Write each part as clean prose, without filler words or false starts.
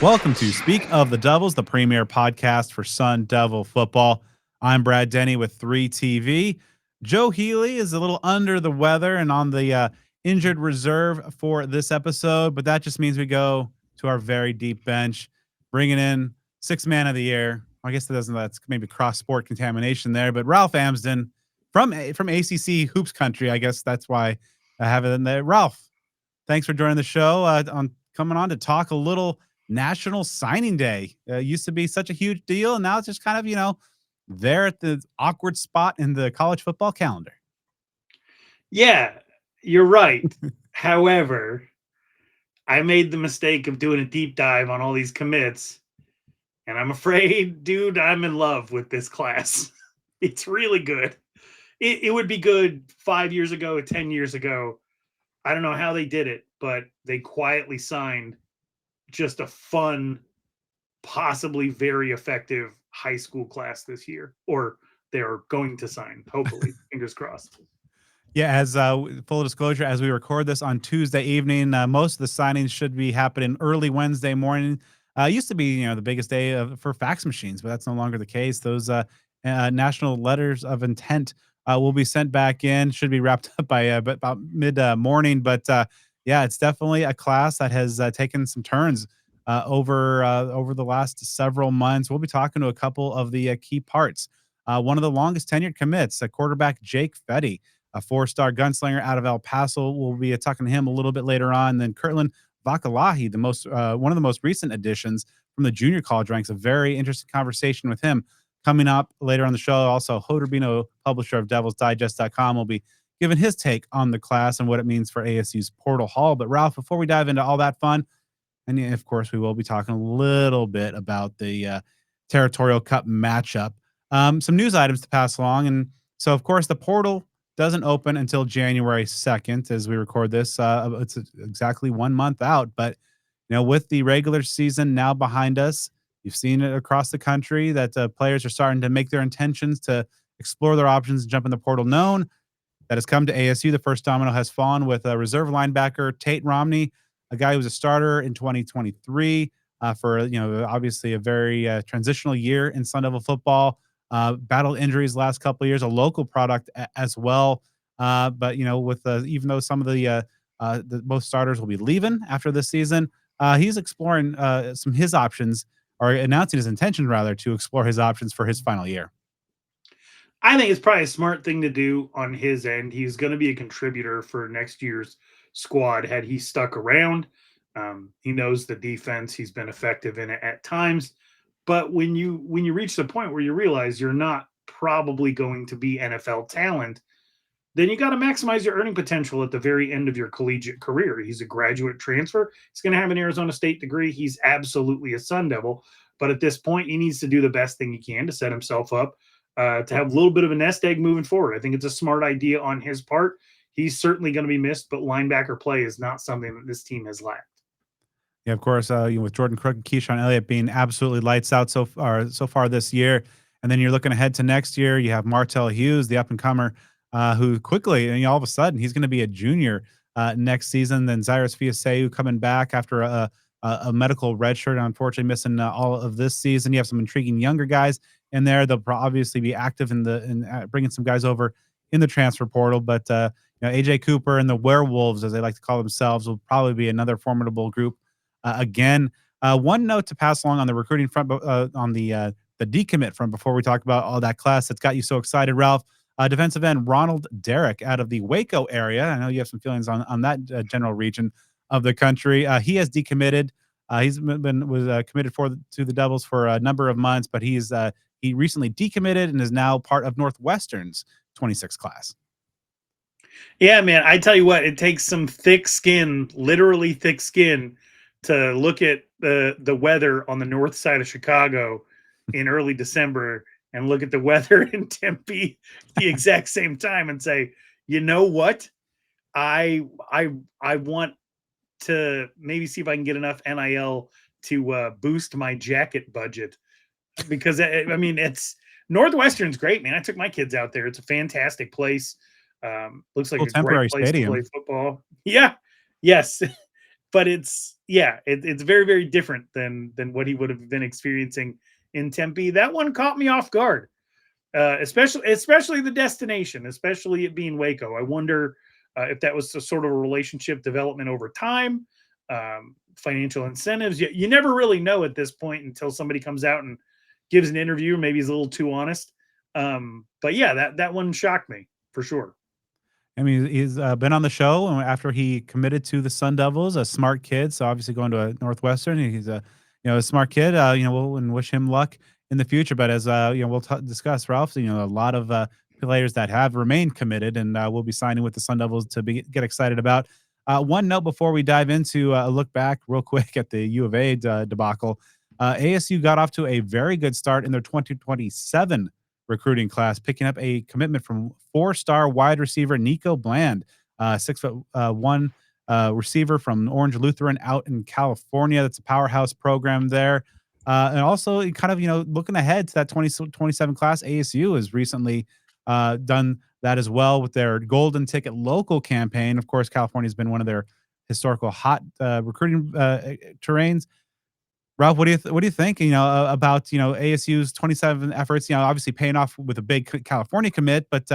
Welcome to Speak of the Devils, the premier podcast for Sun Devil football. I'm Brad Denny with 3TV. Joe Healy is a little under the weather and on the injured reserve for this episode, but that just means we go to our very deep bench, bringing in sixth man of the year. I guess that's maybe cross sport contamination there, but Ralph Amsden from ACC hoops country. I guess that's why I have it in there. Ralph, thanks for joining the show. On coming on to talk a little National Signing Day. Used to be such a huge deal, and now it's just kind of, there at the awkward spot in the college football calendar. Yeah, you're right. However, I made the mistake of doing a deep dive on all these commits, and I'm afraid, dude, I'm in love with this class. It's really good. It would be good 5 years ago, 10 years ago. I don't know how they did it, but they quietly signed just a fun, possibly very effective high school class this year, or they're going to sign, hopefully. Fingers crossed. Yeah, as full disclosure, as we record this on Tuesday evening, most of the signings should be happening early Wednesday morning. Used to be, the biggest day for fax machines, but that's no longer the case. Those national letters of intent will be sent back in. Should be wrapped up by about mid morning. But yeah, it's definitely a class that has taken some turns over the last several months. We'll be talking to a couple of the key parts. One of the longest tenured commits, quarterback Jake Fette, a four-star gunslinger out of El Paso. We'll be talking to him a little bit later on. Then Kirtland Vakalahi, one of the most recent additions from the junior college ranks. A very interesting conversation with him coming up later on the show. Also, Hod Rabino, publisher of DevilsDigest.com, will be giving his take on the class and what it means for ASU's Portal Hall. But Ralph, before we dive into all that fun, and of course, we will be talking a little bit about the Territorial Cup matchup. Some news items to pass along. And so, of course, the portal doesn't open until January 2nd as we record this. It's exactly 1 month out. But, with the regular season now behind us, you've seen it across the country that players are starting to make their intentions to explore their options and jump in the portal. Known that has come to ASU. The first domino has fallen with a reserve linebacker, Tate Romney, a guy who was a starter in 2023 for, obviously a very transitional year in Sun Devil football. Battled injuries last couple of years, a local product as well. But, with even though some of the most starters will be leaving after this season, he's exploring his options, or announcing his intention rather, to explore his options for his final year. I think it's probably a smart thing to do on his end. He's going to be a contributor for next year's squad had he stuck around. He knows the defense. He's been effective in it at times. But when you reach the point where you realize you're not probably going to be NFL talent, then you got to maximize your earning potential at the very end of your collegiate career. He's a graduate transfer. He's going to have an Arizona State degree. He's absolutely a Sun Devil. But at this point, he needs to do the best thing he can to set himself up to have a little bit of a nest egg moving forward. I think it's a smart idea on his part. He's certainly going to be missed, but linebacker play is not something that this team has lacked. Yeah, of course, with Jordan Crook and Keyshawn Elliott being absolutely lights out so far this year. And then you're looking ahead to next year. You have Martell Hughes, the up-and-comer, who quickly, and all of a sudden, he's going to be a junior next season. Then Cyrus Fiaseu coming back after a medical redshirt, unfortunately missing all of this season. You have some intriguing younger guys in there. They'll obviously be active in bringing some guys over in the transfer portal. But AJ Cooper and the Werewolves, as they like to call themselves, will probably be another formidable group. Again, one note to pass along on the recruiting front, on the decommit front, before we talk about all that class that's got you so excited, Ralph. Defensive end Ronald Derrick out of the Waco area. I know you have some feelings on that general region of the country. He has decommitted. He's was committed to the Devils for a number of months, but he recently decommitted and is now part of Northwestern's 26 class. Yeah, man. I tell you what, it takes some thick skin, literally thick skin, to look at the weather on the north side of Chicago in early December and look at the weather in Tempe at the exact same time and say, you know what? I want to maybe see if I can get enough NIL to boost my jacket budget, because it's Northwestern's great, man. I took my kids out there. It's a fantastic place. Looks like a temporary great place stadium to play football. Yeah. Yes. but it's very, very different than what he would have been experiencing in Tempe. That one caught me off guard, especially the destination, especially it being Waco. I wonder if that was a sort of a relationship development over time, financial incentives. You never really know at this point until somebody comes out and gives an interview. Maybe he's a little too honest. But yeah, that one shocked me for sure. I mean, he's been on the show after he committed to the Sun Devils. A smart kid, so obviously going to a Northwestern. He's a a smart kid. We'll and wish him luck in the future. But as we'll discuss, Ralph. A lot of players that have remained committed and will be signing with the Sun Devils to get excited about. One note before we dive into a look back real quick at the U of A debacle. ASU got off to a very good start in their 2027 recruiting class, picking up a commitment from four-star wide receiver Nico Bland, 6'1" receiver from Orange Lutheran out in California. That's a powerhouse program there. And also, kind of looking ahead to that 2027 class, ASU has recently done that as well with their Golden Ticket local campaign. Of course, California has been one of their historical hot recruiting terrains. Ralph, what do you think? About ASU's 27 efforts. Obviously paying off with a big California commit, but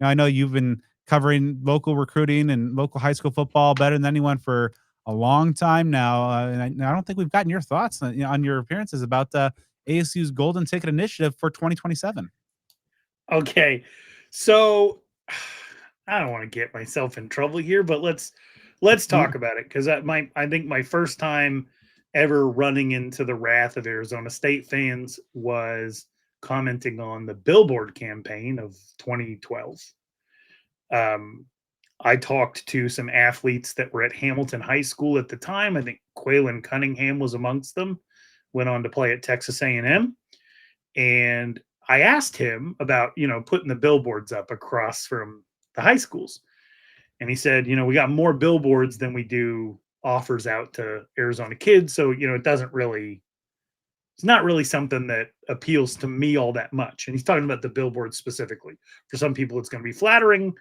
I know you've been covering local recruiting and local high school football better than anyone for a long time now, and I don't think we've gotten your thoughts on your appearances about ASU's Golden Ticket Initiative for 2027. Okay, so I don't want to get myself in trouble here, but let's talk about it because I think my first time ever running into the wrath of Arizona State fans was commenting on the billboard campaign of 2012. Um, I talked to some athletes that were at Hamilton High School at the time. I think Quaylen Cunningham was amongst them. Went on to play at Texas A&M, and I asked him about putting the billboards up across from the high schools, and he said, we got more billboards than we do offers out to Arizona kids, so it's not really something that appeals to me all that much. And he's talking about the billboards specifically. For some people, it's going to be flattering.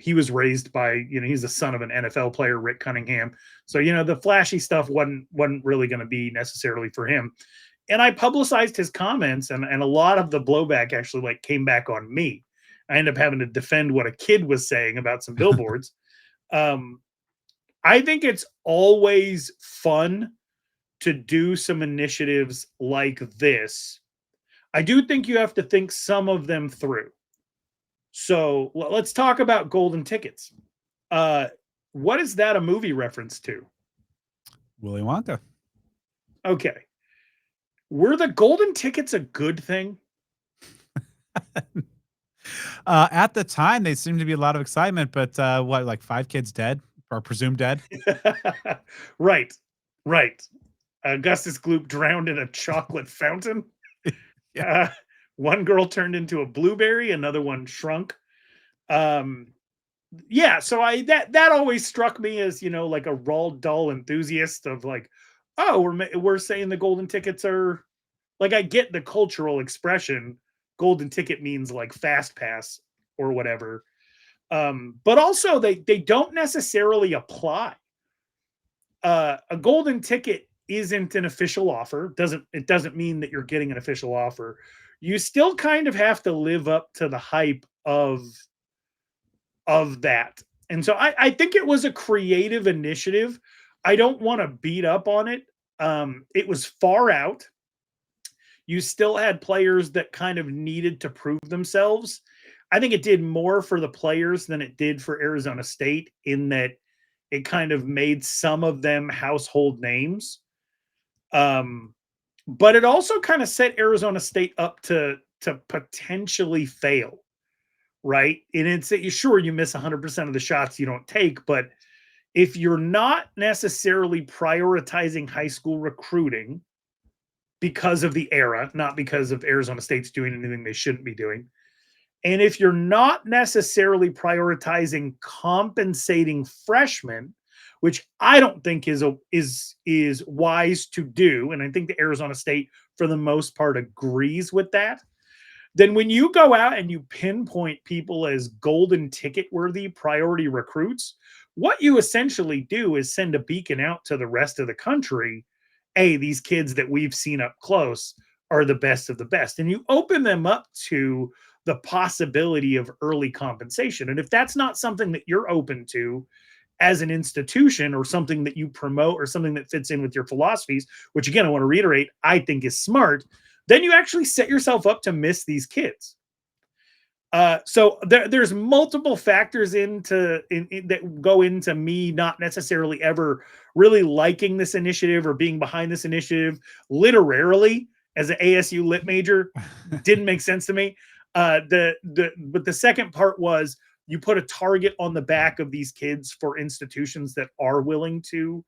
He was raised by, he's the son of an NFL player, Rick Cunningham. So, the flashy stuff wasn't really going to be necessarily for him. And I publicized his comments, and a lot of the blowback actually came back on me. I ended up having to defend what a kid was saying about some billboards. I think it's always fun to do some initiatives like this. I do think you have to think some of them through. So let's talk about golden tickets. What is that a movie reference to? Willy Wonka. Okay. Were the golden tickets a good thing? At the time, they seemed to be a lot of excitement, but like 5 kids dead or presumed dead? Right. Augustus Gloop drowned in a chocolate fountain. Yeah. One girl turned into a blueberry, another one shrunk. Yeah, so that always struck me as like a Roald Dahl enthusiast of we're saying the golden tickets are I get the cultural expression. Golden ticket means like fast pass or whatever, but also they don't necessarily apply. A golden ticket isn't an official offer. It doesn't mean that you're getting an official offer. You still kind of have to live up to the hype of that. And so I think it was a creative initiative. I don't want to beat up on it. It was far out. You still had players that kind of needed to prove themselves. I think it did more for the players than it did for Arizona State in that it kind of made some of them household names. But it also kind of set Arizona State up to potentially fail, right? And it's sure you miss 100% of the shots you don't take, but if you're not necessarily prioritizing high school recruiting because of the era, not because of Arizona State's doing anything they shouldn't be doing, and if you're not necessarily prioritizing compensating freshmen, which I don't think is wise to do, and I think the Arizona State for the most part agrees with that, then when you go out and you pinpoint people as golden ticket worthy priority recruits, what you essentially do is send a beacon out to the rest of the country. Hey, these kids that we've seen up close are the best of the best. And you open them up to the possibility of early compensation. And if that's not something that you're open to as an institution, or something that you promote, or something that fits in with your philosophies, which again, I want to reiterate, I think is smart, then you actually set yourself up to miss these kids. So there's multiple factors that go into me not necessarily ever really liking this initiative or being behind this initiative. Literally, as an ASU lit major, didn't make sense to me. But the second part was, you put a target on the back of these kids for institutions that are willing to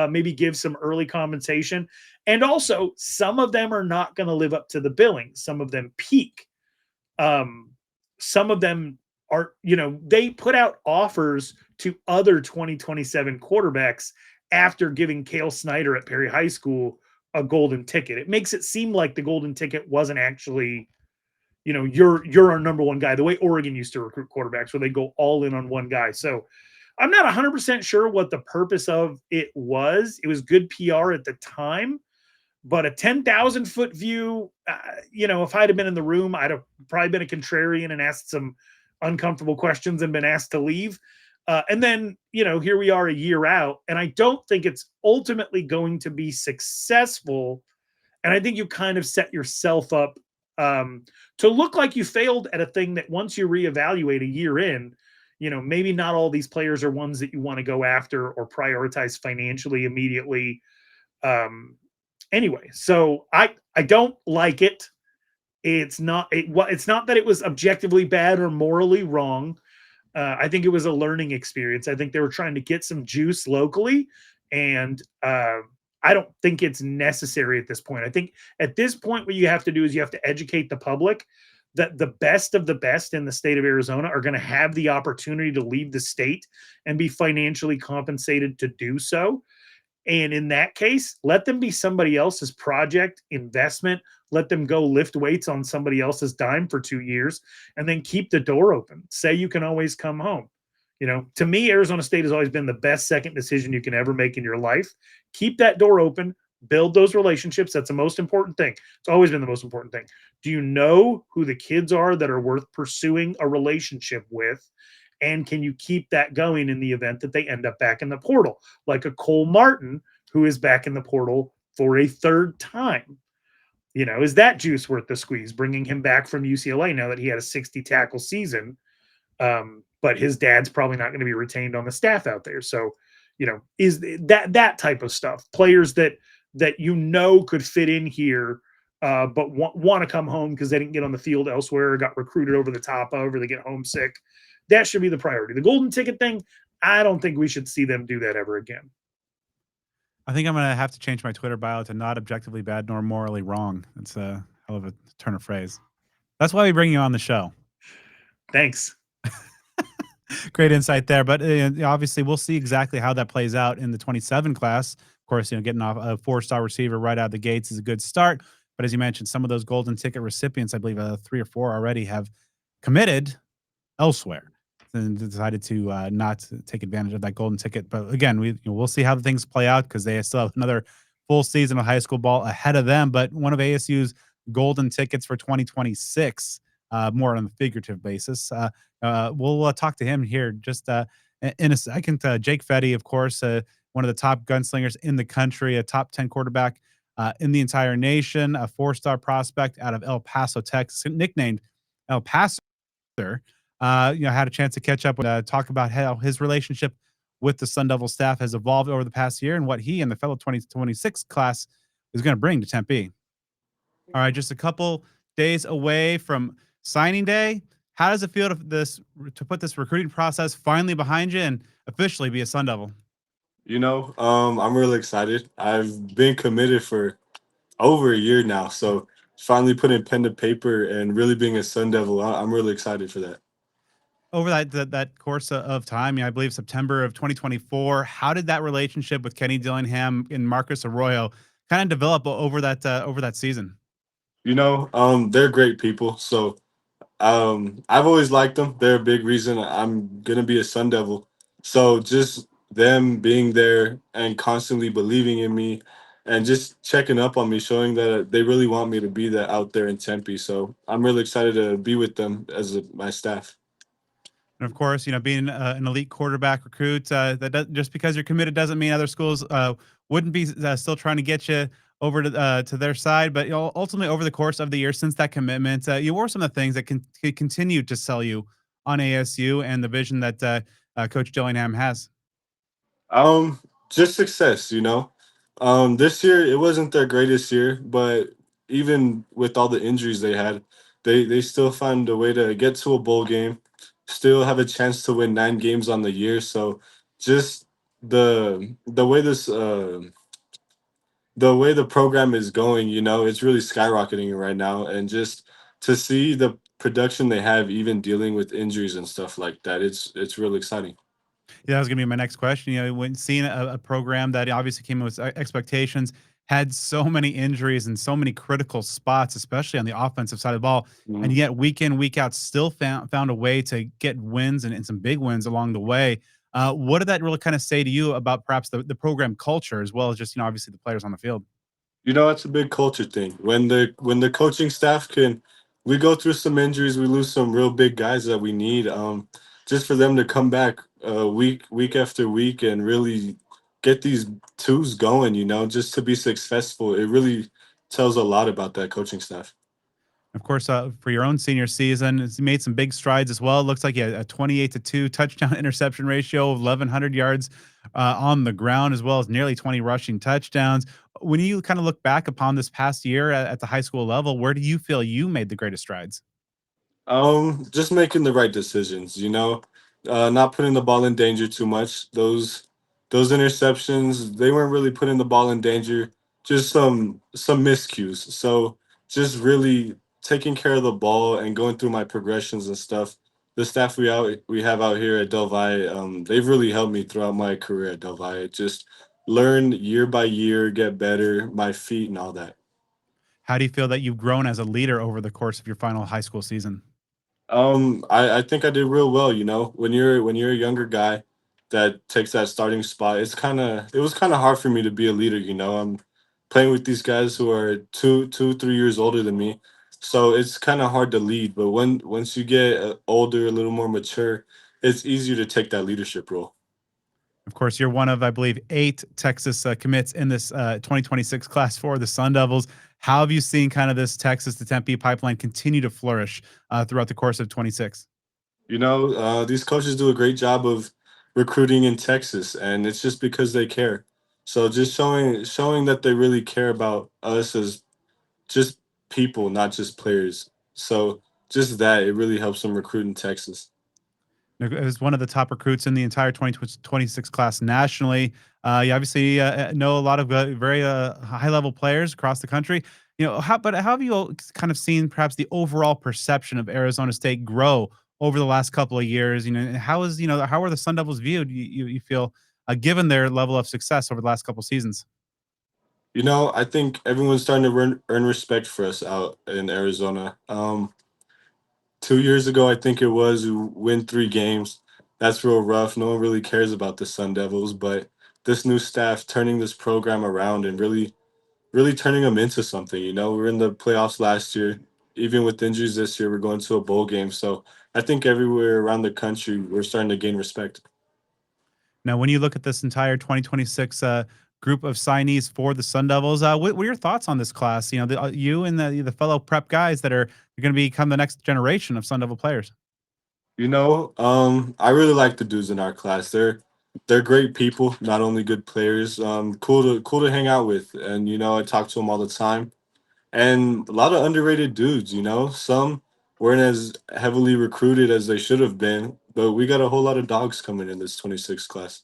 maybe give some early compensation, and also some of them are not going to live up to the billing. Some of them peak. Some of them are, they put out offers to other 2027 quarterbacks after giving Cale Snyder at Perry High School a golden ticket. It makes it seem like the golden ticket wasn't actually, you're our number one guy, the way Oregon used to recruit quarterbacks, where they go all in on one guy. So I'm not 100% sure what the purpose of it was. It was good PR at the time, but a 10,000-foot view, if I'd have been in the room, I'd have probably been a contrarian and asked some uncomfortable questions and been asked to leave. And then, here we are a year out, and I don't think it's ultimately going to be successful. And I think you kind of set yourself up to look like you failed at a thing that, once you reevaluate a year in, maybe not all these players are ones that you want to go after or prioritize financially immediately. Anyway, so I don't like it. It's not that it was objectively bad or morally wrong. I think it was a learning experience. I think they were trying to get some juice locally, and I don't think it's necessary at this point. I think at this point, what you have to do is you have to educate the public that the best of the best in the state of Arizona are going to have the opportunity to leave the state and be financially compensated to do so. And in that case, let them be somebody else's project investment. Let them go lift weights on somebody else's dime for 2 years, and then keep the door open. Say you can always come home. To me, Arizona State has always been the best second decision you can ever make in your life. Keep that door open, build those relationships. That's the most important thing. It's always been the most important thing. Do you know who the kids are that are worth pursuing a relationship with? And can you keep that going in the event that they end up back in the portal, like a Cole Martin, who is back in the portal for a third time? Is that juice worth the squeeze, bringing him back from UCLA now that he had a 60 tackle season? But his dad's probably not going to be retained on the staff out there. So, is that type of stuff, players that could fit in here, but want to come home because they didn't get on the field elsewhere, or got recruited over the top of, or they get homesick. That should be the priority. The golden ticket thing, I don't think we should see them do that ever again. I think I'm going to have to change my Twitter bio to not objectively bad nor morally wrong. It's a hell of a turn of phrase. That's why we bring you on the show. Thanks. Great insight there. But obviously, we'll see exactly how that plays out in the 27 class. Of course, getting off a 4-star receiver right out of the gates is a good start. But as you mentioned, some of those golden ticket recipients, I believe 3 or 4 already, have committed elsewhere and decided to not take advantage of that golden ticket. But again, we'll see how things play out, because they still have another full season of high school ball ahead of them. But one of ASU's golden tickets for 2026, more on the figurative basis. We'll talk to him here just in a second. Jake Fette, of course, one of the top gunslingers in the country, a top 10 quarterback in the entire nation, a 4-star prospect out of El Paso, Texas, nicknamed El Paso. Had a chance to catch up and talk about how his relationship with the Sun Devil staff has evolved over the past year, and what he and the fellow 2026 class is going to bring to Tempe. All right, just a couple days away from signing day. How does it feel to put this recruiting process finally behind you and officially be a Sun Devil? I'm really excited. I've been committed for over a year now, so finally putting pen to paper and really being a Sun Devil, I'm really excited for that. Over that course of time, I believe September of 2024, how did that relationship with Kenny Dillingham and Marcus Arroyo kind of develop over that season? They're great people, so I've always liked them. They're a big reason I'm gonna be a Sun Devil. So just them being there and constantly believing in me and just checking up on me, showing that they really want me to be there out there in Tempe. So I'm really excited to be with them as my staff. And of course, being an elite quarterback recruit, just because you're committed doesn't mean other schools wouldn't be still trying to get you over to their side. But ultimately, over the course of the year since that commitment, you were some of the things that can continue to sell you on ASU and the vision that Coach Dillingham has. Um, just success, you know. This year it wasn't their greatest year, but even with all the injuries they had, they still found a way to get to a bowl game, still have a chance to win 9 games on the year. So just the way the way the program is going, you know, it's really skyrocketing right now. And just to see the production they have, even dealing with injuries and stuff like that, it's really exciting. Yeah, that was gonna be my next question. When seeing a program that obviously came with expectations, had so many injuries and so many critical spots, especially on the offensive side of the ball, and Mhm. yet week in, week out, still found a way to get wins and some big wins along the way. What did that really kind of say to you about perhaps the program culture as well as just obviously the players on the field? You know, it's a big culture thing. When the coaching staff can, we go through some injuries, we lose some real big guys that we need. Just for them to come back week after week and really get these twos going, you know, just to be successful, it really tells a lot about that coaching staff. Of course, for your own senior season, you made some big strides as well. It looks like you had a 28-2 touchdown interception ratio, 1,100 yards on the ground, as well as nearly 20 rushing touchdowns. When you kind of look back upon this past year at the high school level, where do you feel you made the greatest strides? Just making the right decisions, you know, not putting the ball in danger too much. Those interceptions, they weren't really putting the ball in danger, just some miscues. So just really taking care of the ball and going through my progressions and stuff. The staff we have out here at Del Valle, they've really helped me throughout my career at Del Valle. Just learn year by year, get better, my feet and all that. How do you feel that you've grown as a leader over the course of your final high school season? I think I did real well, you know. When you're a younger guy that takes that starting spot, it was kinda hard for me to be a leader, you know. I'm playing with these guys who are 3 years older than me. So it's kinda hard to lead, but once you get older, a little more mature, it's easier to take that leadership role. Of course, you're one of, I believe, 8 Texas commits in this 2026 class for the Sun Devils. How have you seen kind of this Texas to Tempe pipeline continue to flourish throughout the course of 26? You know, these coaches do a great job of recruiting in Texas, and it's just because they care. So just showing that they really care about us as just people, not just players. So just that it really helps them recruit in Texas. As one of the top recruits in the entire 2026 class nationally. You obviously know a lot of very high level players across the country. How have you all kind of seen perhaps the overall perception of Arizona State grow over the last couple of years? And how are the Sun Devils viewed? You feel given their level of success over the last couple of seasons? You know, I think everyone's starting to earn respect for us out in Arizona. 2 years ago, I think it was, we win 3 games. That's real rough. No one really cares about the Sun Devils, but this new staff turning this program around and really turning them into something. You know, we were in the playoffs last year. Even with injuries this year, we're going to a bowl game. So I think everywhere around the country, we're starting to gain respect. Now, when you look at this entire 2026 group of signees for the Sun Devils, what are your thoughts on this class? You and the fellow prep guys that are going to become the next generation of Sun Devil players. You know, I really like the dudes in our class. They're great people, not only good players. Cool to hang out with, and you know, I talk to them all the time. And a lot of underrated dudes. You know, some weren't as heavily recruited as they should have been, but we got a whole lot of dogs coming in this 26 class.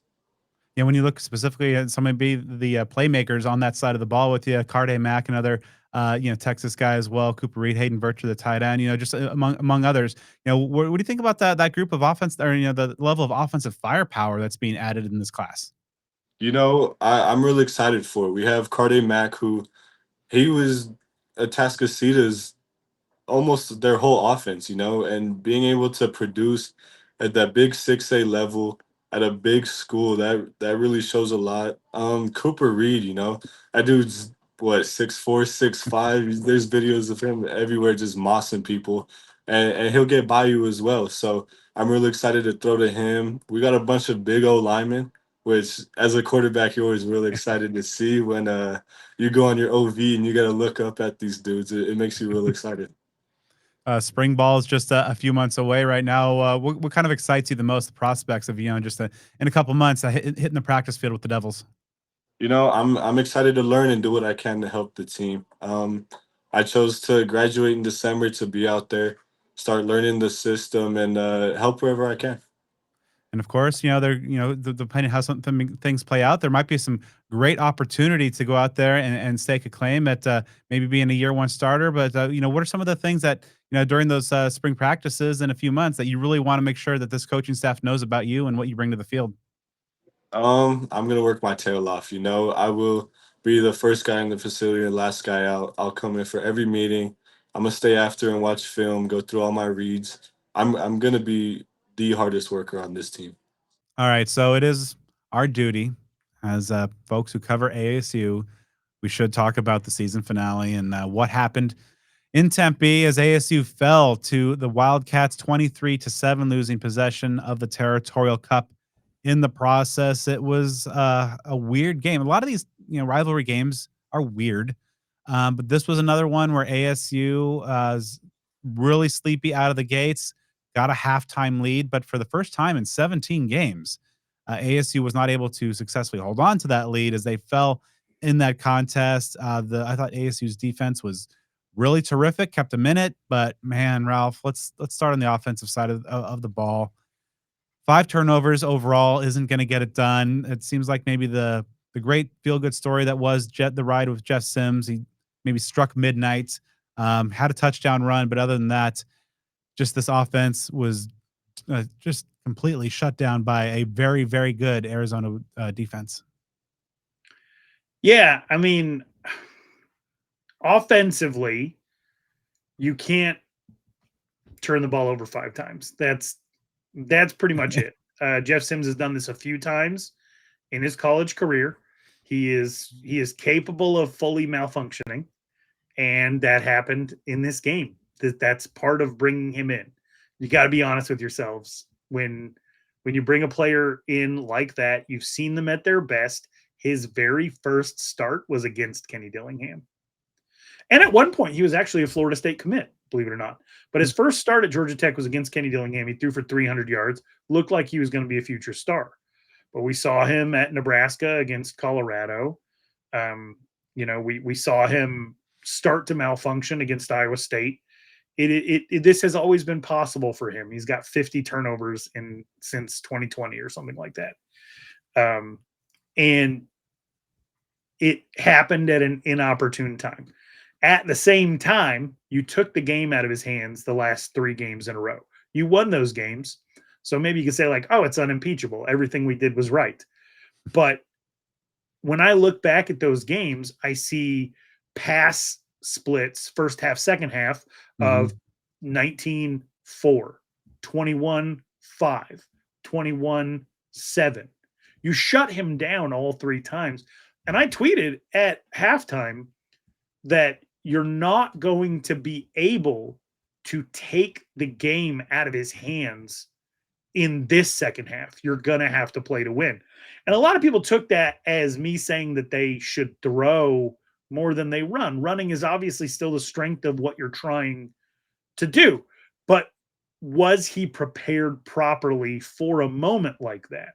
Yeah, when you look specifically at some of the playmakers on that side of the ball with you, Carde Mack, another Texas guy as well, Cooper Reid, Hayden Virtue, the tight end, just among others. What do you think about that group of offense, or the level of offensive firepower that's being added in this class? You know, I'm really excited for it. We have Carde Mack, who he was a Tascasitas almost their whole offense, you know, and being able to produce at that big 6A level, at a big school, that really shows a lot. Cooper Reid, you know, that dude's what 6'4", 6'5". There's videos of him everywhere just mossing people, and he'll get by you as well. So I'm really excited to throw to him. We got a bunch of big old linemen, which as a quarterback you're always really excited to see when you go on your OV and you got to look up at these dudes. It makes you really excited. Spring ball is just a few months away right now. What kind of excites you the most? The prospects of just in a couple months hitting the practice field with the Devils. You know, I'm excited to learn and do what I can to help the team. I chose to graduate in December to be out there, start learning the system, and help wherever I can. And of course, depending how things play out, there might be some great opportunity to go out there and stake a claim at maybe being a year one starter. But what are some of the things that during those spring practices in a few months that you really want to make sure that this coaching staff knows about you and what you bring to the field? I'm gonna work my tail off. You know, I will be the first guy in the facility and last guy out. I'll come in for every meeting. I'm gonna stay after and watch film, go through all my reads. I'm gonna be the hardest worker on this team. All right, so it is our duty as folks who cover ASU. We should talk about the season finale and what happened in Tempe as ASU fell to the Wildcats 23-7, losing possession of the Territorial Cup in the process. It was a weird game. A lot of these rivalry games are weird, but this was another one where ASU is really sleepy out of the gates, got a halftime lead, but for the first time in 17 games, ASU was not able to successfully hold on to that lead as they fell in that contest. I thought ASU's defense was really terrific, kept them in it, but man, Ralph, let's start on the offensive side of the ball. 5 turnovers overall isn't going to get it done. It seems like maybe the great feel good story that was the ride with Jeff Sims. He maybe struck midnight, had a touchdown run, but other than that, just this offense was just completely shut down by a very, very good Arizona defense. Yeah, I mean, offensively, you can't turn the ball over 5 times. That's pretty much it. Jeff Sims has done this a few times in his college career. He is capable of fully malfunctioning, and that happened in this game. That's part of bringing him in. You got to be honest with yourselves. When you bring a player in like that, you've seen them at their best. His very first start was against Kenny Dillingham. And at one point, he was actually a Florida State commit, believe it or not. But his first start at Georgia Tech was against Kenny Dillingham. He threw for 300 yards, looked like he was going to be a future star. But we saw him at Nebraska against Colorado. We saw him start to malfunction against Iowa State. This has always been possible for him. He's got 50 turnovers since 2020 or something like that. And it happened at an inopportune time. At the same time, you took the game out of his hands the last 3 games in a row. You won those games. So maybe you could say like, oh, it's unimpeachable. Everything we did was right. But when I look back at those games, I see pass splits, first half, second half of 19-4, 21-5, 21-7. You shut him down all 3 times. And I tweeted at halftime that you're not going to be able to take the game out of his hands in this second half. You're going to have to play to win. And a lot of people took that as me saying that they should throw more than they run. Running is obviously still the strength of what you're trying to do. But was he prepared properly for a moment like that?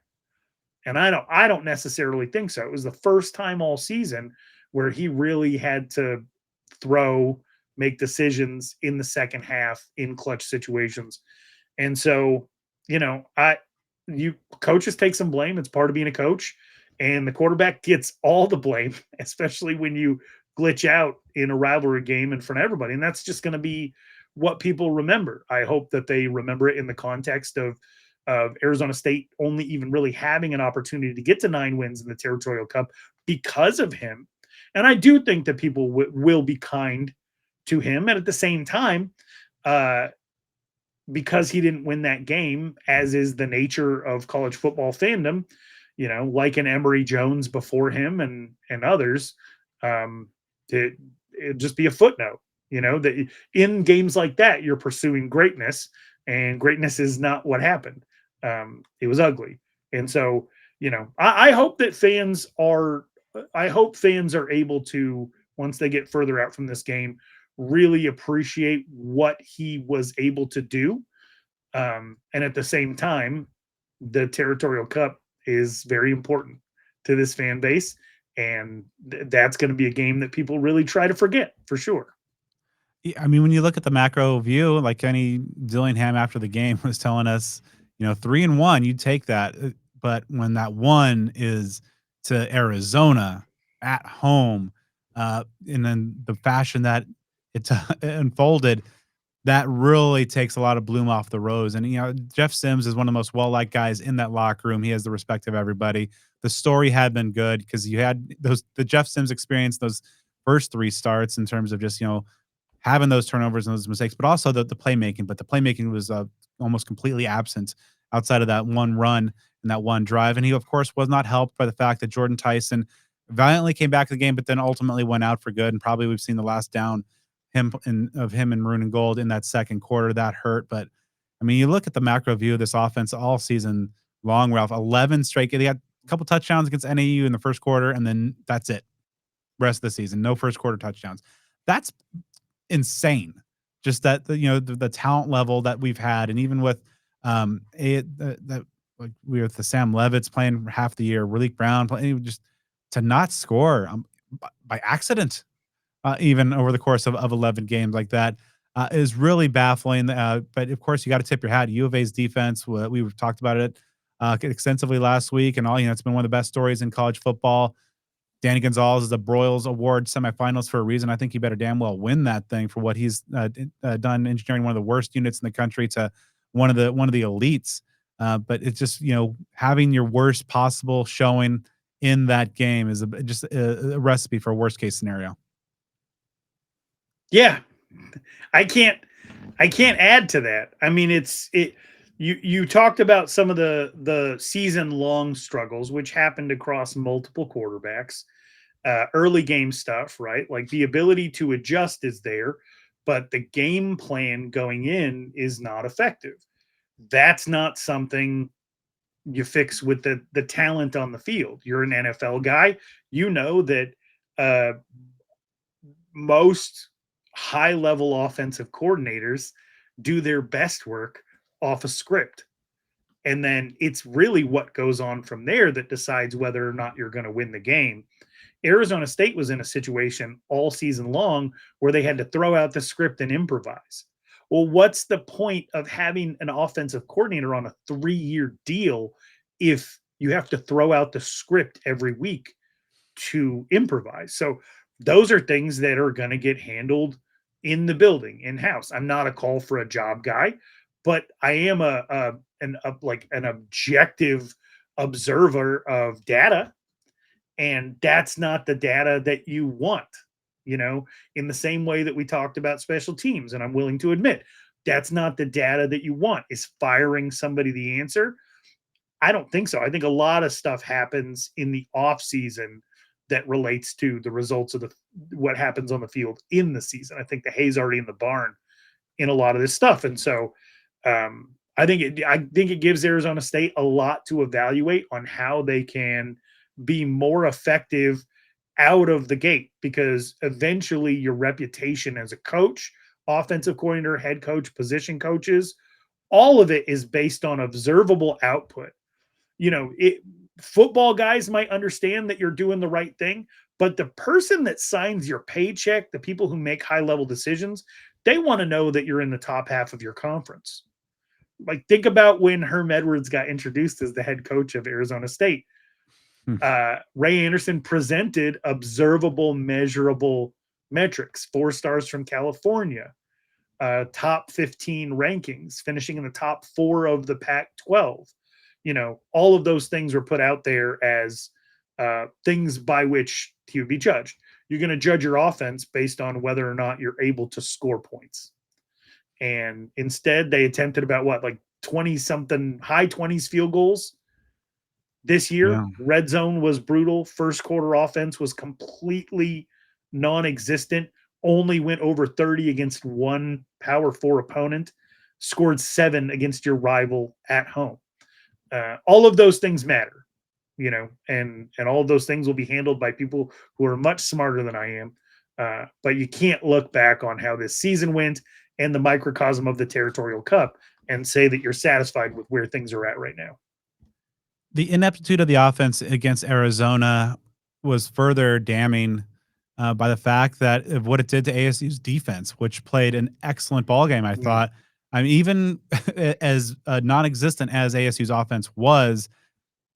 And I don't necessarily think so. It was the first time all season where he really had to throw, make decisions in the second half in clutch situations. And so, coaches take some blame. It's part of being a coach, and the quarterback gets all the blame, especially when you glitch out in a rivalry game in front of everybody. And that's just going to be what people remember. I hope that they remember it in the context of Arizona State only even really having an opportunity to get to 9 wins in the Territorial Cup because of him. And I do think that people will be kind to him. And at the same time, because he didn't win that game, as is the nature of college football fandom, like an Emory Jones before him and others, it'd just be a footnote, that in games like that, you're pursuing greatness, and greatness is not what happened. It was ugly. And so, I hope that I hope fans are able to, once they get further out from this game, really appreciate what he was able to do. And at the same time, the Territorial Cup is very important to this fan base. And that's going to be a game that people really try to forget for sure. I mean, when you look at the macro view, like Kenny Dillingham after the game was telling us, 3-1, you take that. But when that one is to Arizona at home, and then the fashion that it unfolded, that really takes a lot of bloom off the rose. And, Jeff Sims is one of the most well-liked guys in that locker room. He has the respect of everybody. The story had been good because you had the Jeff Sims experience, those first 3 starts in terms of just, having those turnovers and those mistakes, but also the playmaking. But the playmaking was almost completely absent outside of that one run and that one drive. And he, of course, was not helped by the fact that Jordan Tyson valiantly came back to the game, but then ultimately went out for good. And probably we've seen the last down of him in maroon and gold in that second quarter. That hurt. But I mean, you look at the macro view of this offense all season long, Ralph, 11 straight. They got a couple touchdowns against NAU in the first quarter, and then that's it. Rest of the season, no first quarter touchdowns. That's insane. Just that the talent level that we've had, and even with like we were with the Sam Levitts playing half the year, Raleek Brown playing, just to not score by accident, even over the course of 11 games like that, is really baffling. But of course, you got to tip your hat. U of A's defense. We've talked about it extensively last week, and all it's been one of the best stories in college football. Danny Gonzalez is a Broyles Award semifinals for a reason. I think he better damn well win that thing for what he's done, engineering one of the worst units in the country to one of the elites. But it's just having your worst possible showing in that game is just a recipe for a worst case scenario. Yeah, I can't add to that. I mean, you talked about some of the season long struggles, which happened across multiple quarterbacks, early game stuff, right? Like the ability to adjust is there, but the game plan going in is not effective. That's not something you fix with the talent on the field. You're an NFL guy. You know that most high level offensive coordinators do their best work off a script. And then it's really what goes on from there that decides whether or not you're going to win the game. Arizona State was in a situation all season long where they had to throw out the script and improvise. Well, what's the point of having an offensive coordinator on a 3-year deal if you have to throw out the script every week to improvise? So those are things that are going to get handled in the building, in-house. I'm not a call for a job guy, but I am an objective observer of data, and that's not the data that you want, in the same way that we talked about special teams. And I'm willing to admit that's not the data that you want. Is firing somebody the answer? I don't think so. I think a lot of stuff happens in the off season that relates to the results of what happens on the field in the season. I think the hay's already in the barn in a lot of this stuff. And so I think it gives Arizona State a lot to evaluate on how they can be more effective out of the gate, because eventually your reputation as a coach, offensive coordinator, head coach, position coaches, all of it is based on observable output. Football guys might understand that you're doing the right thing, but the person that signs your paycheck, the people who make high level decisions, they want to know that you're in the top half of your conference. Like, think about when Herm Edwards got introduced as the head coach of Arizona State. Ray Anderson presented observable, measurable metrics, 4 stars from California, top 15 rankings, finishing in the top 4 of the Pac-12. All of those things were put out there as things by which he would be judged. You're going to judge your offense based on whether or not you're able to score points. And instead they attempted about like 20 something, high 20s field goals this year. Yeah. Red zone was brutal. First quarter offense was completely non-existent. Only went over 30 against one Power 4 opponent. Scored 7 against your rival at home. All of those things matter, and all of those things will be handled by people who are much smarter than I am. But you can't look back on how this season went and the microcosm of the Territorial Cup and say that you're satisfied with where things are at right now. The ineptitude of the offense against Arizona was further damning by the fact that of what it did to ASU's defense, which played an excellent ball game. I thought. I mean, even as non-existent as ASU's offense was,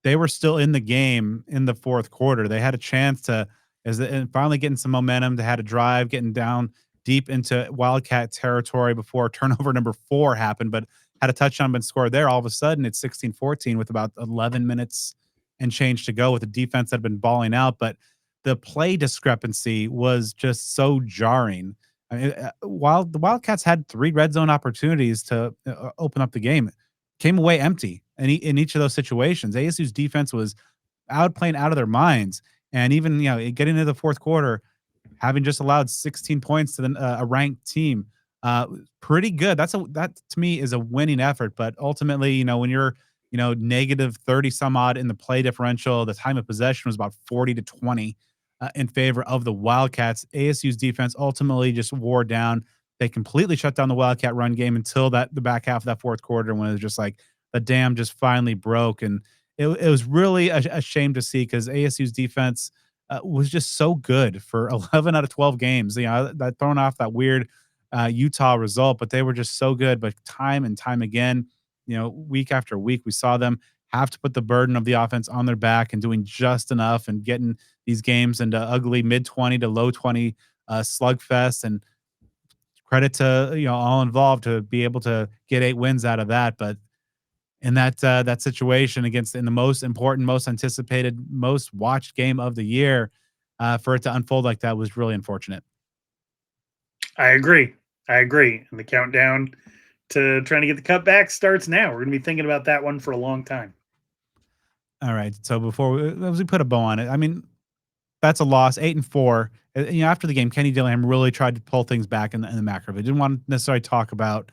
they were still in the game in the fourth quarter. They had a chance to, and finally getting some momentum. They had a drive, getting down deep into Wildcat territory before turnover number 4 happened, but had a touchdown been scored there. All of a sudden, it's 16-14 with about 11 minutes and change to go with the defense that had been balling out. But the play discrepancy was just so jarring. I mean, while the Wildcats had 3 red zone opportunities to open up the game, came away empty in each of those situations. ASU's defense was playing out of their minds. And even, getting into the fourth quarter, having just allowed 16 points to a ranked team, pretty good. That to me is a winning effort. But ultimately, when you're, negative 30 some odd in the play differential, the time of possession was about 40-20 in favor of the Wildcats. ASU's defense ultimately just wore down. They completely shut down the Wildcat run game until the back half of that fourth quarter, when it was just like the dam just finally broke. And it was really a shame to see, because ASU's defense was just so good for 11 out of 12 games. That thrown off that weird Utah result, but they were just so good. But time and time again, week after week, we saw them have to put the burden of the offense on their back and doing just enough and getting these games into ugly mid-20 to low-20 slugfest. And credit to all involved to be able to get 8 wins out of that. But in that situation in the most important, most anticipated, most watched game of the year, for it to unfold like that was really unfortunate. I agree. And the countdown to trying to get the cup back starts now. We're going to be thinking about that one for a long time. All right. So as we put a bow on it, I mean, that's a loss, 8-4. After the game, Kenny Dillingham really tried to pull things back in the macro. He didn't want to necessarily talk about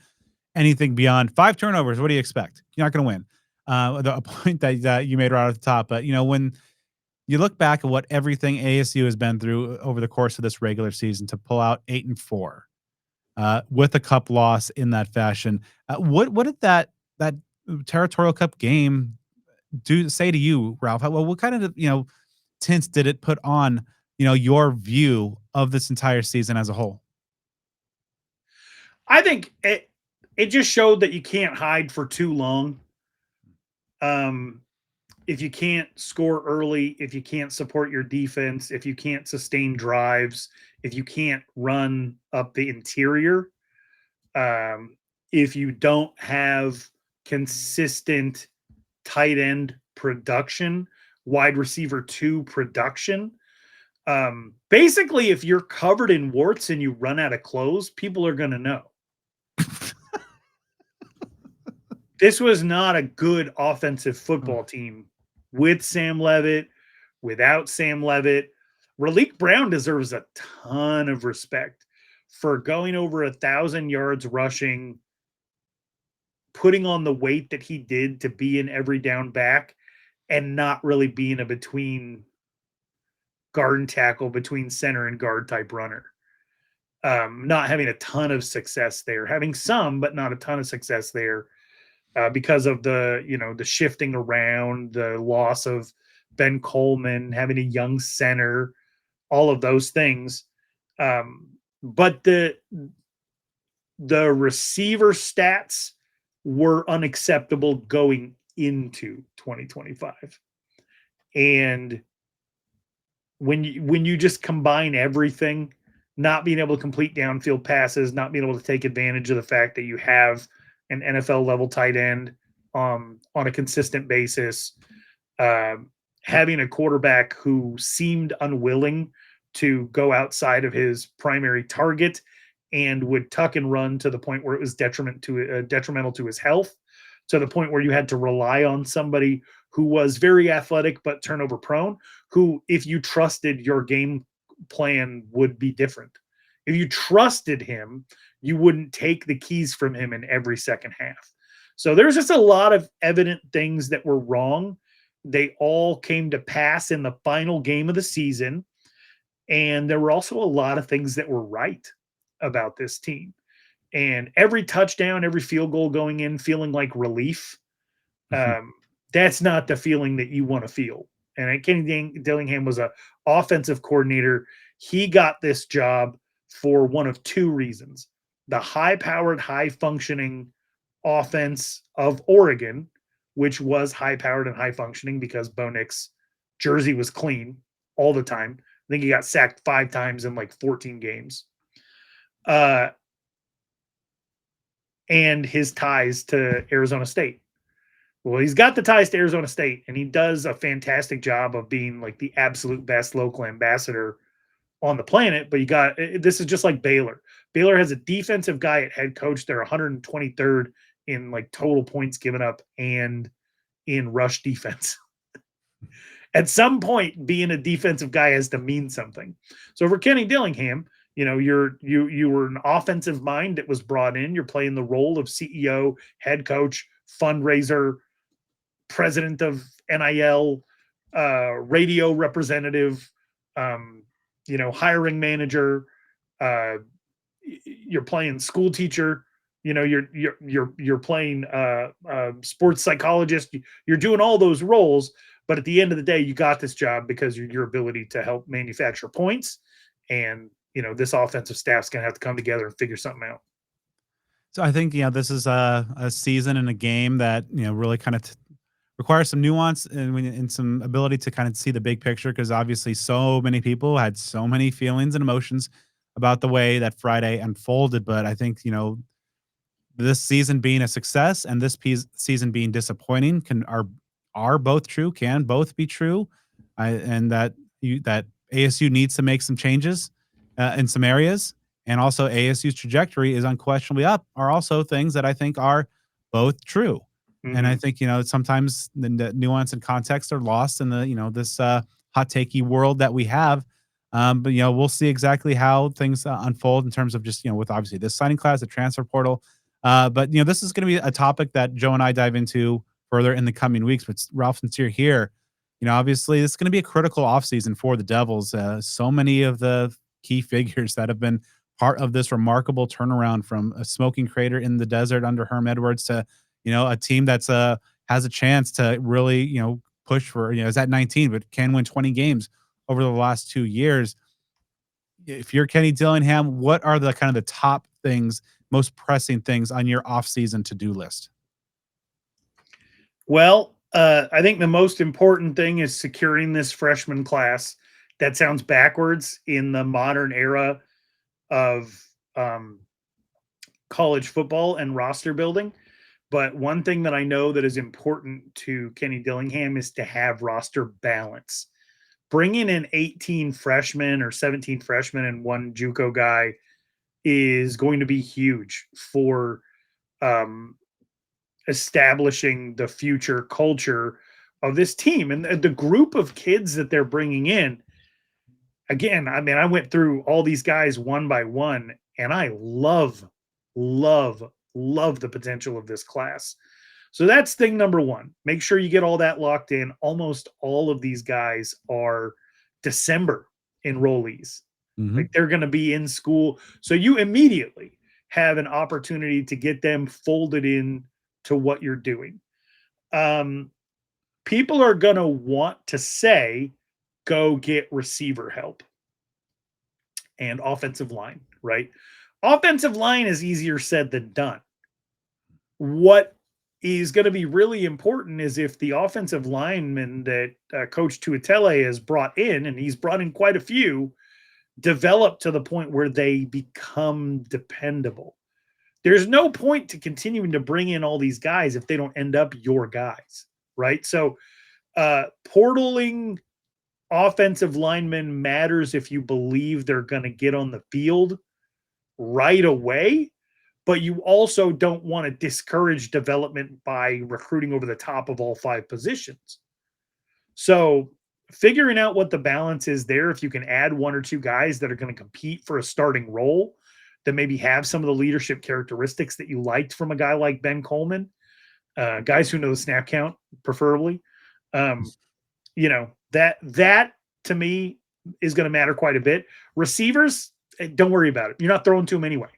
anything beyond 5 turnovers. What do you expect? You're not going to win. A point that you made right at the top. But, when you look back at what everything ASU has been through over the course of this regular season to pull out 8-4 with a cup loss in that fashion, what did that Territorial Cup game say to you, Ralph? What kind of, tints did it put on, your view of this entire season as a whole? I think it just showed that you can't hide for too long. If you can't score early, if you can't support your defense, if you can't sustain drives, if you can't run up the interior, if you don't have consistent tight end production, wide receiver 2 production, basically, if you're covered in warts and you run out of clothes, people are going to know. This was not a good offensive football team with Sam Levitt, without Sam Levitt. Raleek Brown deserves a ton of respect for going over 1,000 yards rushing, putting on the weight that he did to be an every down back, and not really being a between guard and tackle, between center and guard type runner. Not having a ton of success there, having some, but not a ton of success there. Because of the shifting around, the loss of Ben Coleman, having a young center, all of those things. But the receiver stats were unacceptable going into 2025. And when you just combine everything, not being able to complete downfield passes, not being able to take advantage of the fact that you have an NFL level tight end on a consistent basis, having a quarterback who seemed unwilling to go outside of his primary target and would tuck and run to the point where it was detrimental to his health, to the point where you had to rely on somebody who was very athletic but turnover prone, who, if you trusted your game plan, would be different. If you trusted him, you wouldn't take the keys from him in every second half. So there's just a lot of evident things that were wrong. They all came to pass in the final game of the season. And there were also a lot of things that were right about this team. And every touchdown, every field goal going in, feeling like relief. That's not the feeling that you want to feel. And Kenny Dillingham was an offensive coordinator. He got this job for one of two reasons: the high-powered, high-functioning offense of Oregon, which was high-powered and high-functioning because Bo Nix's jersey was clean all the time. I think he got sacked 5 times in like 14 games. And his ties to Arizona State. Well, he's got the ties to Arizona State, and he does a fantastic job of being like the absolute best local ambassador on the planet. But this is just like Baylor. Baylor has a defensive guy at head coach. They're 123rd in like total points given up and in rush defense. At some point, being a defensive guy has to mean something. So for Kenny Dillingham, you were an offensive mind that was brought in. You're playing the role of CEO, head coach, fundraiser, president of NIL, radio representative, hiring manager. You're playing school teacher. You're playing sports psychologist. You're doing all those roles. But at the end of the day, you got this job because of your ability to help manufacture points. And, this offensive staff's going to have to come together and figure something out. So I think, this is a season and a game that, really kind of requires some nuance and some ability to kind of see the big picture, because obviously so many people had so many feelings and emotions about the way that Friday unfolded. But I think, this season being a success and this season being disappointing are both true, can both be true. And that ASU needs to make some changes in some areas. And also ASU's trajectory is unquestionably up are also things that I think are both true. Mm-hmm. And I think, sometimes the nuance and context are lost in the, this hot takey world that we have. But, we'll see exactly how things unfold in terms of just, with obviously this signing class, the transfer portal. But, this is going to be a topic that Joe and I dive into further in the coming weeks. But Ralph, since you're here, obviously it's going to be a critical offseason for the Devils. So many of the key figures that have been part of this remarkable turnaround from a smoking crater in the desert under Herm Edwards to, a team that's has a chance to really, push for, is at 19, but can win 20 games over the last 2 years. If you're Kenny Dillingham, what are the kind of the top things, most pressing things on your offseason to-do list? Well, I think the most important thing is securing this freshman class. That sounds backwards in the modern era of college football and roster building. But one thing that I know that is important to Kenny Dillingham is to have roster balance. Bringing in 18 freshmen or 17 freshmen and one JUCO guy is going to be huge for establishing the future culture of this team. And the group of kids that they're bringing in, again, I went through all these guys one by one, and I love the potential of this class. So that's thing number one. Make sure you get all that locked in. Almost all of these guys are December enrollees. Mm-hmm. Like they're going to be in school. So you immediately have an opportunity to get them folded in to what you're doing. People are going to want to say, go get receiver help and offensive line, right? Offensive line is easier said than done. What is going to be really important is if the offensive lineman that Coach Tuatele has brought in, and he's brought in quite a few, develop to the point where they become dependable. There's no point to continuing to bring in all these guys if they don't end up your guys, right? So portaling offensive linemen matters if you believe they're going to get on the field right away, but you also don't want to discourage development by recruiting over the top of all 5 positions. So figuring out what the balance is there, if you can add 1 or 2 guys that are going to compete for a starting role, that maybe have some of the leadership characteristics that you liked from a guy like Ben Coleman, guys who know the snap count, preferably. That to me is going to matter quite a bit. Receivers, don't worry about it. You're not throwing to them anyway.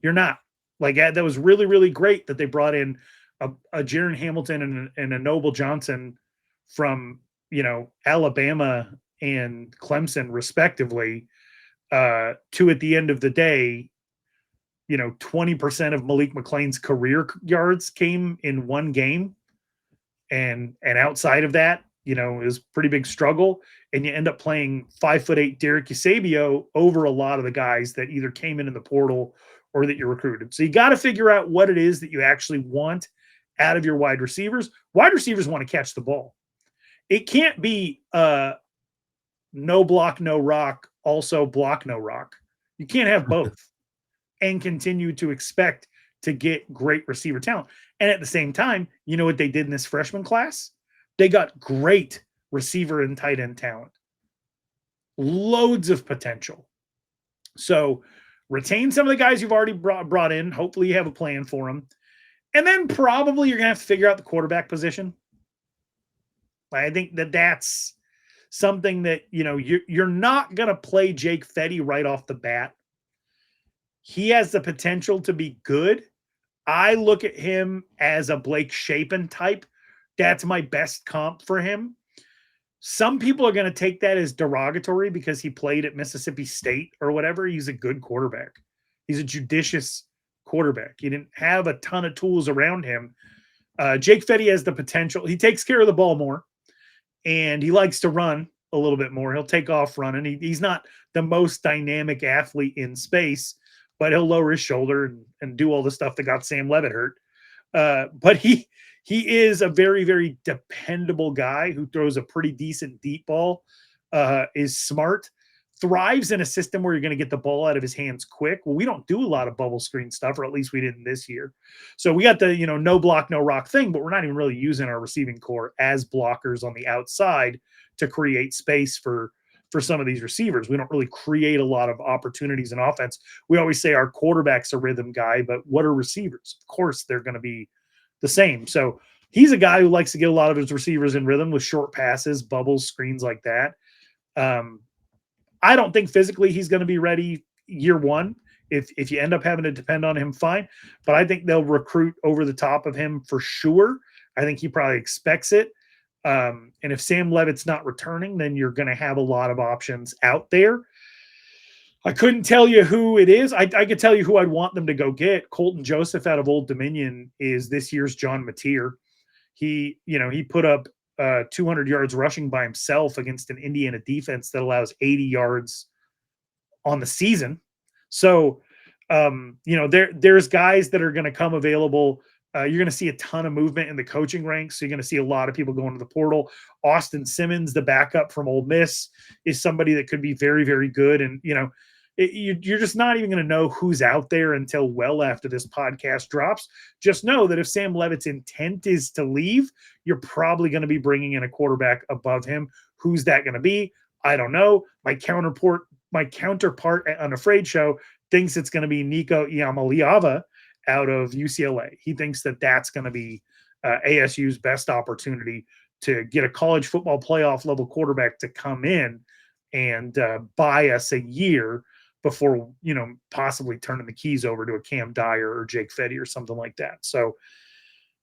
You're not. Like, that was really, really great that they brought in a Jaron Hamilton and a Noble Johnson from, Alabama and Clemson, respectively, to, at the end of the day, 20% of Malik McLean's career yards came in one game. And outside of that, it was a pretty big struggle. And you end up playing 5'8" Derek Eusebio over a lot of the guys that either came in the portal or that you recruited. So you got to figure out what it is that you actually want out of your wide receivers. Wide receivers want to catch the ball. It can't be no block, no rock, also block, no rock. You can't have both and continue to expect to get great receiver talent. And at the same time, you know what they did in this freshman class? They got great receiver and tight end talent. Loads of potential. So retain some of the guys you've already brought in. Hopefully you have a plan for them. And then probably you're going to have to figure out the quarterback position. I think that's something that, you're not going to play Jake Fette right off the bat. He has the potential to be good. I look at him as a Blake Shapen type. That's my best comp for him. Some people are going to take that as derogatory because he played at Mississippi State or whatever. He's a good quarterback. He's a judicious quarterback. He didn't have a ton of tools around him. Jake Fette has the potential. He takes care of the ball more, and he likes to run a little bit more. He'll take off running. He's not the most dynamic athlete in space, but he'll lower his shoulder and do all the stuff that got Sam Levitt hurt. But he is a very, very dependable guy who throws a pretty decent deep ball, is smart, thrives in a system where you're going to get the ball out of his hands quick. Well, we don't do a lot of bubble screen stuff, or at least we didn't this year. So we got the, no block, no rock thing, but we're not even really using our receiving core as blockers on the outside to create space for some of these receivers. We don't really create a lot of opportunities in offense. We always say our quarterback's a rhythm guy, but what are receivers? Of course, they're going to be the same. So he's a guy who likes to get a lot of his receivers in rhythm with short passes, bubbles, screens like that. I don't think physically he's going to be ready year one. If you end up having to depend on him, fine. But I think they'll recruit over the top of him for sure. I think he probably expects it. And if Sam Levitt's not returning, then you're going to have a lot of options out there. I couldn't tell you who it is. I could tell you who I'd want them to go get. Colton Joseph out of Old Dominion is this year's John Mateer. He put up 200 yards rushing by himself against an Indiana defense that allows 80 yards on the season. So, there's guys that are going to come available. You're going to see a ton of movement in the coaching ranks. So you're going to see a lot of people going to the portal. Austin Simmons, the backup from Ole Miss, is somebody that could be very, very good. And, you're just not even going to know who's out there until well after this podcast drops. Just know that if Sam Levitt's intent is to leave, you're probably going to be bringing in a quarterback above him. Who's that going to be? I don't know. My counterpart at Unafraid Show thinks it's going to be Nico Iamaleava out of UCLA. He thinks that that's going to be ASU's best opportunity to get a college football playoff level quarterback to come in and buy us a year before, possibly turning the keys over to a Cam Dyer or Jake Fette or something like that. So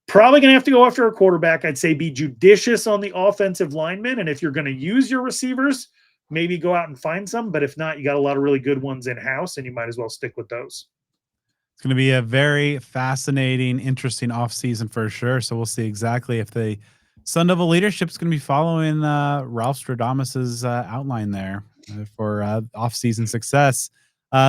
probably going to have to go after a quarterback. I'd say be judicious on the offensive linemen. And if you're going to use your receivers, maybe go out and find some. But if not, you got a lot of really good ones in-house, and you might as well stick with those. It's going to be a very fascinating, interesting offseason for sure. So we'll see exactly if the Sun Devil leadership is going to be following Ralph Stradamus's outline there for offseason success.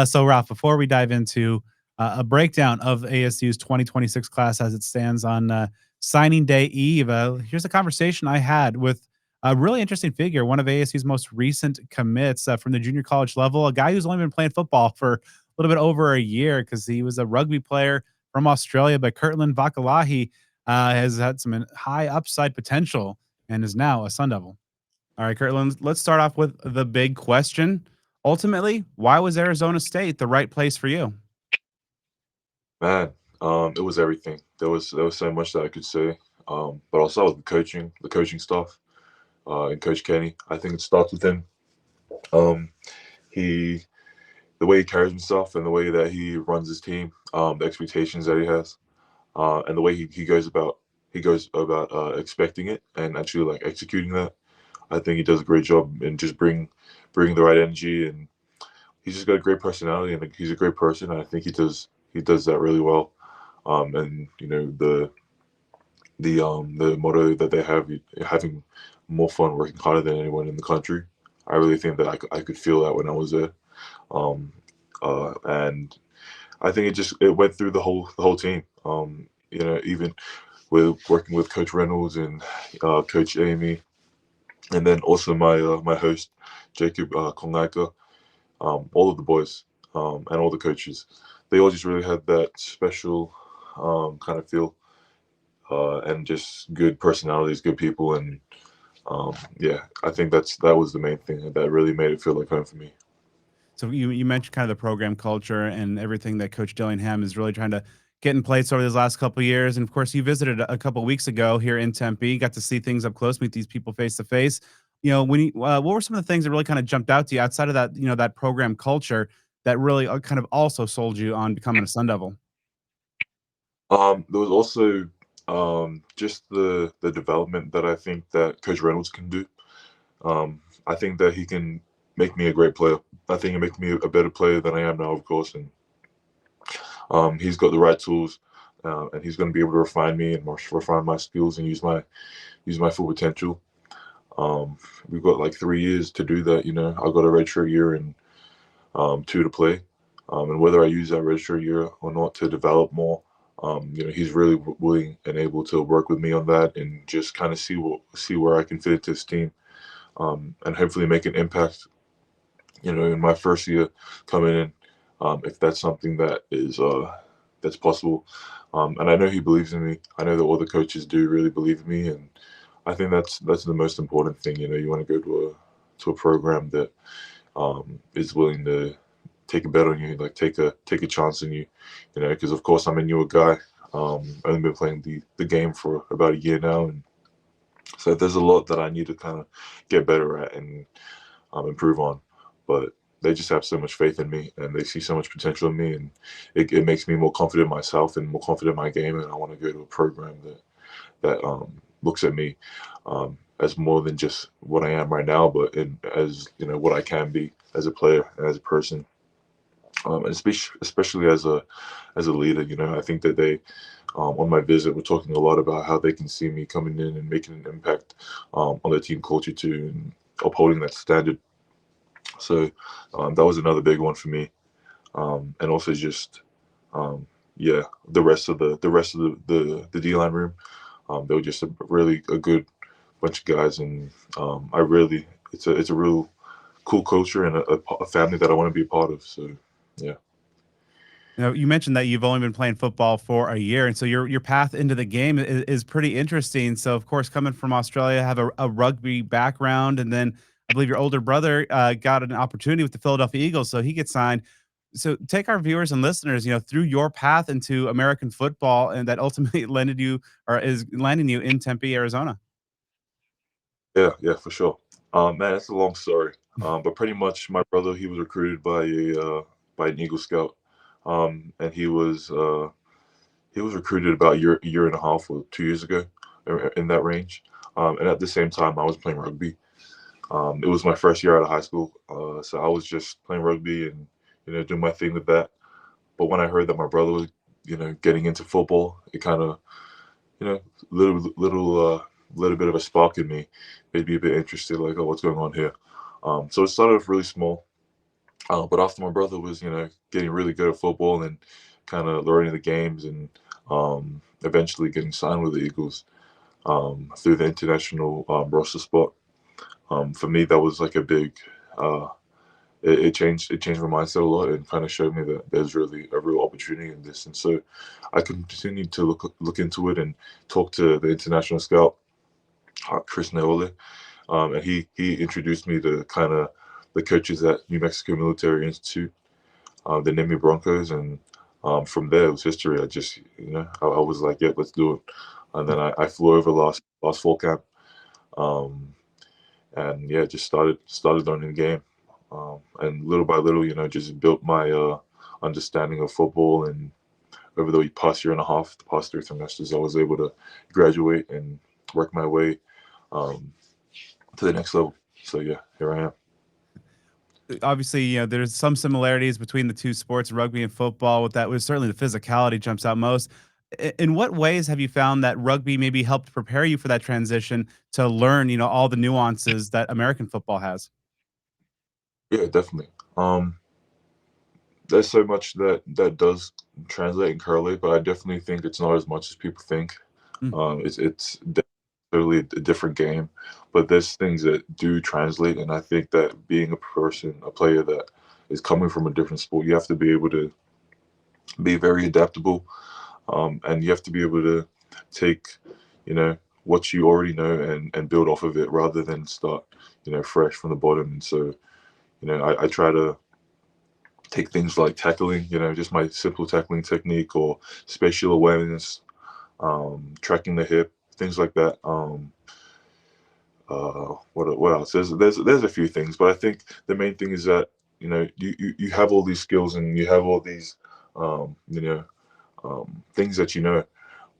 So, Ralph, before we dive into a breakdown of ASU's 2026 class as it stands on signing day eve, here's a conversation I had with a really interesting figure, one of ASU's most recent commits from the junior college level, a guy who's only been playing football for a little bit over a year because he was a rugby player from Australia. But Kirtland Vakalahi has had some high upside potential and is now a Sun Devil. All right, Kirtland, let's start off with the big question. Ultimately, why was Arizona State the right place for you? Man, it was everything. There was so much that I could say. But I'll start with the coaching stuff, and Coach Kenny. I think it starts with him. Um, he, the way he carries himself and the way that he runs his team, the expectations that he has, and the way he goes about expecting it and actually like executing that. I think he does a great job in just bringing the right energy, and he's just got a great personality, and he's a great person. And I think he does that really well. And the motto that they have, having more fun working harder than anyone in the country. I really think that I could feel that when I was there. Um, and I think it went through the whole team. Even with working with Coach Reynolds and Coach Amy, and then also my host Jacob Kongaika, all of the boys, and all the coaches. They all just really had that special kind of feel, and just good personalities, good people, and yeah, I think that was the main thing that really made it feel like home for me. So you mentioned kind of the program culture and everything that Coach Dillingham is really trying to get in place over these last couple of years. And of course, you visited a couple of weeks ago here in Tempe, got to see things up close, meet these people face to face. What were some of the things that really kind of jumped out to you outside of that, that program culture that really kind of also sold you on becoming a Sun Devil? There was also just the development that I think that Coach Reynolds can do. I think that he can make me a great player. I think he make me a better player than I am now, of course. And he's got the right tools, and he's going to be able to refine me and refine my skills and use my full potential. We've got like 3 years to do that. I've got a redshirt year and two to play. And whether I use that redshirt year or not to develop more, he's really willing and able to work with me on that and just kind of see where I can fit into his team, and hopefully make an impact. In my first year coming in, if that's something that's possible. And I know he believes in me. I know that all the coaches do really believe in me, and I think that's the most important thing. You want to go to a program that is willing to take a bet on you, like take a chance on you. Because of course I'm a newer guy. I've only been playing the game for about a year now, and so there's a lot that I need to kind of get better at and improve on. But they just have so much faith in me, and they see so much potential in me, and it makes me more confident in myself and more confident in my game. And I want to go to a program that looks at me as more than just what I am right now, but as what I can be as a player and as a person, and especially as a leader. I think that they, on my visit, were talking a lot about how they can see me coming in and making an impact on their team culture too, and upholding that standard. So that was another big one for me, and also just yeah, the rest of the D line room. They were just a good bunch of guys, and I really it's a real cool culture and a family that I want to be a part of. So yeah. Now, you mentioned that you've only been playing football for a year, and so your path into the game is pretty interesting. So, of course, coming from Australia, have a rugby background, and then I believe your older brother got an opportunity with the Philadelphia Eagles, so he gets signed. So, take our viewers and listeners, through your path into American football, and that ultimately landed you or is landing you in Tempe, Arizona. Yeah, for sure. Man, it's a long story. But pretty much, my brother, he was recruited by an Eagle Scout, and he was recruited about a year and a half or 2 years ago, in that range. And at the same time, I was playing rugby. It was my first year out of high school, so I was just playing rugby and doing my thing with that. But when I heard that my brother was getting into football, it kind of you know little bit of a spark in me, made me a bit interested, like, oh, what's going on here. So it started off really small, but after my brother was getting really good at football and kind of learning the games, and eventually getting signed with the Eagles, through the international roster spot. For me, that was like a big, it changed my mindset a lot and kind of showed me that there's really a real opportunity in this. And so I continued to look into it and talk to the international scout, Chris Neole, and he introduced me to kind of the coaches at New Mexico Military Institute. They named me Broncos, and from there it was history. I just, I was like, yeah, let's do it. And then I flew over last fall camp, and yeah, just started learning the game, and little by little, just built my understanding of football. And over the past year and a half, the past 3 semesters, I was able to graduate and work my way to the next level. So yeah, here I am. Obviously, there's some similarities between the two sports, rugby and football. With that, was certainly the physicality jumps out most. In what ways have you found that rugby maybe helped prepare you for that transition to learn, all the nuances that American football has? Yeah, definitely. There's so much that does translate and correlate, but I definitely think it's not as much as people think. Mm. It's totally a different game, but there's things that do translate, and I think that being a player that is coming from a different sport, you have to be able to be very adaptable, and you have to be able to take, what you already know and build off of it rather than start, fresh from the bottom. And so, I try to take things like tackling, just my simple tackling technique or spatial awareness, tracking the hip, things like that. What else? There's a few things, but I think the main thing is that you have all these skills and you have all these things that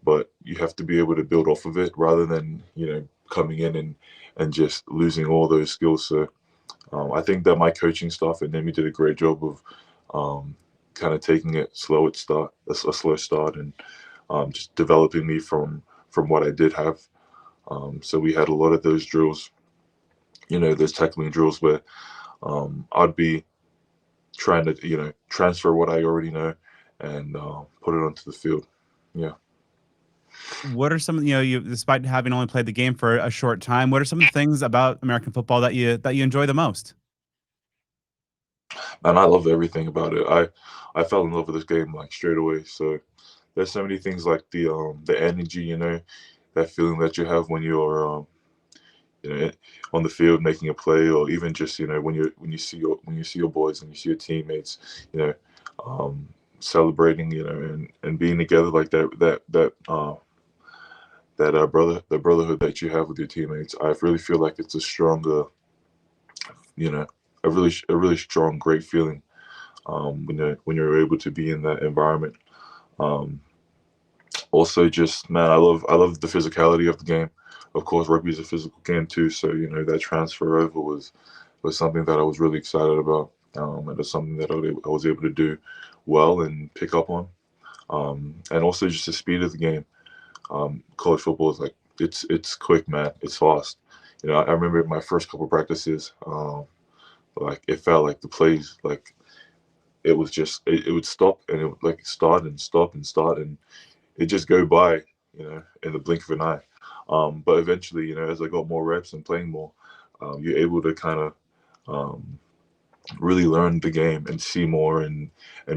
but you have to be able to build off of it rather than coming in and just losing all those skills. So I think that my coaching staff and Nemi did a great job of kind of taking it slow at start, a slow start, and just developing me from what I did have. So we had a lot of those drills, those tackling drills where I'd be trying to, transfer what I already know and put it onto the field. Yeah. What are some of you, despite having only played the game for a short time, what are some of the things about American football that you enjoy the most? And I love everything about it. I fell in love with this game like straight away. So there's so many things like the energy, that feeling that you have when you're on the field making a play, or even just when you see your boys and you see your teammates, celebrating, and being together like the brotherhood that you have with your teammates. I really feel like it's a stronger, a really strong, great feeling when you're able to be in that environment. Also, just man, I love the physicality of the game. Of course, rugby is a physical game too, so that transfer over was something that I was really excited about, and it's something that I was able to do well and pick up on, and also just the speed of the game. College football is like it's quick, man. It's fast. I remember my first couple practices, like it felt like the plays, like it was just it would stop and it would like start and stop and start, and it just go by, in the blink of an eye. But eventually, as I got more reps and playing more, you're able to kind of really learn the game and see more and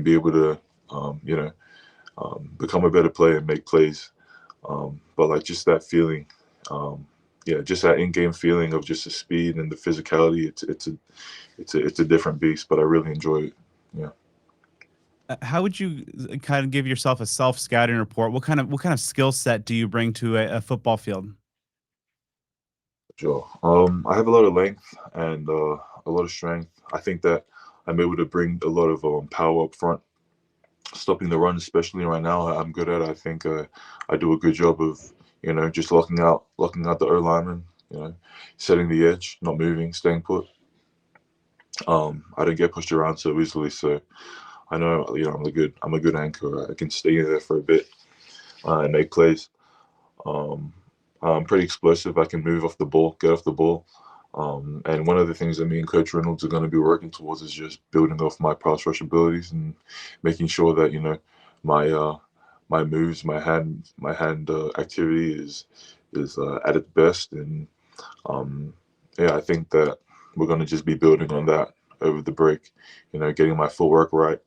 be able to, become a better player and make plays. But like just that feeling, just that in-game feeling of just the speed and the physicality. It's a different beast, but I really enjoy it. Yeah. How would you kind of give yourself a self-scouting report? What kind of skill set do you bring to a football field? Sure. I have a lot of length and a lot of strength. I think that I'm able to bring a lot of power up front, stopping the run, especially right now. I'm good at it. I think I do a good job of just locking out the O lineman, setting the edge, not moving, staying put. I don't get pushed around so easily, so I know I'm a good anchor. I can stay in there for a bit and make plays. I'm pretty explosive. I can move off the ball, get off the ball. And one of the things that me and Coach Reynolds are going to be working towards is just building off my pass rush abilities and making sure that my moves, my hand activity is at its best. And I think that we're going to just be building on that the break. Getting my footwork right.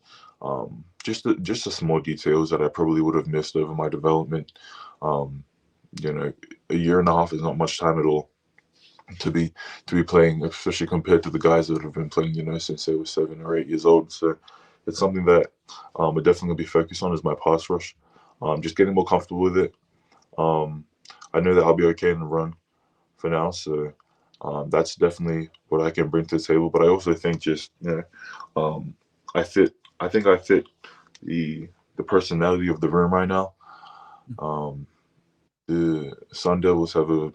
Just the small details that I probably would have missed over my development. Um, a year and a half is not much time at all to be playing, especially compared to the guys that have been playing, since they were 7 or 8 years old. So it's something that I definitely be focused on is my pass rush. Just getting more comfortable with it. I know that I'll be okay in the run for now, so that's definitely what I can bring to the table. But I also think just I fit. I think I fit the personality of the room right now. The Sun Devils have a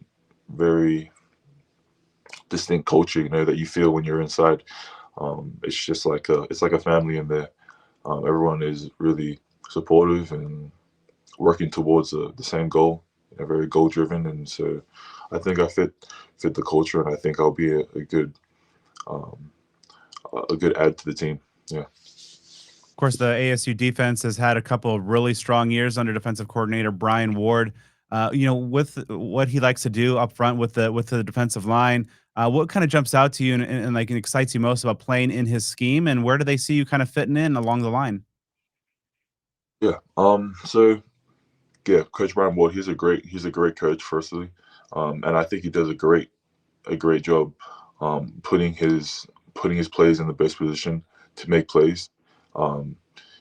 very distinct culture, that you feel when you're inside. It's just like a family in there. Everyone is really supportive and working towards the same goal. Very goal driven, and so I think I fit the culture, and I think I'll be a good add to the team. Yeah. Of course, the ASU defense has had a couple of really strong years under defensive coordinator Brian Ward. With what he likes to do up front with the defensive line, what kind of jumps out to you and like excites you most about playing in his scheme, and where do they see you kind of fitting in along the line? Yeah. So yeah, Coach Brian Ward, he's a great coach, firstly, and I think he does a great job putting his plays in the best position to make plays.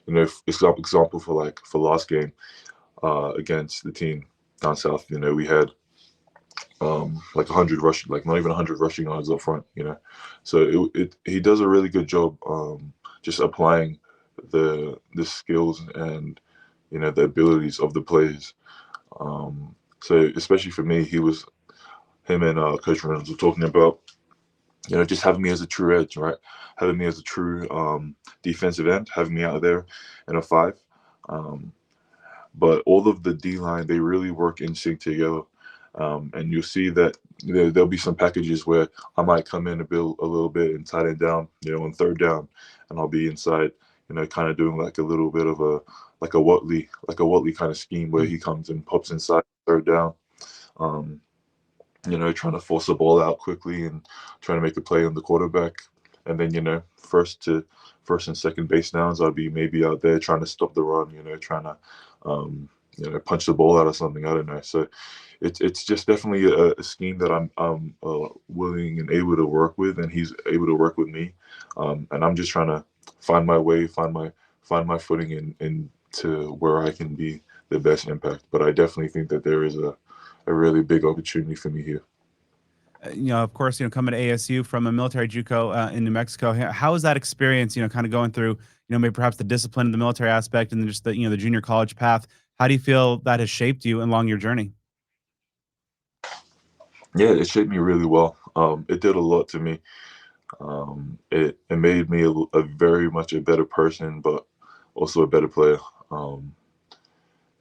Example for last game against the team down south. We had like 100 rushing, like not even 100 rushing yards up front. So he does a really good job just applying the skills and the abilities of the plays. So especially for me, him and Coach Reynolds were talking about just having me as a true edge, right? Having me as a true defensive end, having me out there in a 5. But all of the D line, they really work in sync together. And you'll see that there'll be some packages where I might come in and build a little bit and tight end down, on third down, and I'll be inside, kind of doing like a little bit of a Watley kind of scheme where he comes and pops inside third down. Trying to force the ball out quickly and trying to make a play on the quarterback. And then, first and second base downs, I'll be maybe out there trying to stop the run, trying to, punch the ball out or something. I don't know. So it's just definitely a scheme that I'm willing and able to work with, and he's able to work with me. And I'm just trying to find my way, find my footing into where I can be the best impact. But I definitely think that there is a really big opportunity for me here. Of course, coming to ASU from a military JUCO in New Mexico, how is that experience, kind of going through, maybe perhaps the discipline of the military aspect and then just the, the junior college path? How do you feel that has shaped you along your journey? Yeah, it shaped me really well. It did a lot to me. It made me a very much a better person, but also a better player.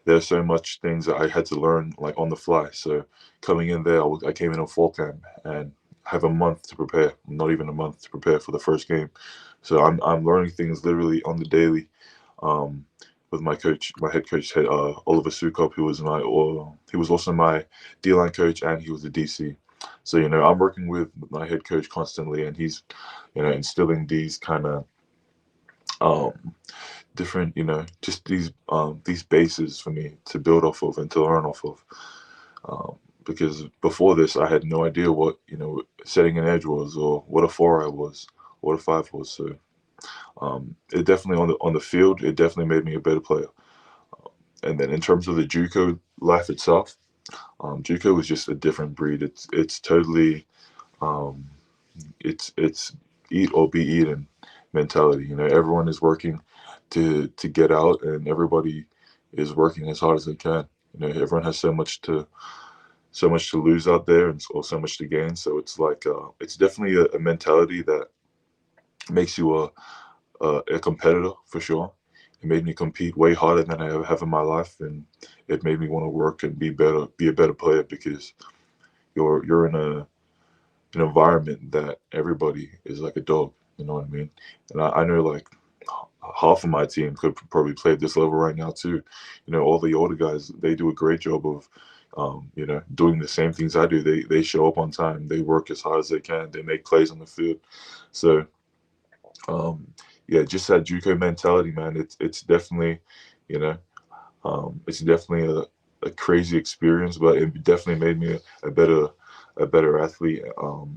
There's so much things that I had to learn like on the fly. So coming in there, I came in on fall camp and have a month to prepare, not even a month to prepare for the first game. So I'm learning things literally on the daily with my head coach, Oliver Sukop, who was he was also my D-line coach, and he was the DC. So, I'm working with my head coach constantly, and he's, instilling these kind of different, just these bases for me to build off of and to learn off of. Because before this, I had no idea what, setting an edge was, or what a 4 was, what a 5 was. So it definitely on the field, it definitely made me a better player. And then in terms of the JUCO life itself, JUCO is just a different breed. It's totally, it's eat or be eaten mentality. Everyone is working to get out, and everybody is working as hard as they can. Everyone has so much to lose out there, or so much to gain. So it's like it's definitely a mentality that makes you a competitor for sure. It made me compete way harder than I ever have in my life, and it made me want to work and be a better player, because you're in an environment that everybody is like a dog. You know what I mean? And I know like half of my team could probably play at this level right now too. All the older guys, they do a great job of doing the same things I do. They show up on time. They work as hard as they can. They make plays on the field. So Yeah, just that JUCO mentality, man. It's definitely, you know, it's definitely a crazy experience, but it definitely made me a better athlete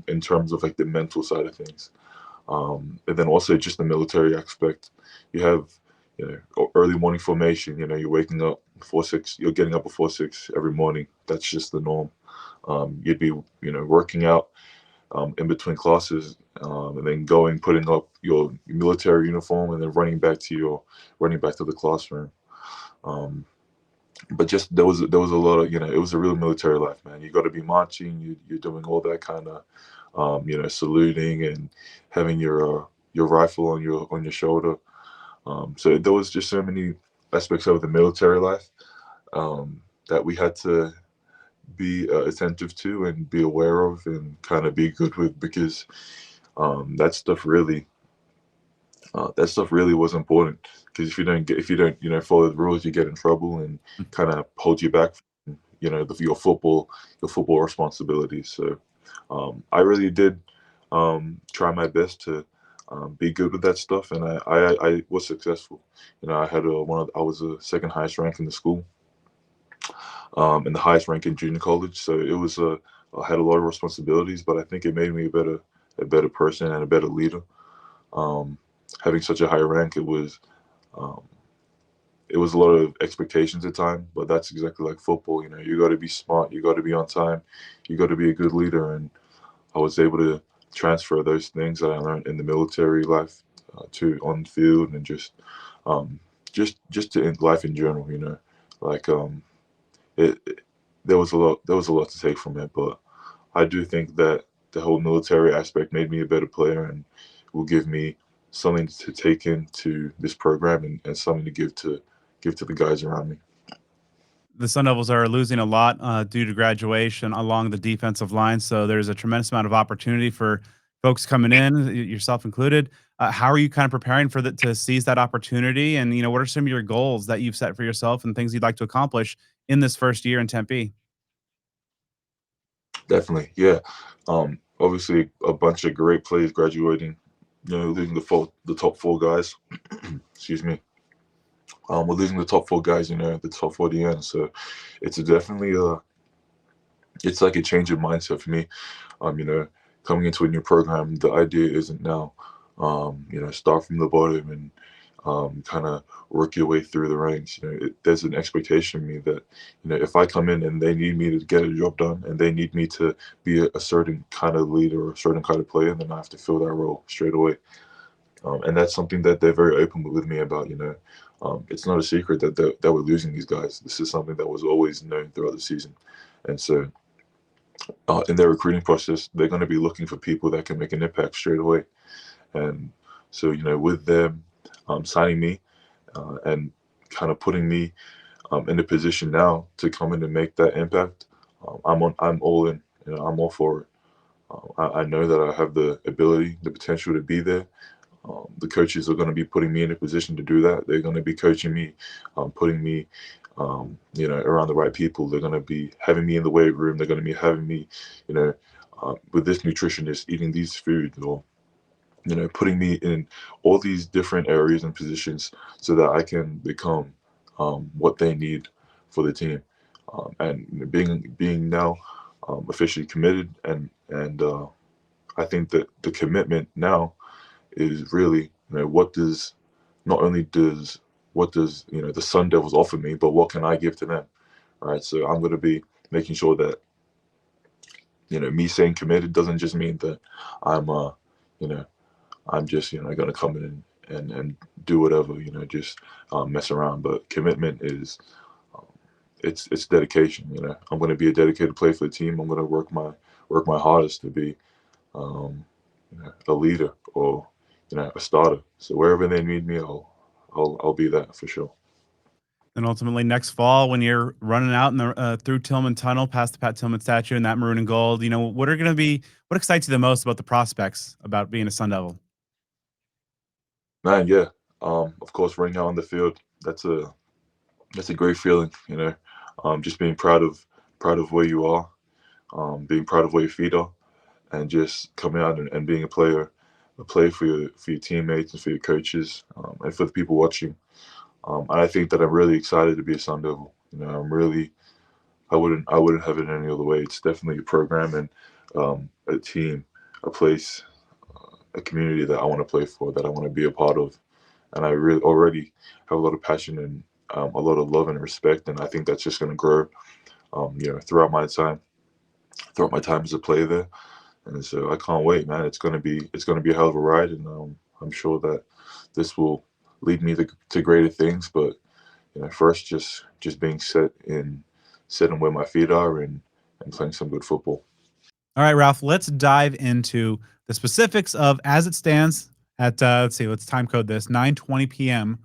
in terms of like the mental side of things. And then also just the military aspect. You have, early morning formation. You're waking up before 6. You're getting up before 6 every morning. That's just the norm. You'd be, working out in between classes, and then putting up your military uniform, and then running back to the classroom. Um, but just there was a lot of, it was a real military life, man. You got to be marching. You're doing all that kind of, saluting and having your rifle on your shoulder. So there was just so many aspects of the military life that we had to be attentive to and be aware of and kind of be good with, because that stuff really was important. Because if you don't follow the rules, you get in trouble and kind of hold you back from, your football responsibilities. So I really did try my best to be good with that stuff, and I was successful. I was the second highest rank in the school, and the highest rank in junior college. So I had a lot of responsibilities, but I think it made me a better person and a better leader. Um, Having such a high rank, um, it was a lot of expectations at time, but that's exactly like football. You got to be smart, you got to be on time, you got to be a good leader, and I was able to transfer those things that I learned in the military life to on the field, and um, just to in life in general. Like it there was a lot to take from it, but I do think that the whole military aspect made me a better player and will give me something to take into this program, and something to give to the guys around me. The Sun Devils are losing a lot due to graduation along the defensive line. So there's a tremendous amount of opportunity for folks coming in, yourself included. How are you kind of preparing for to seize that opportunity? And what are some of your goals that you've set for yourself and things you'd like to accomplish in this first year in Tempe? Definitely, yeah. Obviously, a bunch of great players graduating. Losing the top four guys. Excuse me. We're losing the top four guys. The top 40 So it's definitely it's like a change of mindset for me. Coming into a new program, the idea isn't now, start from the bottom and kind of work your way through the ranks. There's an expectation of me that, if I come in and they need me to get a job done, and they need me to be a certain kind of leader or a certain kind of player, then I have to fill that role straight away. And that's something that they're very open with me about. It's not a secret that we're losing these guys. This is something that was always known throughout the season, and so in their recruiting process, they're going to be looking for people that can make an impact straight away. And so, with them signing me and kind of putting me in a position now to come in and make that impact, I'm all in. I'm all for it. I know that I have the ability, the potential to be there. The coaches are going to be putting me in a position to do that. They're going to be coaching me, putting me, around the right people. They're going to be having me in the weight room. They're going to be having me, with this nutritionist, eating these foods, or putting me in all these different areas and positions so that I can become what they need for the team. And being now officially committed, and I think that the commitment now is really, what does not only does what does the Sun Devils offer me, but what can I give to them, right? So I'm going to be making sure that me saying committed doesn't just mean that I'm you know I'm just going to come in and do whatever, just mess around. But commitment is um, it's dedication. I'm going to be a dedicated player for the team. I'm going to work my hardest to be a leader, or a starter. So wherever they need me, I'll be that for sure. And ultimately, next fall, when you're running out in the through Tillman Tunnel, past the Pat Tillman statue and that maroon and gold, what excites you the most about the prospects about being a Sun Devil? Man, yeah. Of course, running out on the field, that's a great feeling. Just being proud of where you are, being proud of where your feet are, and just coming out and being a player play for your teammates and for your coaches, and for the people watching. And I think that I'm really excited to be a Sun Devil. I wouldn't have it any other way. It's definitely a program and a team, a place, a community that I want to play for, that I want to be a part of. And I really already have a lot of passion and a lot of love and respect. And I think that's just going to grow, throughout my time as a player there. And so I can't wait, man. It's going to be a hell of a ride. And I'm sure that this will lead me to greater things. But, first just being set and where my feet are and playing some good football. All right, Ralph, let's dive into the specifics of as it stands at, let's time code this, 9:20 p.m.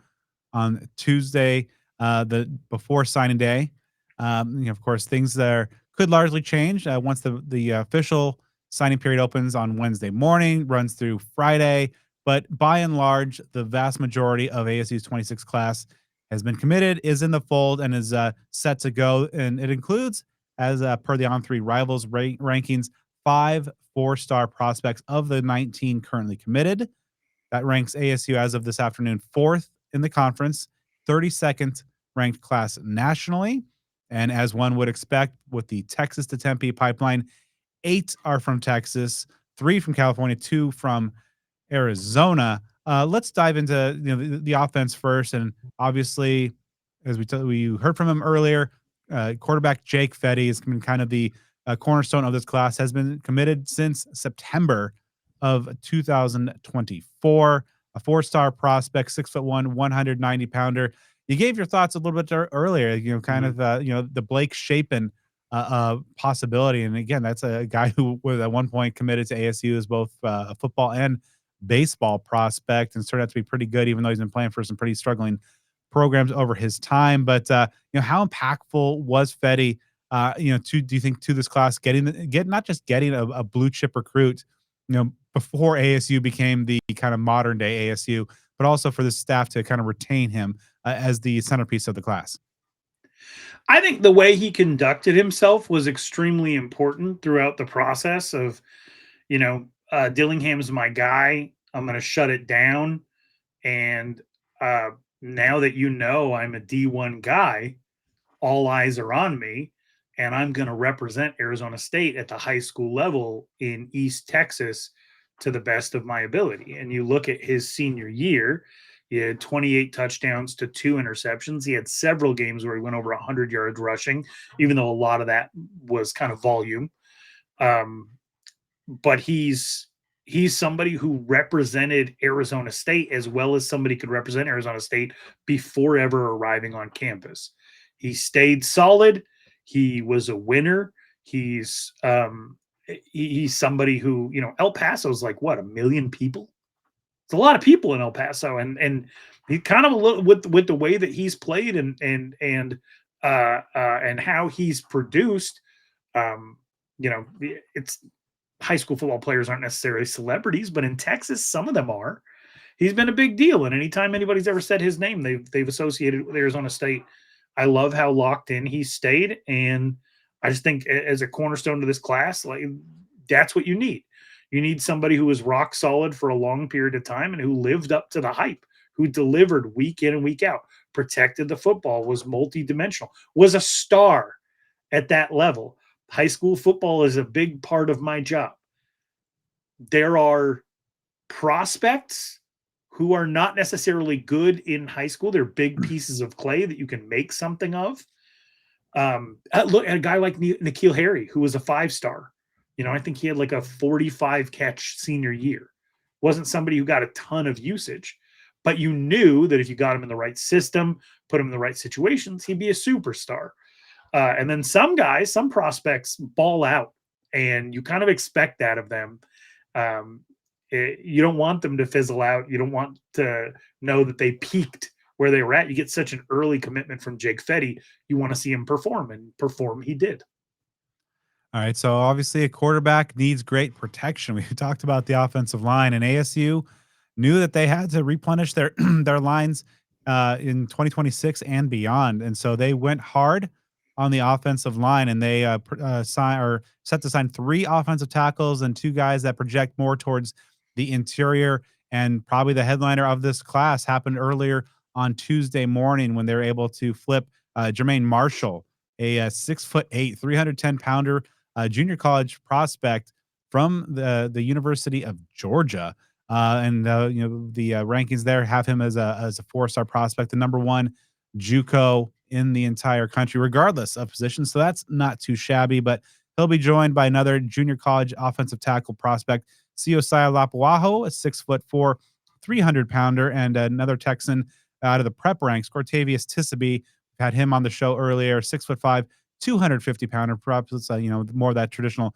on Tuesday, the before signing day. Of course, things there could largely change once the official signing period opens on Wednesday morning, runs through Friday. But by and large, the vast majority of ASU's 26 class has been committed, is in the fold, and is set to go. And it includes, as per the On3 Rivals rankings, 5 4-star prospects of the 19 currently committed. That ranks ASU as of this afternoon 4th in the conference, 32nd ranked class nationally. And as one would expect with the Texas to Tempe pipeline, 8 are from Texas, 3 from California, 2 from Arizona. Let's dive into the offense first. And obviously, as we heard from him earlier, quarterback Jake Fette has been kind of the cornerstone of this class, has been committed since September of 2024. A 4-star prospect, 6'1", 190-pounder. You gave your thoughts a little bit earlier, the Blake Shapen possibility. And again, that's a guy who was at one point committed to ASU as both a football and baseball prospect, and turned out to be pretty good, even though he's been playing for some pretty struggling programs over his time. But how impactful was Fette? Do you think to this class not just getting a blue chip recruit, before ASU became the kind of modern day ASU, but also for the staff to kind of retain him as the centerpiece of the class? I think the way he conducted himself was extremely important throughout the process of, Dillingham's my guy. I'm going to shut it down. And now that I'm a D1 guy, all eyes are on me, and I'm going to represent Arizona State at the high school level in East Texas to the best of my ability. And you look at his senior year, he had 28 touchdowns to 2 interceptions. He had several games where he went over 100 yards rushing, even though a lot of that was kind of volume. But he's somebody who represented Arizona State as well as somebody could represent Arizona State before ever arriving on campus. He stayed solid. He was a winner. He's somebody who, El Paso's like what, 1 million people? It's a lot of people in El Paso, and he kind of a little with the way that he's played and how he's produced. It's high school football players aren't necessarily celebrities, but in Texas, some of them are. He's been a big deal, and anytime anybody's ever said his name, they've associated with Arizona State. I love how locked in he stayed, and I just think as a cornerstone to this class, like that's what you need. You need somebody who was rock solid for a long period of time and who lived up to the hype, who delivered week in and week out, protected the football, was multidimensional, was a star at that level. High school football is a big part of my job. There are prospects who are not necessarily good in high school. They're big pieces of clay that you can make something of. Look at a guy like N'Keal Harry, who was a 5-star. I think he had like a 45 catch senior year. Wasn't somebody who got a ton of usage, but you knew that if you got him in the right system, put him in the right situations, he'd be a superstar. And then some prospects ball out, and you kind of expect that of them. You don't want them to fizzle out. You don't want to know that they peaked where they were at. You get such an early commitment from Jake Fette. You want to see him perform, and perform he did. All right, so obviously a quarterback needs great protection. We talked about the offensive line, and ASU knew that they had to replenish their their lines in 2026 and beyond, and so they went hard on the offensive line, and they set to sign 3 offensive tackles and 2 guys that project more towards the interior. And probably the headliner of this class happened earlier on Tuesday morning when they were able to flip Jermaine Marshall, a 6'8", 310-pounder junior college prospect from the University of Georgia. And the rankings there have him as a 4-star prospect, the number 1 JUCO in the entire country, regardless of position. So that's not too shabby. But he'll be joined by another junior college offensive tackle prospect, Siosai Lapuaho, a 6'4", 300-pounder, and another Texan out of the prep ranks, Cortavius Tissaby. We've had him on the show earlier, 6'5", 250-pounder, perhaps more of that traditional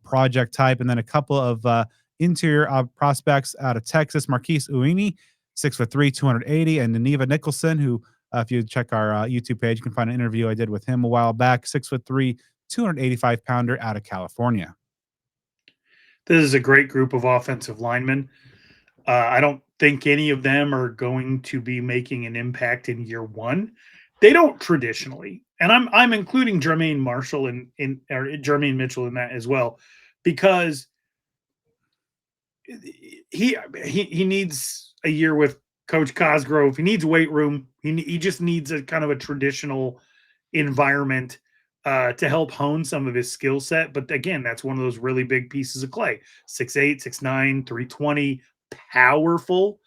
project type. And then a couple of interior prospects out of Texas, Marquise Uini, 6'3", 280, and Neva Nicholson, who, if you check our YouTube page, you can find an interview I did with him a while back, 6'3", 285-pounder out of California. This is a great group of offensive linemen. I don't think any of them are going to be making an impact in year one. They don't traditionally, and I'm including Jermaine Marshall or Jermaine Mitchell in that as well, because he needs a year with Coach Cosgrove. He needs weight room. He just needs a kind of a traditional environment to help hone some of his skill set. But again, that's one of those really big pieces of clay. 6'8", 6'9", 320, powerful.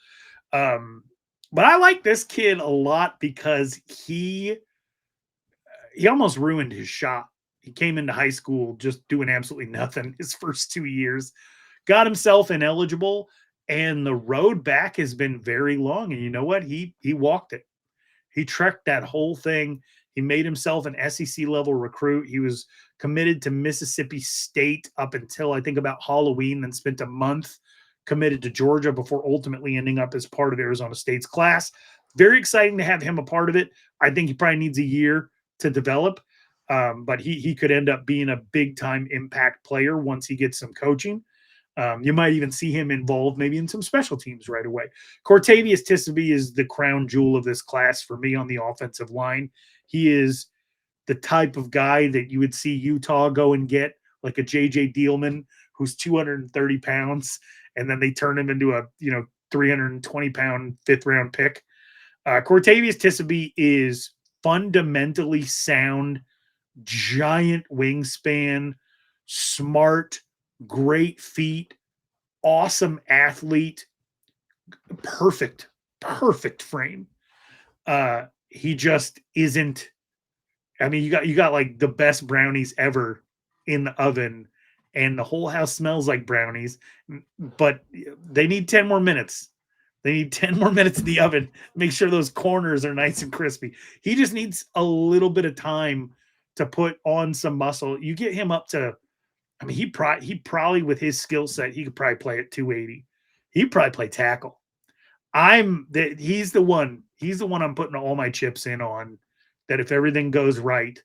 But I like this kid a lot because he almost ruined his shot. He came into high school just doing absolutely nothing his first 2 years, got himself ineligible, and the road back has been very long. And you know what? He walked it. He trekked that whole thing. He made himself an SEC level recruit. He was committed to Mississippi State up until I think about Halloween, then spent a month committed to Georgia before ultimately ending up as part of Arizona State's class. Very exciting to have him a part of it. I think he probably needs a year to develop, but he could end up being a big-time impact player once he gets some coaching. You might even see him involved maybe in some special teams right away. Cortavius Tissaby is the crown jewel of this class for me on the offensive line. He is the type of guy that you would see Utah go and get, like a J.J. Dielman, who's 230 pounds, and then they turn him into a 320-pound fifth-round pick. Cortavius Tissaby is fundamentally sound, giant wingspan, smart, great feet, awesome athlete, perfect frame. He just isn't. I mean, you got like the best brownies ever in the oven, and the whole house smells like brownies, but they need 10 more minutes. They need 10 more minutes in the oven. Make sure those corners are nice and crispy. He just needs a little bit of time to put on some muscle. You get him up to, I mean, he probably with his skill set, he could probably play at 280. He'd probably play tackle. He's the one I'm putting all my chips in on, that if everything goes right,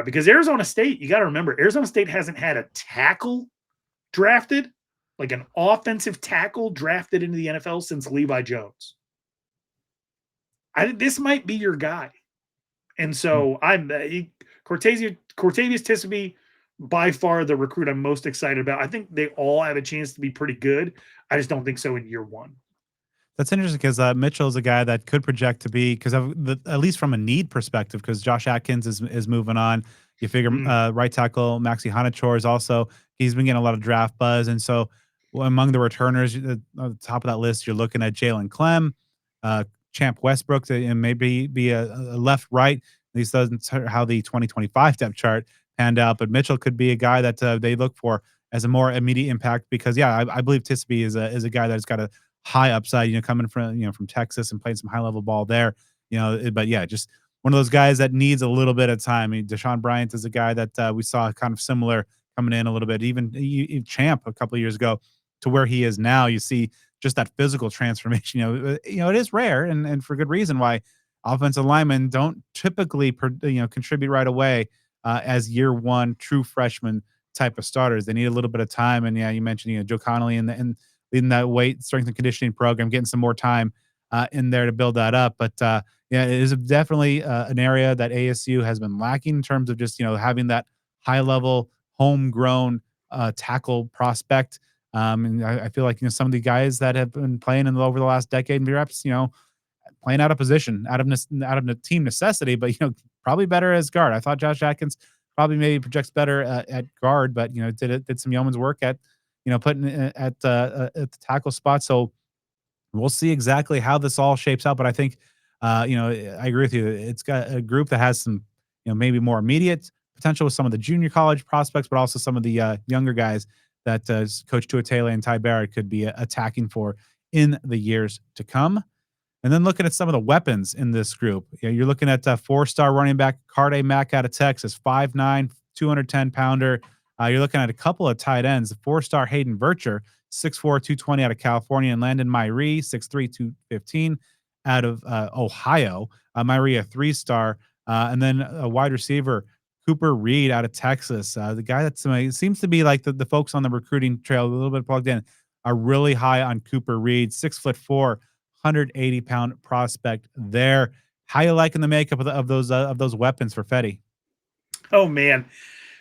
because Arizona State, you got to remember, Arizona State hasn't had a tackle drafted, like an offensive tackle drafted into the NFL since Levi Jones. I think this might be your guy. And so Cortavius Tissaby, by far the recruit I'm most excited about. I think they all have a chance to be pretty good. I just don't think so in year one. That's interesting because Mitchell is a guy that could project to be, because at least from a need perspective, because Josh Atkins is moving on. You figure right tackle Maxi Hanachor is also, he's been getting a lot of draft buzz. And so among the returners at the top of that list, you're looking at Jalen Clem, Champ Westbrook, and maybe be a left-right. At least doesn't how the 2025 depth chart panned out. But Mitchell could be a guy that they look for as a more immediate impact, because I believe Tissaby is a guy that's got a high upside, coming from Texas and playing some high level ball there, but yeah, just one of those guys that needs a little bit of time. I mean, Deshaun Bryant is a guy that we saw kind of similar coming in a little bit, even Champ a couple of years ago to where he is now. You see just that physical transformation. It is rare, and for good reason why offensive linemen don't typically contribute right away as year one true freshman type of starters. They need a little bit of time. And yeah, you mentioned Joe Connolly and leading that weight strength and conditioning program, getting some more time in there to build that up. But it is definitely an area that ASU has been lacking in terms of just having that high level homegrown tackle prospect. And I feel like some of the guys that have been playing over the last decade and reps, playing out of position, out of the team necessity, but probably better as guard. I thought Josh Atkins probably maybe projects better at guard, but did some yeoman's work at putting it at the tackle spot. So we'll see exactly how this all shapes out. But I think I agree with you. It's got a group that has some maybe more immediate potential with some of the junior college prospects, but also some of the younger guys that Coach Tuatele and Ty Barrett could be attacking for in the years to come. And then looking at some of the weapons in this group, you're looking at 4-star running back Carde Mack out of Texas, 5'9", 210-pounder. You're looking at a couple of tight ends, 4-star Hayden Vercher, 6'4", 220 out of California, and Landon Myrie, 6'3", 215 out of Ohio. Myrie, a 3-star. And then a wide receiver, Cooper Reid out of Texas. The guy that seems to be like the folks on the recruiting trail, a little bit plugged in, are really high on Cooper Reid, 6'4", 180-pound prospect there. How you liking the makeup of those weapons for Fette? Oh man,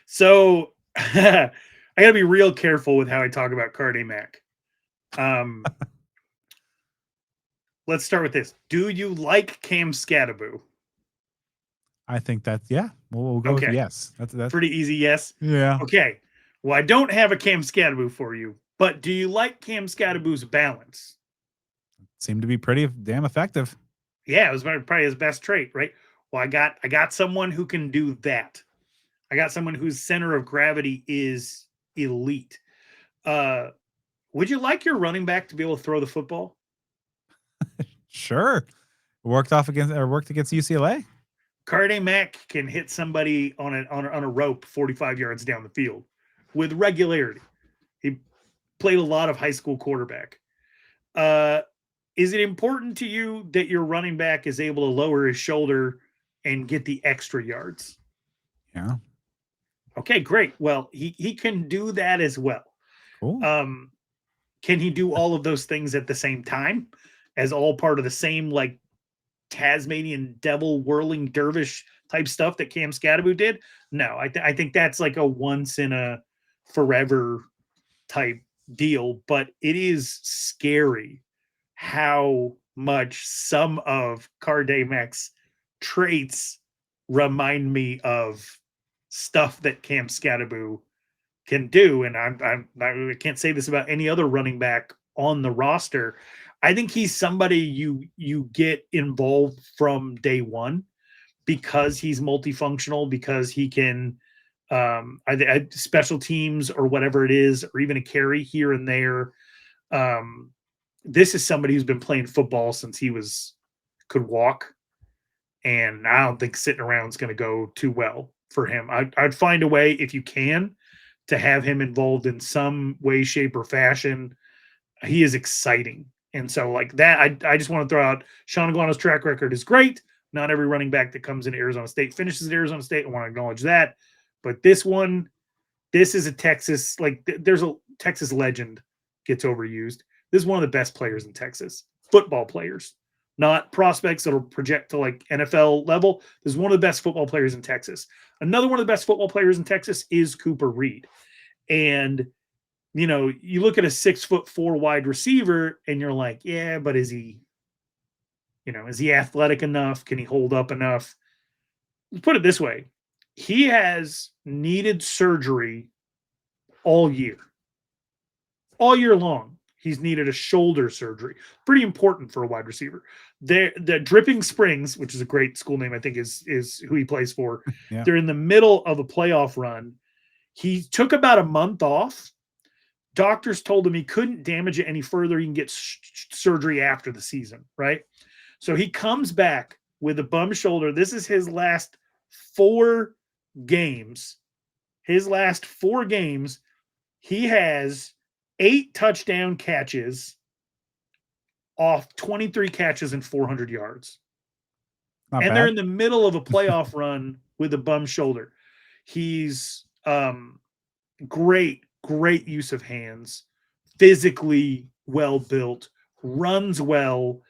so I got to be real careful with how I talk about Carde Mack. Let's start with this. Do you like Cam Scattaboo? I think that's We'll go with yes. That's pretty easy. Yes. Yeah. Okay. Well, I don't have a Cam Scattaboo for you, but do you like Cam Scattaboo's balance? Seemed to be pretty damn effective. Yeah, it was probably his best trait, right? Well, I got someone who can do that. I got someone whose center of gravity is elite. Would you like your running back to be able to throw the football? Sure. Worked against UCLA. Carde Mack can hit somebody on a rope 45 yards down the field with regularity. He played a lot of high school quarterback. Is it important to you that your running back is able to lower his shoulder and get the extra yards? Yeah. Okay, great. Well, he can do that as well. Cool. Can he do all of those things at the same time as all part of the same like Tasmanian devil whirling dervish type stuff that Cam Scattaboo did? No, I think that's like a once in a forever type deal, but it is scary how much some of Carde Mack's traits remind me of stuff that Cam Scattaboo can do. And I can't say this about any other running back on the roster. I think he's somebody you get involved from day one because he's multifunctional, because he can special teams or whatever it is, or even a carry here and there. This is somebody who's been playing football since he could walk. And I don't think sitting around is going to go too well for him. I'd find a way, if you can, to have him involved in some way, shape, or fashion. He is exciting. And so like that, I just want to throw out Sean Aguano's track record is great. Not every running back that comes into Arizona State finishes at Arizona State. I want to acknowledge that. But this is a Texas, like there's a Texas legend gets overused. This is one of the best players in Texas, football players, not prospects that'll project to like NFL level. This is one of the best football players in Texas. Another one of the best football players in Texas is Cooper Reid. And, you look at a 6'4" wide receiver and you're like, yeah, but is he athletic enough? Can he hold up enough? Let's put it this way. He has needed surgery all year long. He's needed a shoulder surgery. Pretty important for a wide receiver. The Dripping Springs, which is a great school name, I think is who he plays for. Yeah. They're in the middle of a playoff run. He took about a month off. Doctors told him he couldn't damage it any further. He can get surgery after the season, right? So he comes back with a bum shoulder. This is his last 4 games. He has 8 touchdown catches off 23 catches and 400 yards. Not and bad. They're in the middle of a playoff run with a bum shoulder. He's great use of hands, physically well built, runs well.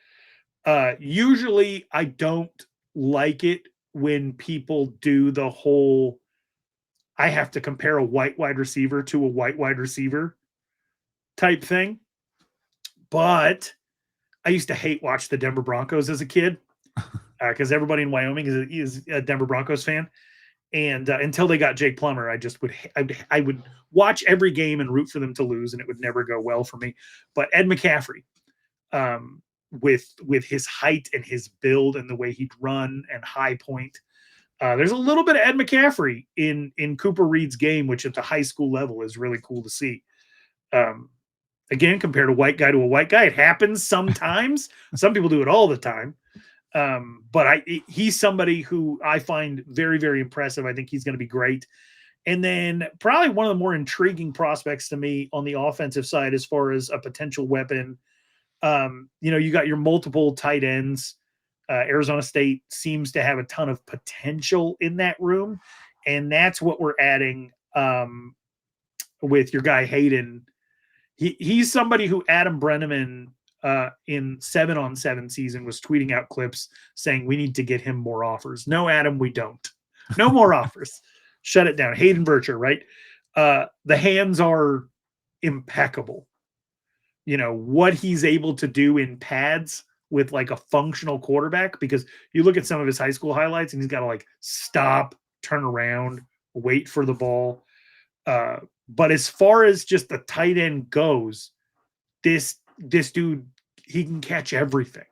Usually I don't like it when people do the whole I have to compare a white wide receiver to a white wide receiver type thing. But I used to hate watch the Denver Broncos as a kid because everybody in Wyoming is a Denver Broncos fan. And until they got Jake Plummer, I would watch every game and root for them to lose, and it would never go well for me. But Ed McCaffrey, with his height and his build and the way he'd run and high point, there's a little bit of Ed McCaffrey in Cooper Reid's game, which at the high school level is really cool to see. Again, compared a white guy to a white guy, it happens sometimes. Some people do it all the time. But he's somebody who I find very, very impressive. I think he's going to be great. And then probably one of the more intriguing prospects to me on the offensive side, as far as a potential weapon, you got your multiple tight ends. Arizona State seems to have a ton of potential in that room. And that's what we're adding with your guy Hayden. He's somebody who Adam Brenneman in 7-on-7 season was tweeting out clips saying we need to get him more offers. No, Adam, we don't. No more offers. Shut it down. Hayden Vircher, right? The hands are impeccable. What he's able to do in pads with like a functional quarterback, because you look at some of his high school highlights and he's got to like stop, turn around, wait for the ball. But as far as just the tight end goes, this dude, he can catch everything.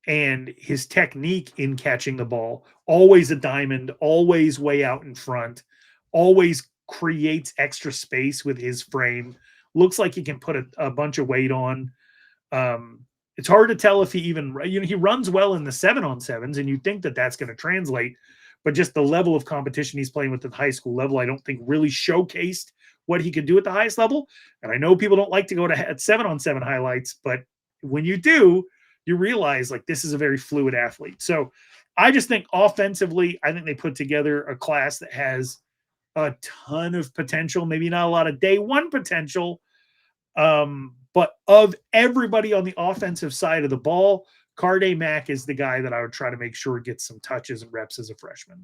And his technique in catching the ball, always a diamond, always way out in front, always creates extra space with his frame. Looks like he can put a bunch of weight on. It's hard to tell if he even, he runs well in the 7-on-7s, and you think that that's going to translate, but just the level of competition he's playing with at the high school level, I don't think really showcased what he could do at the highest level. And I know people don't like to go to 7-on-7 highlights, but when you do, you realize like this is a very fluid athlete. So I just think offensively, I think they put together a class that has a ton of potential, maybe not a lot of day one potential. But of everybody on the offensive side of the ball, Carday Mack is the guy that I would try to make sure gets some touches and reps as a freshman.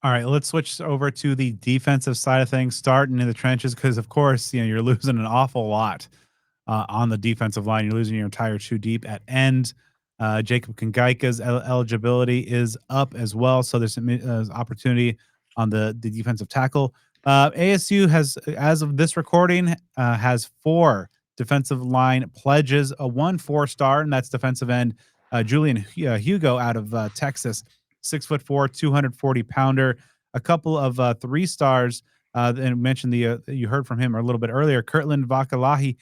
All right, let's switch over to the defensive side of things, starting in the trenches, because of course, you're losing an awful lot on the defensive line. You're losing your entire two deep at end. Jacob Kangaika's eligibility is up as well, so there's some opportunity on the defensive tackle. ASU has, as of this recording, has 4 defensive line pledges, a 1 4-star, and that's defensive end Julian Hugo out of Texas, 6'4", 240-pounder. A couple of 3-stars, and mentioned you heard from him a little bit earlier, Kirtland Vakalahi,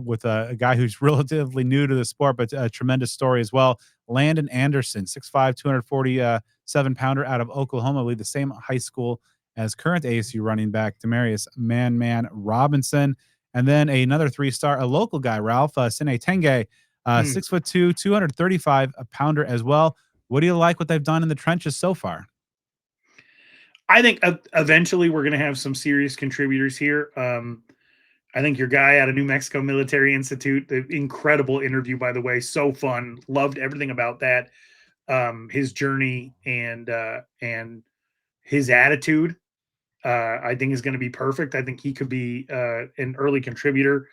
with a guy who's relatively new to the sport, but a tremendous story as well. Landon Anderson, 6'5", 247-pounder out of Oklahoma, I believe the same high school as current ASU running back Demarius Man Robinson. And then another 3-star, a local guy, Ralph Signee, 6'2", 235-pounder as well. What do you like what they've done in the trenches so far? I think eventually we're going to have some serious contributors here. I think your guy out of New Mexico Military Institute, the incredible interview, by the way, so fun. Loved everything about that. His journey and his attitude, I think is going to be perfect. I think he could be an early contributor.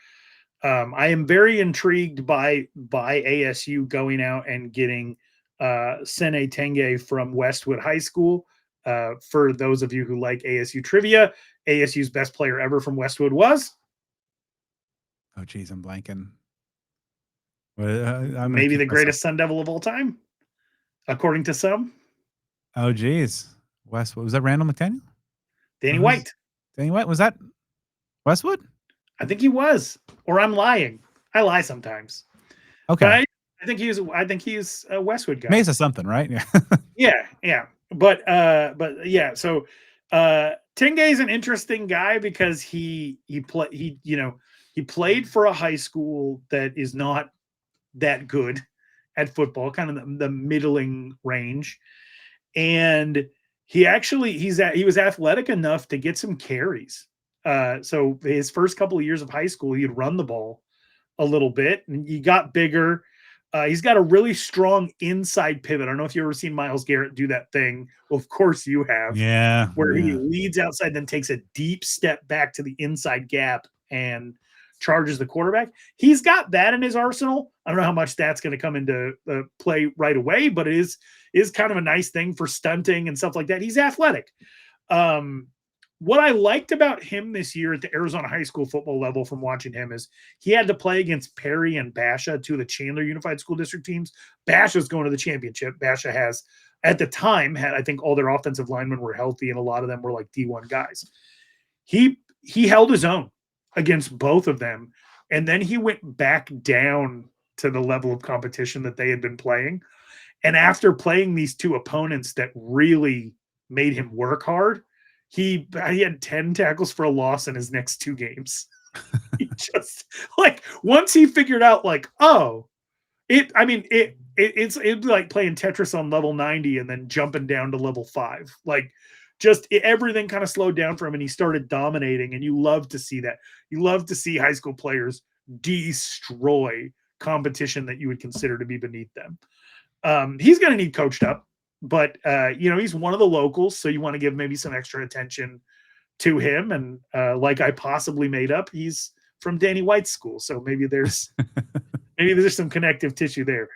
I am very intrigued by ASU going out and getting Signee Tenge from Westwood High School. For those of you who like ASU trivia, ASU's best player ever from Westwood was? Oh, geez, I'm blanking. Maybe the greatest Sun Devil of all time, according to some. Oh, geez. Westwood. Was that Randall McDaniel? Danny White. Danny White? Was that Westwood? I think he was. Or I'm lying. I lie sometimes. Okay. But I think he's a Westwood guy. Mesa something, right? Yeah. Yeah. But yeah, so Tenge is an interesting guy because he played for a high school that is not that good at football, kind of the middling range. And he was athletic enough to get some carries. So his first couple of years of high school, he'd run the ball a little bit, and he got bigger. He's got a really strong inside pivot. I don't know if you've ever seen Myles Garrett do that thing. Well, of course you have. Yeah. Where he leads outside, then takes a deep step back to the inside gap and charges the quarterback. He's got that in his arsenal. I don't know how much that's going to come into play right away, but it is kind of a nice thing for stunting and stuff like that. He's athletic. What I liked about him this year at the Arizona high school football level from watching him is he had to play against Perry and Basha, two of the Chandler Unified School District teams. Basha's going to the championship. Basha has, at the time, I think all their offensive linemen were healthy, and a lot of them were like D1 guys. He held his own against both of them, and then he went back down to the level of competition that they had been playing. And after playing these two opponents that really made him work hard, he had 10 tackles for a loss in his next two games. He just once he figured out it's like playing Tetris on level 90 and then jumping down to level 5. Everything kind of slowed down for him and he started dominating. And you love to see that. You love to see high school players destroy competition that you would consider to be beneath them. He's going to need coached up. But, he's one of the locals, so you want to give maybe some extra attention to him. And like I possibly made up, he's from Danny White's school. So maybe there's some connective tissue there.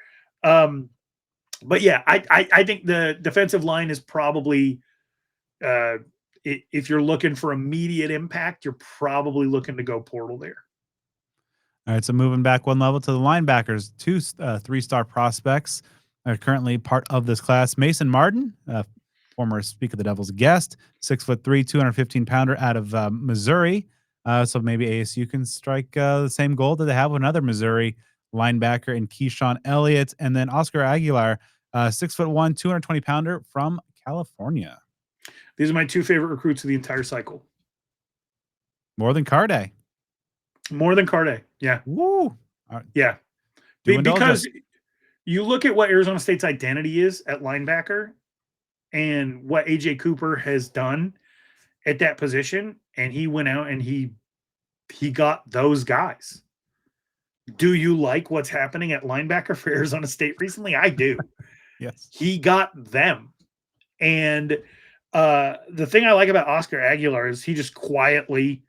But yeah, I think the defensive line is probably, if you're looking for immediate impact, you're probably looking to go portal there. All right, so moving back one level to the linebackers, two 3-star prospects are currently part of this class. Mason Martin, former Speak of the Devil's guest, 6'3", 215-pounder out of Missouri. So maybe ASU can strike the same goal that they have with another Missouri linebacker in Keyshawn Elliott. And then Oscar Aguilar, 6'1", 220-pounder from California. These are my two favorite recruits of the entire cycle. More than Carday. More than Carday, yeah. Woo! Yeah. Because you look at what Arizona State's identity is at linebacker and what AJ Cooper has done at that position, and he went out and he got those guys. Do you like what's happening at linebacker for Arizona State recently? I do. Yes. He got them. And the thing I like about Oscar Aguilar is he just quietly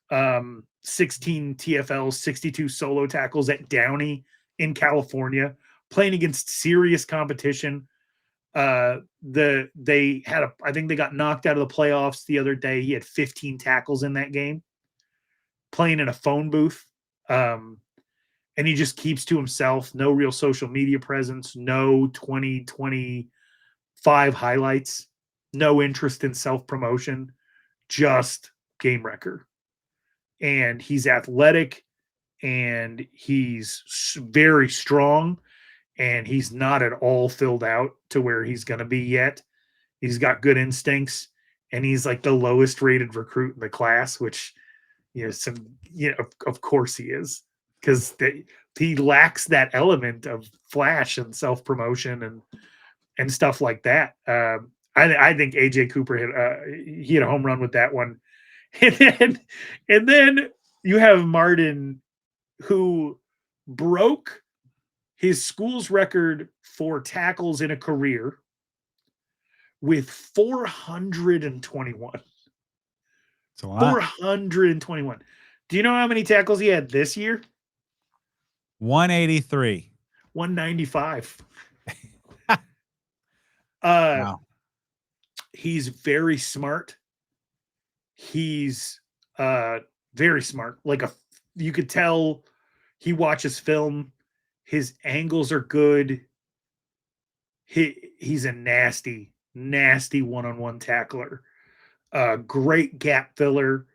16 TFLs, 62 solo tackles at Downey in California, playing against serious competition. I think they got knocked out of the playoffs the other day. He had 15 tackles in that game, playing in a phone booth. And he just keeps to himself. No real social media presence, no 2025 highlights, no interest in self-promotion, just game wrecker. And he's athletic and he's very strong. And he's not at all filled out to where he's going to be yet. He's got good instincts, and he's like the lowest rated recruit in the class, which, of course he is, because he lacks that element of flash and self-promotion and stuff like that. I think AJ Cooper hit a home run with that one. And then you have Martin, who broke his school's record for tackles in a career with 421. It's a lot. 421. Do you know how many tackles he had this year? 183. 195. Wow. He's very smart. He's very smart. You could tell he watches film. His angles are good. He's a nasty one-on-one tackler. Great gap filler.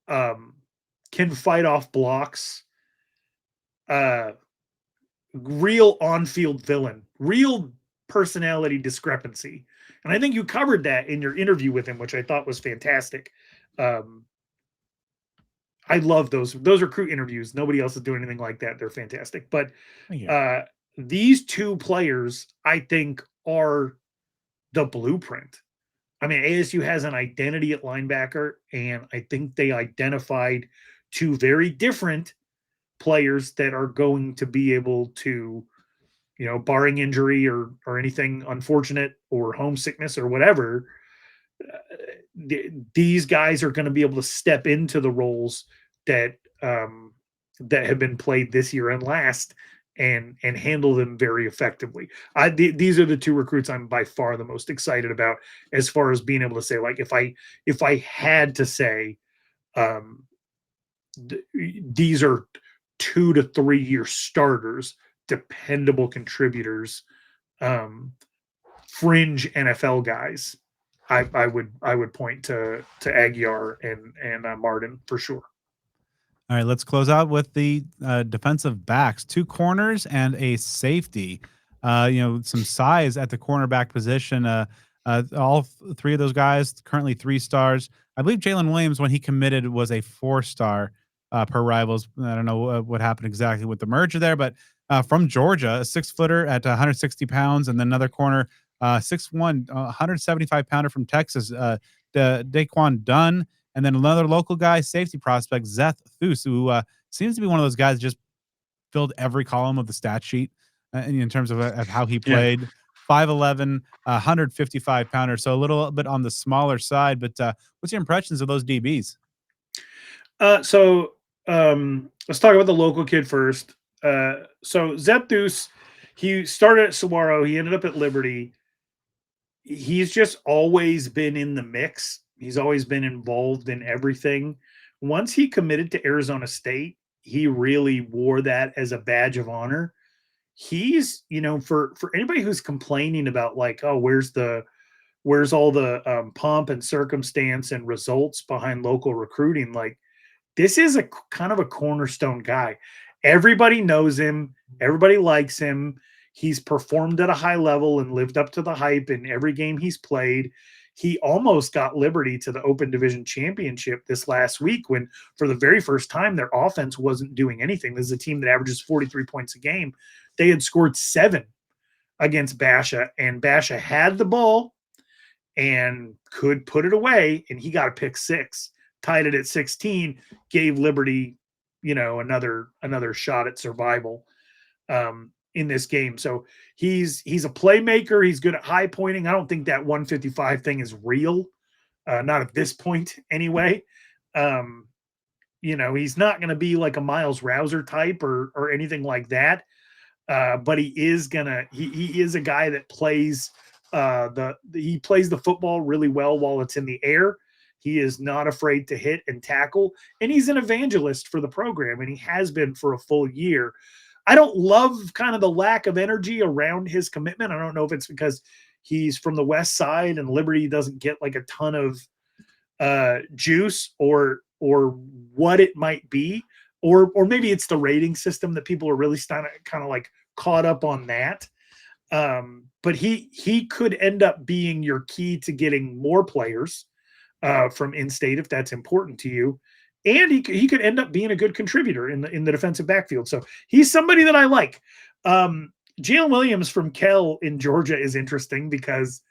Can fight off blocks. Real on-field villain. Real personality discrepancy. And I think you covered that in your interview with him, which I thought was fantastic. I love those recruit interviews. Nobody else is doing anything like that. They're fantastic. But these two players, I think, are the blueprint. I mean, ASU has an identity at linebacker, and I think they identified two very different players that are going to be able to, barring injury or anything unfortunate or homesickness or whatever, these guys are going to be able to step into the roles that that have been played this year and last, and handle them very effectively. These are the two recruits I'm by far the most excited about, as far as being able to say, like, if I had to say, um, these are 2 to 3 year starters, dependable contributors, fringe NFL guys, I would point to Aguiar and Martin for sure. All right, let's close out with the defensive backs, 2 corners and a safety. Some size at the cornerback position. All 3 of those guys currently 3 stars. I believe Jalen Williams, when he committed, was a 4-star per Rivals. I don't know what happened exactly with the merger there, but from Georgia, a 6-footer at 160 pounds, and then another corner, 6'1", 175-pounder from Texas, Daquan Dunn. And then another local guy, safety prospect, Zeus, who seems to be one of those guys that just filled every column of the stat sheet in terms of how he played. 5'11", 155-pounder, so a little bit on the smaller side. But what's your impressions of those DBs? So let's talk about the local kid first. So Zeus, he started at Saguaro. He ended up at Liberty. He's just always been in the mix. He's always been involved in everything. Once he committed to Arizona State, he really wore that as a badge of honor. He's, for anybody who's complaining about, like, oh, where's all the pomp and circumstance and results behind local recruiting, like, this is a kind of a cornerstone guy. Everybody knows him. Everybody likes him. He's performed at a high level and lived up to the hype in every game he's played. He almost got Liberty to the Open Division Championship this last week, when for the very first time their offense wasn't doing anything. This is a team that averages 43 points a game. They had scored 7 against Basha, and Basha had the ball and could put it away, and he got a pick 6, tied it at 16, gave Liberty, another shot at survival in this game. So he's a playmaker. He's good at high pointing. I don't think that 155 thing is real. Not at this point anyway. He's not going to be like a Miles Rouser type or anything like that. But he is a guy that plays the football really well while it's in the air. He is not afraid to hit and tackle, and he's an evangelist for the program, and he has been for a full year. I don't love kind of the lack of energy around his commitment. I don't know if it's because he's from the West Side and Liberty doesn't get like a ton of juice, or what it might be, or maybe it's the rating system that people are really kind of like caught up on that. But he could end up being your key to getting more players from in-state if that's important to you. And he could end up being a good contributor in the defensive backfield. So he's somebody that I like. Jalen Williams from Kell in Georgia is interesting because,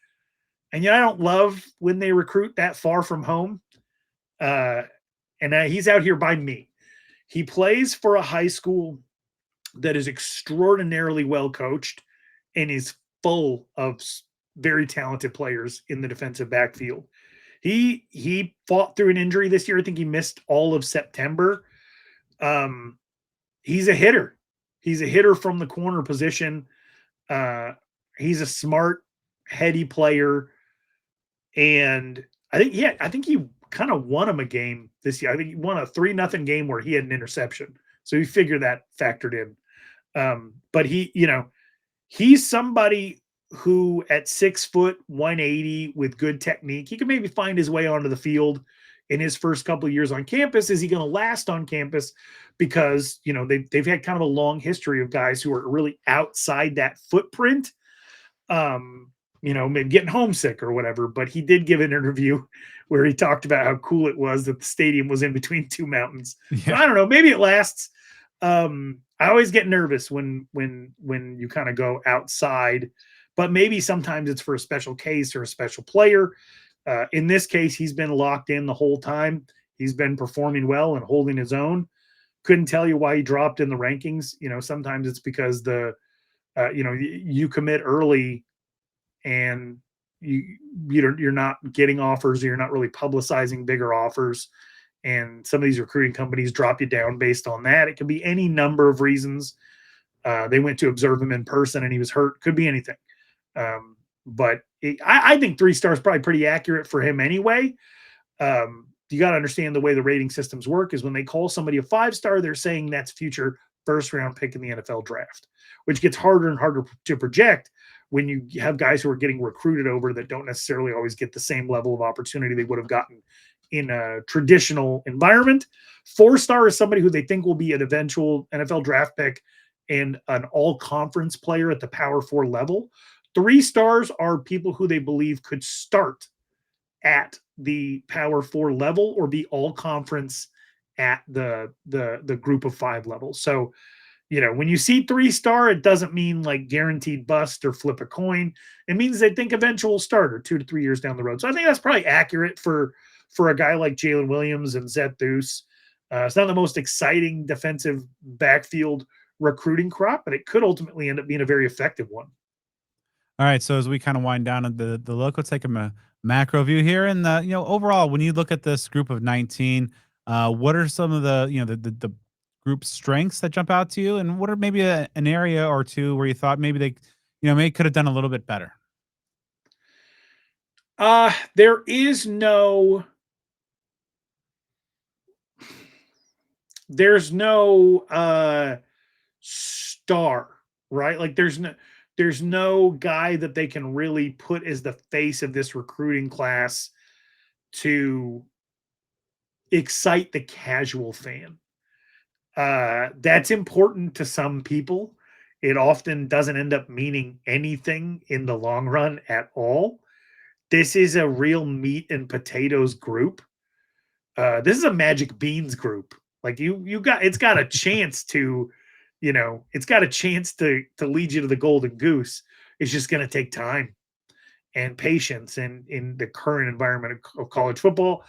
and I don't love when they recruit that far from home. And he's out here by me. He plays for a high school that is extraordinarily well coached and is full of very talented players in the defensive backfield. He fought through an injury this year. I think he missed all of September. He's a hitter. He's a hitter from the corner position. He's a smart, heady player. And I think he kind of won him a game this year. I think he won a 3-0 game where he had an interception. So he figured that factored in. But he's somebody who at 6 foot, 180 with good technique, he can maybe find his way onto the field in his first couple of years on campus. Is he going to last on campus? Because, they've had kind of a long history of guys who are really outside that footprint, maybe getting homesick or whatever. But he did give an interview where he talked about how cool it was that the stadium was in between 2 mountains. Yeah. So I don't know, maybe it lasts. I always get nervous when you kind of go outside, but maybe sometimes it's for a special case or a special player. In this case, he's been locked in the whole time. He's been performing well and holding his own. Couldn't tell you why he dropped in the rankings. Sometimes it's because you commit early and you're not getting offers, or you're not really publicizing bigger offers. and some of these recruiting companies drop you down based on that. It could be any number of reasons. They went to observe him in person and he was hurt. Could be anything. But I think 3 stars is probably pretty accurate for him anyway. You got to understand the way the rating systems work is when they call somebody a 5-star, they're saying that's future first round pick in the NFL draft, which gets harder and harder to project when you have guys who are getting recruited over that don't necessarily always get the same level of opportunity they would have gotten in a traditional environment. 4-star is somebody who they think will be an eventual NFL draft pick and an all-conference player at the Power 4 level. 3 stars are people who they believe could start at the Power 4 level or be all-conference at the Group of 5 level. So, when you see 3-star, it doesn't mean like guaranteed bust or flip a coin. It means they think eventual starter 2 to 3 years down the road. So I think that's probably accurate for a guy like Jalen Williams and Zeus. It's not the most exciting defensive backfield recruiting crop, but it could ultimately end up being a very effective one. All right. So as we kind of wind down on the look, let's take a macro view here. And overall, when you look at this group of 19, what are some of the group strengths that jump out to you, and what are maybe an area or two where you thought maybe they, maybe could have done a little bit better? There's no star, right? Like there's no guy that they can really put as the face of this recruiting class to excite the casual fan. That's important to some people. It often doesn't end up meaning anything in the long run at all. This is a real meat and potatoes group. This is a magic beans group. Like it's got a chance to, it's got a chance to lead you to the golden goose. It's just going to take time and patience. And in the current environment of college football,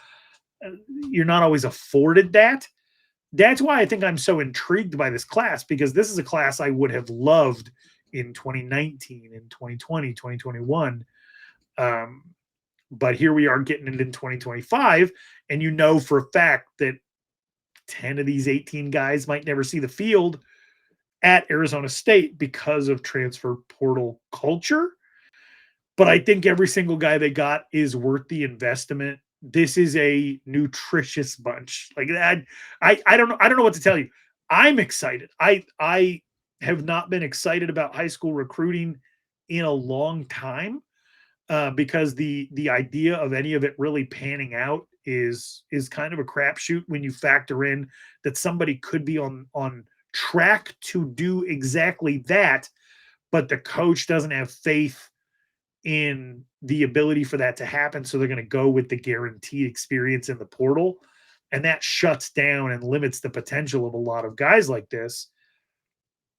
you're not always afforded that. That's why I think I'm so intrigued by this class, because this is a class I would have loved in 2019, in 2020, 2021. But here we are getting it in 2025, and for a fact that 10 of these 18 guys might never see the field at Arizona State because of transfer portal culture. But I think every single guy they got is worth the investment. This is a nutritious bunch. Like that, I don't know what to tell you. I'm excited. I have not been excited about high school recruiting in a long time, because the idea of any of it really panning out is kind of a crapshoot when you factor in that somebody could be on track to do exactly that, but the coach doesn't have faith in the ability for that to happen. So they're going to go with the guaranteed experience in the portal. And that shuts down and limits the potential of a lot of guys like this.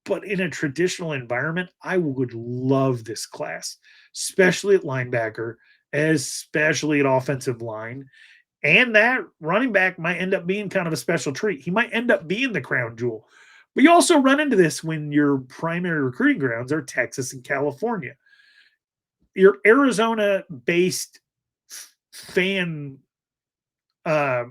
But in a traditional environment, I would love this class, especially at linebacker, especially at offensive line. And that running back might end up being kind of a special treat. He might end up being the crown jewel. But you also run into this when your primary recruiting grounds are Texas and California. Your Arizona-based fan, like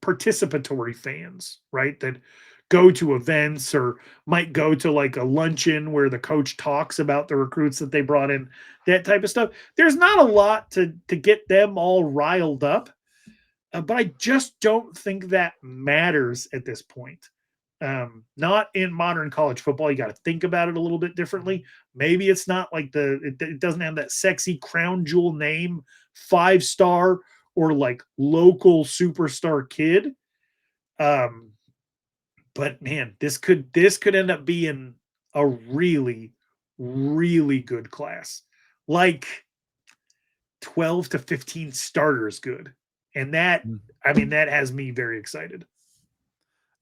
participatory fans, right, that go to events or might go to like a luncheon where the coach talks about the recruits that they brought in, that type of stuff. There's not a lot to get them all riled up, but I just don't think that matters at this point. Not in modern college football. You got to think about it a little bit differently. Maybe it's not like it doesn't have that sexy crown jewel name, 5-star or like local superstar kid. But man, this could end up being a really, really good class. Like 12 to 15 starters good. And that has me very excited.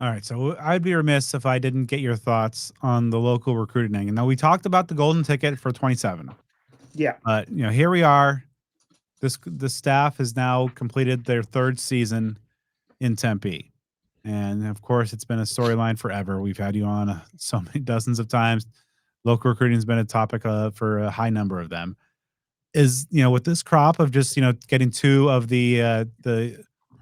All right, so I'd be remiss if I didn't get your thoughts on the local recruiting. And now we talked about the golden ticket for 27. Yeah. But here we are. The staff has now completed their 3rd season in Tempe. And of course, it's been a storyline forever. We've had you on so many dozens of times. Local recruiting has been a topic for a high number of them. Is with this crop of just getting 2 of the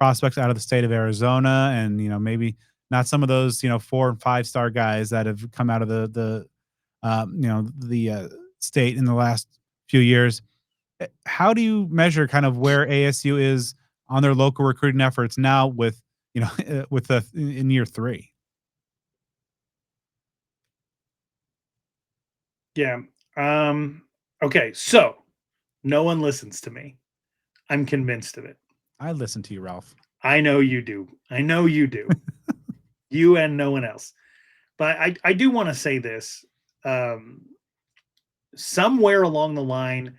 prospects out of the state of Arizona, and maybe not some of those 4 and 5 star guys that have come out of the state in the last few years. How do you measure kind of where ASU is on their local recruiting efforts now with in year 3? Yeah. Okay. So no one listens to me. I'm convinced of it. I listen to you, Ralph. I know you do. I know you do. You and no one else. But I do want to say this. Somewhere along the line,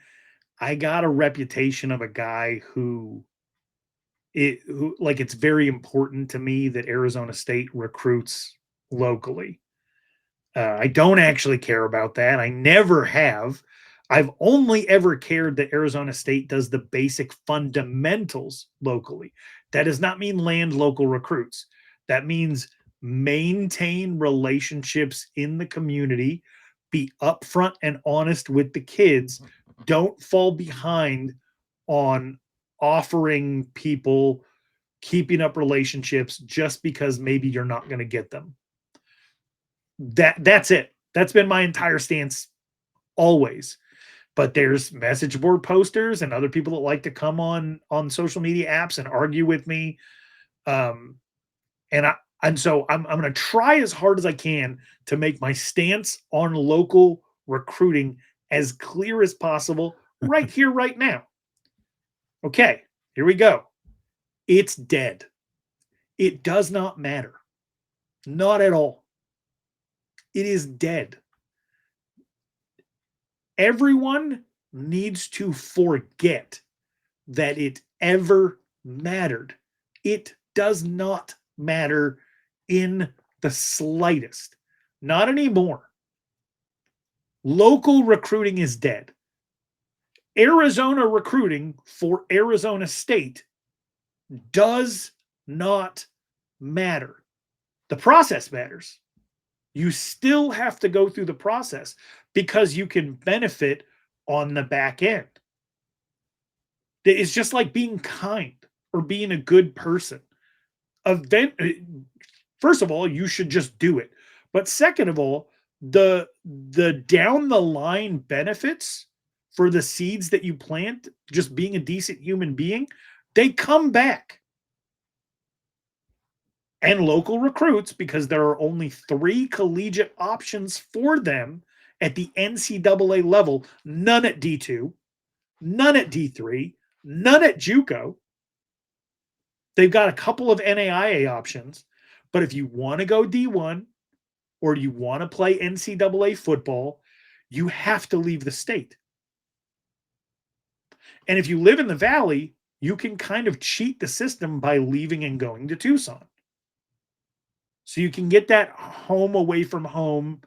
I got a reputation of a guy who it's very important to me that Arizona State recruits locally. I don't actually care about that. I never have. I've only ever cared that Arizona State does the basic fundamentals locally. That does not mean land local recruits. That means maintain relationships in the community, be upfront and honest with the kids. Don't fall behind on offering people, keeping up relationships just because maybe you're not going to get them. That's it. That's been my entire stance always. But there's message board posters and other people that like to come on social media apps and argue with me. So I'm going to try as hard as I can to make my stance on local recruiting as clear as possible right here, right now. Okay, here we go. It's dead. It does not matter. Not at all. It is dead. Everyone needs to forget that it ever mattered. It does not matter in the slightest. Not anymore. Local recruiting is dead. Arizona recruiting for Arizona State does not matter. The process matters. You still have to go through the process because you can benefit on the back end. It's just like being kind or being a good person. First of all, you should just do it. But second of all, the down the line benefits for the seeds that you plant, just being a decent human being, they come back. And local recruits, because there are only 3 collegiate options for them at the NCAA level, none at D2, none at D3, none at JUCO. They've got a couple of NAIA options, but if you want to go D1 or you want to play NCAA football, you have to leave the state. And if you live in the Valley, you can kind of cheat the system by leaving and going to Tucson. So you can get that home away from home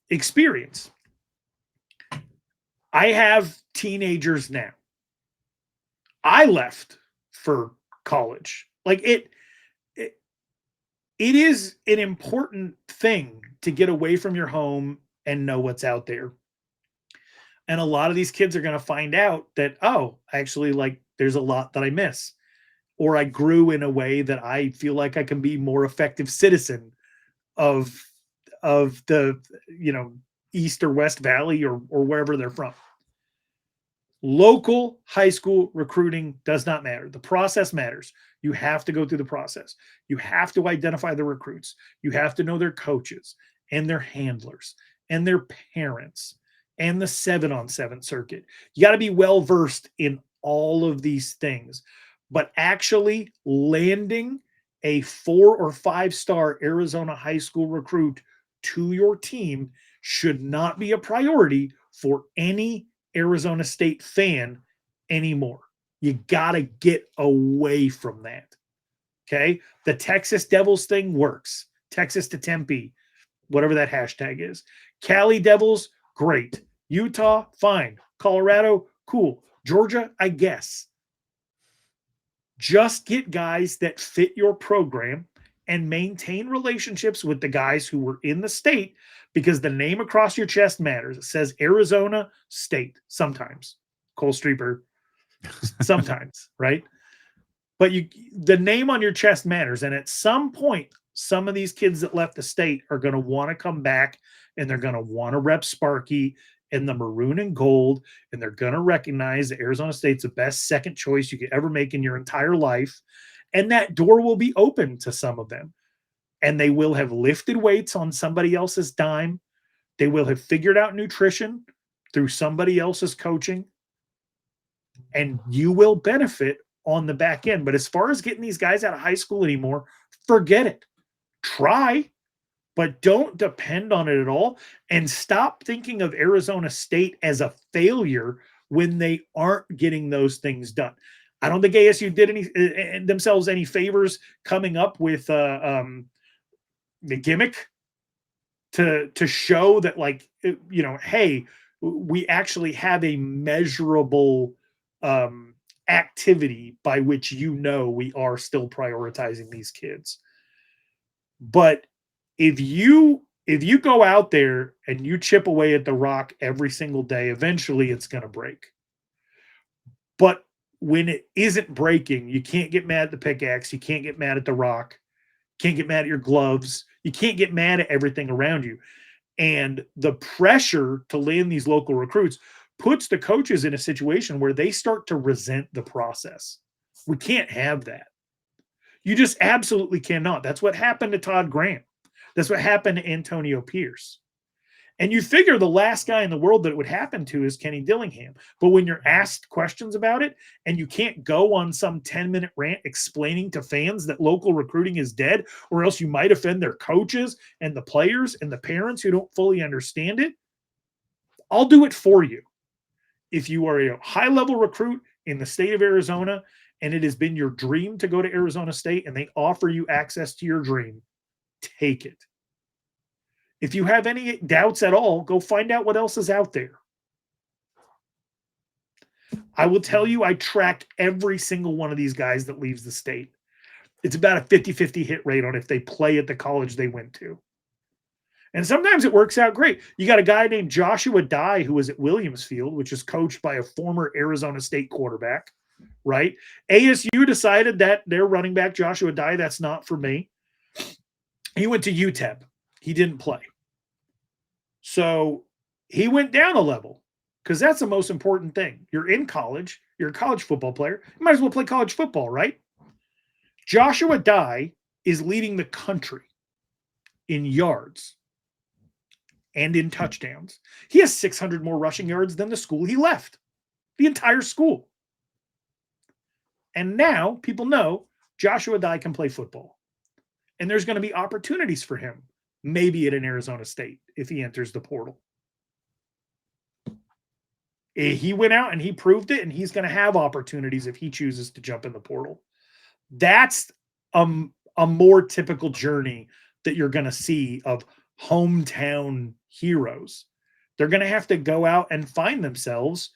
experience. I have teenagers now. I left for college. Like it is an important thing to get away from your home and know what's out there. And a lot of these kids are going to find out that, oh, actually, like there's a lot that I miss. Or I grew in a way that I feel like I can be more effective citizen of the, East or West Valley or wherever they're from. Local high school recruiting does not matter. The process matters. You have to go through the process. You have to identify the recruits. You have to know their coaches and their handlers and their parents and the 7-on-7 circuit. You got to be well-versed in all of these things. But actually landing a 4 or 5-star Arizona high school recruit to your team should not be a priority for any Arizona State fan anymore. You got to get away from that. Okay? The Texas Devils thing works. Texas to Tempe, whatever that hashtag is. Cali Devils, great. Utah, fine. Colorado, cool. Georgia, I guess. Just get guys that fit your program and maintain relationships with the guys who were in the state, because the name across your chest matters. It says Arizona State sometimes. Cole Streeper sometimes, right? But the name on your chest matters. And at some point, some of these kids that left the state are going to want to come back, and they're going to want to rep Sparky in the maroon and gold, and they're going to recognize that Arizona State's the best second choice you could ever make in your entire life. And that door will be open to some of them. And they will have lifted weights on somebody else's dime. They will have figured out nutrition through somebody else's coaching. And you will benefit on the back end. But as far as getting these guys out of high school anymore, forget it. Try, but don't depend on it at all. And stop thinking of Arizona State as a failure when they aren't getting those things done. I don't think ASU did themselves any favors coming up with the gimmick to show that, like, hey, we actually have a measurable activity by which we are still prioritizing these kids. But if you go out there and you chip away at the rock every single day, eventually it's going to break. But when it isn't breaking, you can't get mad at the pickaxe. You can't get mad at the rock. You can't get mad at your gloves. You can't get mad at everything around you. And the pressure to land these local recruits puts the coaches in a situation where they start to resent the process. We can't have that. You just absolutely cannot. That's what happened to Todd Graham. That's what happened to Antonio Pierce. And you figure the last guy in the world that it would happen to is Kenny Dillingham. But when you're asked questions about it and you can't go on some 10-minute rant explaining to fans that local recruiting is dead, or else you might offend their coaches and the players and the parents who don't fully understand it, I'll do it for you. If you are a high-level recruit in the state of Arizona and it has been your dream to go to Arizona State and they offer you access to your dream, take it. If you have any doubts at all, go find out what else is out there. I will tell you, I track every single one of these guys that leaves the state. It's about a 50-50 hit rate on if they play at the college they went to. And sometimes it works out great. You got a guy named Joshua Dye who was at Williams Field, which is coached by a former Arizona State quarterback, right? ASU decided that their running back, Joshua Dye, that's not for me. He went to UTEP. He didn't play. So he went down a level because that's the most important thing. You're in college. You're a college football player. You might as well play college football, right? Joshua Dye is leading the country in yards and in touchdowns. He has 600 more rushing yards than the school he left, the entire school. And now people know Joshua Dye can play football. And there's going to be opportunities for him, maybe at an Arizona State if he enters the portal. He went out and he proved it, and he's going to have opportunities if he chooses to jump in the portal. That's a more typical journey that you're going to see of hometown heroes. They're going to have to go out and find themselves,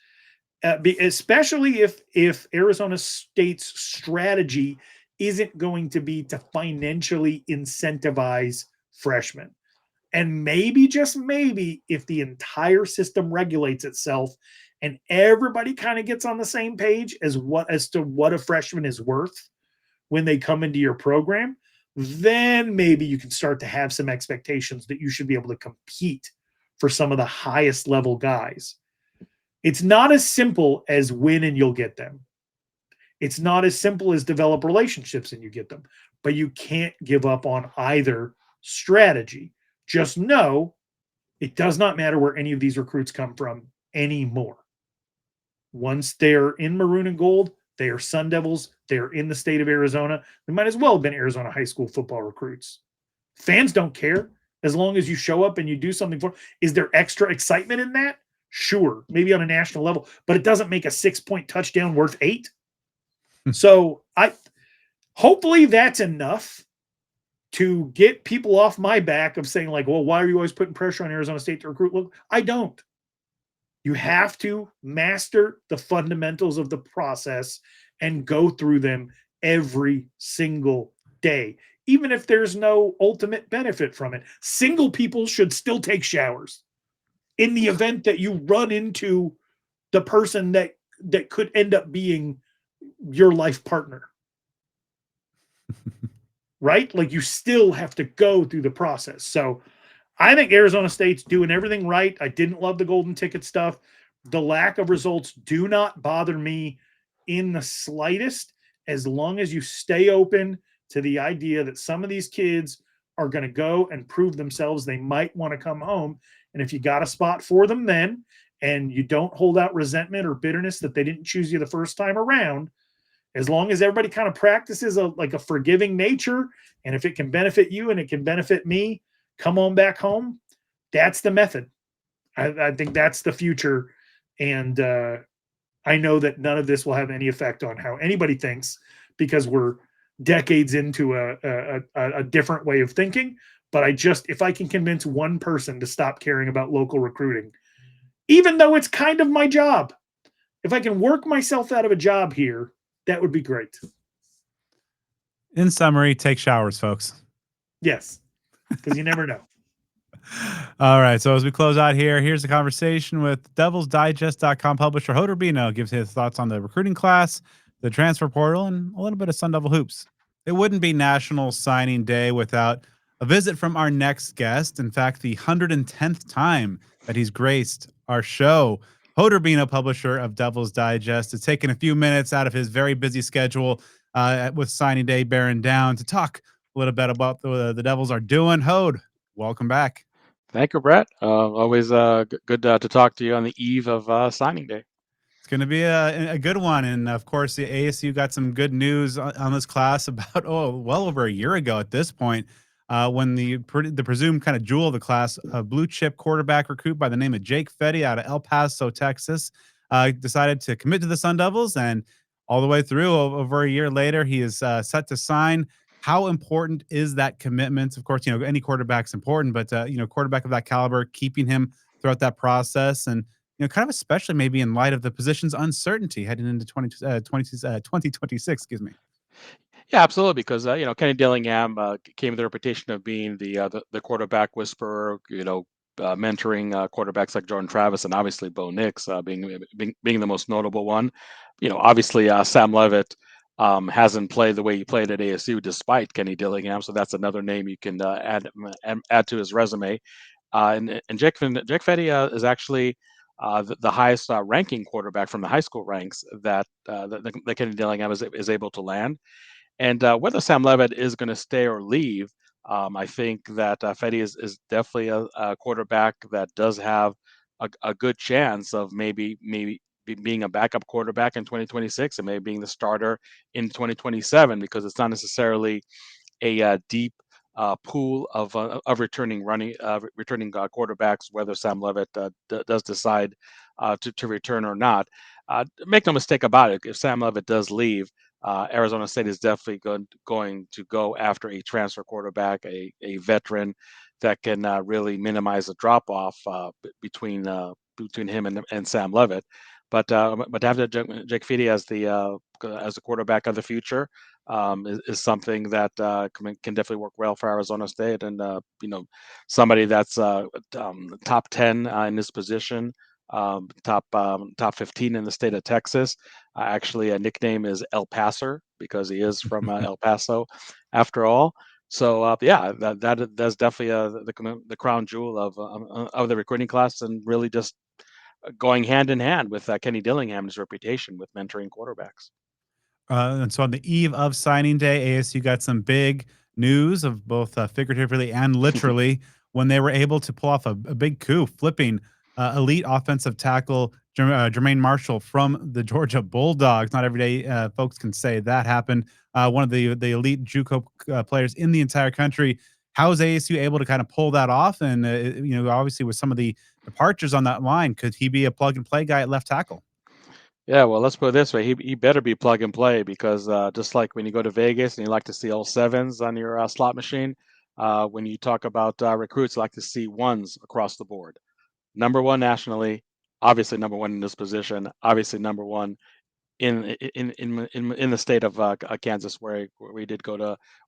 especially if Arizona State's strategy isn't going to be to financially incentivize freshmen. And maybe, just maybe, if the entire system regulates itself and everybody kind of gets on the same page as to what a freshman is worth when they come into your program, then maybe you can start to have some expectations that you should be able to compete for some of the highest level guys. It's not as simple as win and you'll get them. It's not as simple as develop relationships and you get them. But you can't give up on either strategy. Just know it does not matter where any of these recruits come from anymore. Once they're in maroon and gold, they are Sun Devils. They are in the state of Arizona. They might as well have been Arizona high school football recruits. Fans don't care as long as you show up and you do something for them. Is there extra excitement in that? Sure, maybe on a national level, but it doesn't make a 6-point touchdown worth 8. So hopefully that's enough to get people off my back of saying, like, well, why are you always putting pressure on Arizona State to recruit? Look, I don't. You have to master the fundamentals of the process and go through them every single day, even if there's no ultimate benefit from it. Single people should still take showers in the event that you run into the person that could end up being your life partner. right? Like you still have to go through the process. So I think Arizona State's doing everything right. I didn't love the golden ticket stuff. The lack of results do not bother me in the slightest, as long as you stay open to the idea that some of these kids are going to go and prove themselves. They might want to come home. And if you got a spot for them then, and you don't hold out resentment or bitterness that they didn't choose you the first time around, as long as everybody kind of practices a forgiving nature, and if it can benefit you and it can benefit me, come on back home. That's the method. I think that's the future. And I know that none of this will have any effect on how anybody thinks, because we're decades into a different way of thinking. But if I can convince one person to stop caring about local recruiting, even though it's kind of my job, if I can work myself out of a job here, that would be great. In summary, take showers, folks. Yes, because you never know. All right. So as we close out here, here's a conversation with DevilsDigest.com publisher Hod Rabino. Gives his thoughts on the recruiting class, the transfer portal, and a little bit of Sun Devil hoops. It wouldn't be National Signing Day without a visit from our next guest. In fact, the 110th time that he's graced our show. Hod Rabino, publisher of Devil's Digest, is taking a few minutes out of his very busy schedule with signing day bearing down to talk a little bit about the Devils are doing. Hod, welcome back. Thank you, Brett. Always good to talk to you on the eve of signing day. It's going to be a good one. And of course, the ASU got some good news on this class about, well over a year ago at this point, when the presumed kind of jewel of the class, a blue chip quarterback recruit by the name of Jake Fette out of El Paso, Texas, decided to commit to the Sun Devils. And all the way through, over a year later, he is set to sign. How important is that commitment? Of course, any quarterback's important, but quarterback of that caliber, keeping him throughout that process, and kind of especially maybe in light of the position's uncertainty heading into 2026. Excuse me. Yeah, absolutely. Because Kenny Dillingham came with the reputation of being the quarterback whisperer. Mentoring quarterbacks like Jordan Travis and obviously Bo Nix being the most notable one. Obviously Sam Levitt hasn't played the way he played at ASU despite Kenny Dillingham, so that's another name you can add to his resume. And Jake Fette is actually the highest ranking quarterback from the high school ranks that Kenny Dillingham is able to land. And whether Sam Levitt is going to stay or leave, I think that Fette is definitely a quarterback that does have a good chance of maybe being a backup quarterback in 2026 and maybe being the starter in 2027, because it's not necessarily a deep pool of returning quarterbacks, whether Sam Levitt does decide to return or not. Make no mistake about it, if Sam Levitt does leave, Arizona State is definitely going to go after a transfer quarterback, a veteran that can really minimize the drop off between him and Sam Levitt. But to have Jake Fette as the quarterback of the future is something that can definitely work well for Arizona State, and somebody that's top 10 in this position. Top 15 in the state of Texas. Actually, a nickname is El Passer because he is from El Paso, after all. So that's definitely the crown jewel of the recruiting class, and really just going hand in hand with Kenny Dillingham's reputation with mentoring quarterbacks. And so on the eve of signing day, ASU got some big news of both figuratively and literally when they were able to pull off a big coup, flipping elite offensive tackle Jermaine Marshall from the Georgia Bulldogs. Not every day folks can say that happened. One of the elite JUCO players in the entire country. How is ASU able to kind of pull that off? And obviously with some of the departures on that line, could he be a plug and play guy at left tackle? Yeah, well, let's put it this way. He better be plug and play, because just like when you go to Vegas and you like to see all sevens on your slot machine, when you talk about recruits, you like to see ones across the board. Number one nationally, obviously number one in this position, obviously number one in the state of Kansas, where we did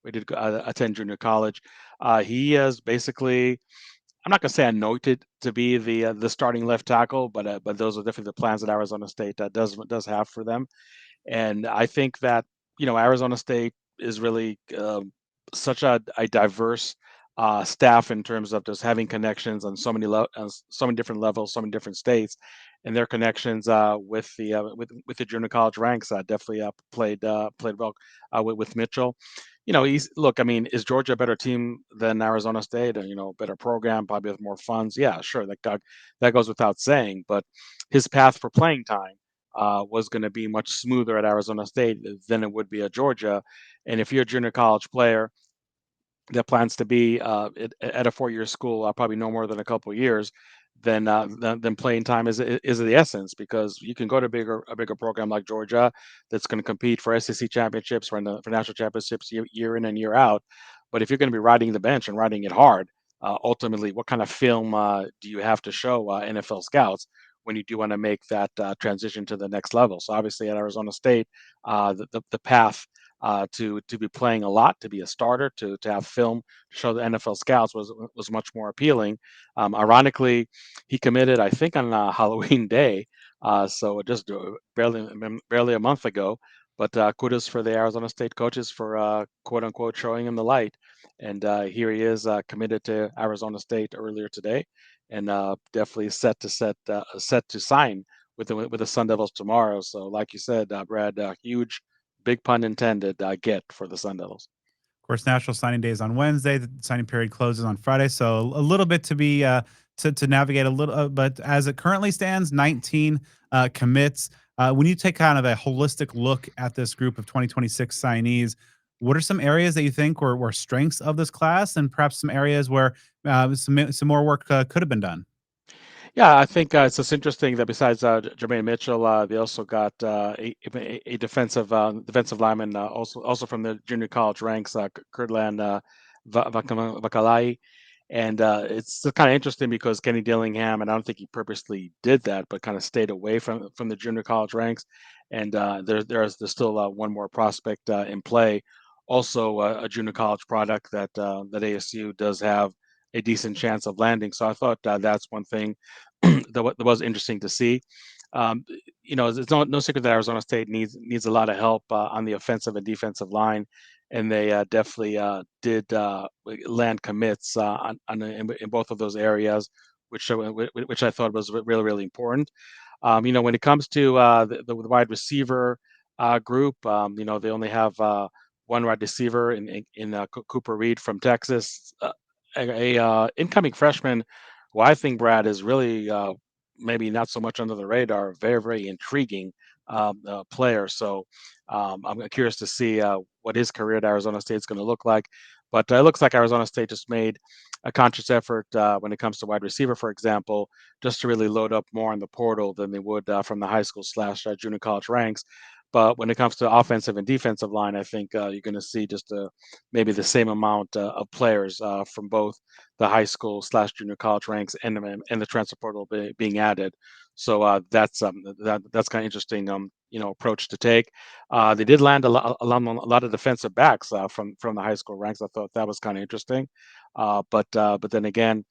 attend junior college. He is basically, I'm not going to say anointed to be the starting left tackle, but those are definitely the plans that Arizona State does have for them. And I think that Arizona State is really such a diverse staff in terms of just having connections on so many so many different levels, so many different states, and their connections with the junior college ranks definitely played well with Mitchell. He's look. I mean, is Georgia a better team than Arizona State? Better program, probably with more funds. Yeah, sure, that goes without saying. But his path for playing time was going to be much smoother at Arizona State than it would be at Georgia. And if you're a junior college player that plans to be at a 4-year school, probably no more than a couple of years, then playing time is the essence, because you can go to a bigger program like Georgia that's going to compete for SEC championships or for national championships year in and year out. But if you're going to be riding the bench and riding it hard, ultimately, what kind of film do you have to show NFL scouts when you do want to make that transition to the next level? So obviously at Arizona State, the path to be playing a lot, to be a starter, to have film to show the NFL scouts was much more appealing. Ironically, he committed, I think, on Halloween Day, so just barely a month ago. But kudos for the Arizona State coaches for quote unquote showing him the light. And here he is committed to Arizona State earlier today, and definitely set to sign with the Sun Devils tomorrow. So, like you said, Brad, huge, big pun intended, get for the Sun Devils. Of course, National Signing Day is on Wednesday. The signing period closes on Friday, so a little bit to be to navigate a little. But as it currently stands, 19 commits. When you take kind of a holistic look at this group of 2026 signees, what are some areas that you think were strengths of this class, and perhaps some areas where some more work could have been done? Yeah, I think it's just interesting that besides Jermaine Mitchell, they also got a defensive lineman, also from the junior college ranks, Kirtland Vakalahi. And it's kind of interesting because Kenny Dillingham, and I don't think he purposely did that, but kind of stayed away from the junior college ranks. And there's still one more prospect in play, also a junior college product that ASU does have a decent chance of landing. So I thought that's one thing that was interesting to see. Um, it's no secret that Arizona State needs a lot of help on the offensive and defensive line, and they definitely did land commits in both of those areas, which I thought was really, really important. When it comes to the wide receiver group, they only have one wide receiver in Cooper Reid from Texas, a incoming freshman who I think, Brad, is really maybe not so much under the radar, very, very intriguing player. So I'm curious to see what his career at Arizona State is going to look like. But it looks like Arizona State just made a conscious effort when it comes to wide receiver, for example, just to really load up more in the portal than they would from the high school / junior college ranks. But when it comes to offensive and defensive line, I think you're going to see just maybe the same amount of players from both the high school / junior college ranks and the transfer portal being added. So that's kind of interesting, approach to take. They did land a lot of defensive backs from the high school ranks. I thought that was kind of interesting. But then again,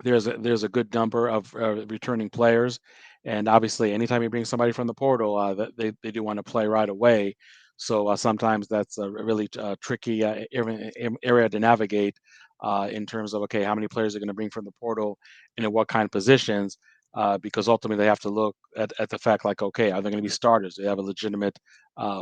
there's a good number of returning players, and obviously, anytime you bring somebody from the portal, they do want to play right away. So sometimes that's a really tricky area to navigate in terms of, okay, how many players are going to bring from the portal and in what kind of positions, because ultimately they have to look at the fact like, okay, are they going to be starters? They have a legitimate uh,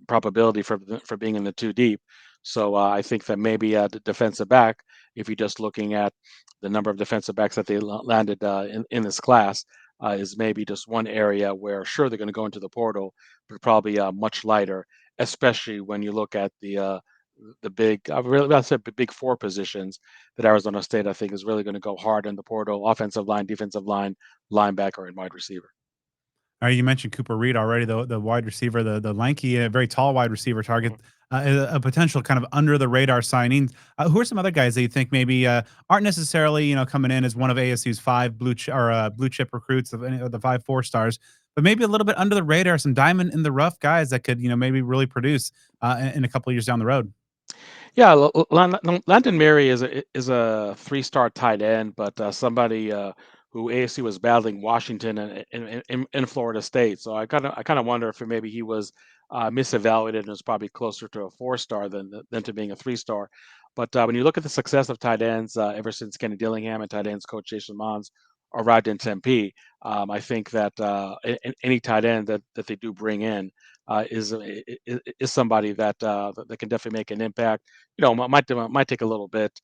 probability for being in the two deep. So I think that maybe the defensive back, if you're just looking at the number of defensive backs that they landed in this class, is maybe just one area where sure they're going to go into the portal, but probably much lighter, especially when you look at the big, I said big four positions that Arizona State I think is really going to go hard in the portal: offensive line, defensive line, linebacker, and wide receiver. All right, you mentioned Cooper Reid already, the wide receiver, the lanky, very tall wide receiver target, Mhm. a potential kind of under the radar signing. Who are some other guys that you think maybe aren't necessarily coming in as one of ASU's five blue chip recruits of any of the 5 4 stars, but maybe a little bit under the radar, some diamond in the rough guys that could maybe really produce in a couple of years down the road. Yeah, Landon Mary is a 3-star tight end, but somebody who ASU was battling Washington and Florida State. So I kind of wonder if maybe he was misevaluated and was probably closer to a 4-star than to being a 3-star. But when you look at the success of tight ends ever since Kenny Dillingham and tight ends coach Jason Mons arrived in Tempe, I think that any tight end that they do bring in is somebody that that can definitely make an impact. Might take a little bit,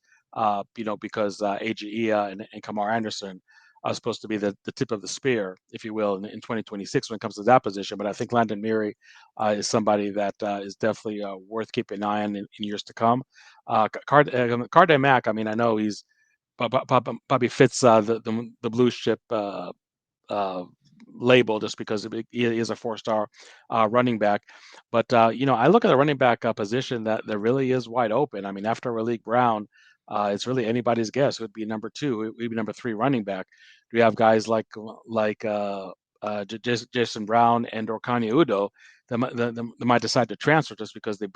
because AGE and Kamar Anderson are supposed to be the tip of the spear, if you will, in 2026 when it comes to that position. But I think Landon Meary is somebody that is definitely worth keeping an eye on in years to come. Carde Mack, I mean, I know he's probably fits the blue chip uh, label just because he is a 4-star running back. But I look at the running back position that really is wide open. I mean, after Raleek Brown, it's really anybody's guess. It would be number 2, it would be number 3 running back. Do you have guys like Jason Brown and or Kanye Udo that might decide to transfer just because they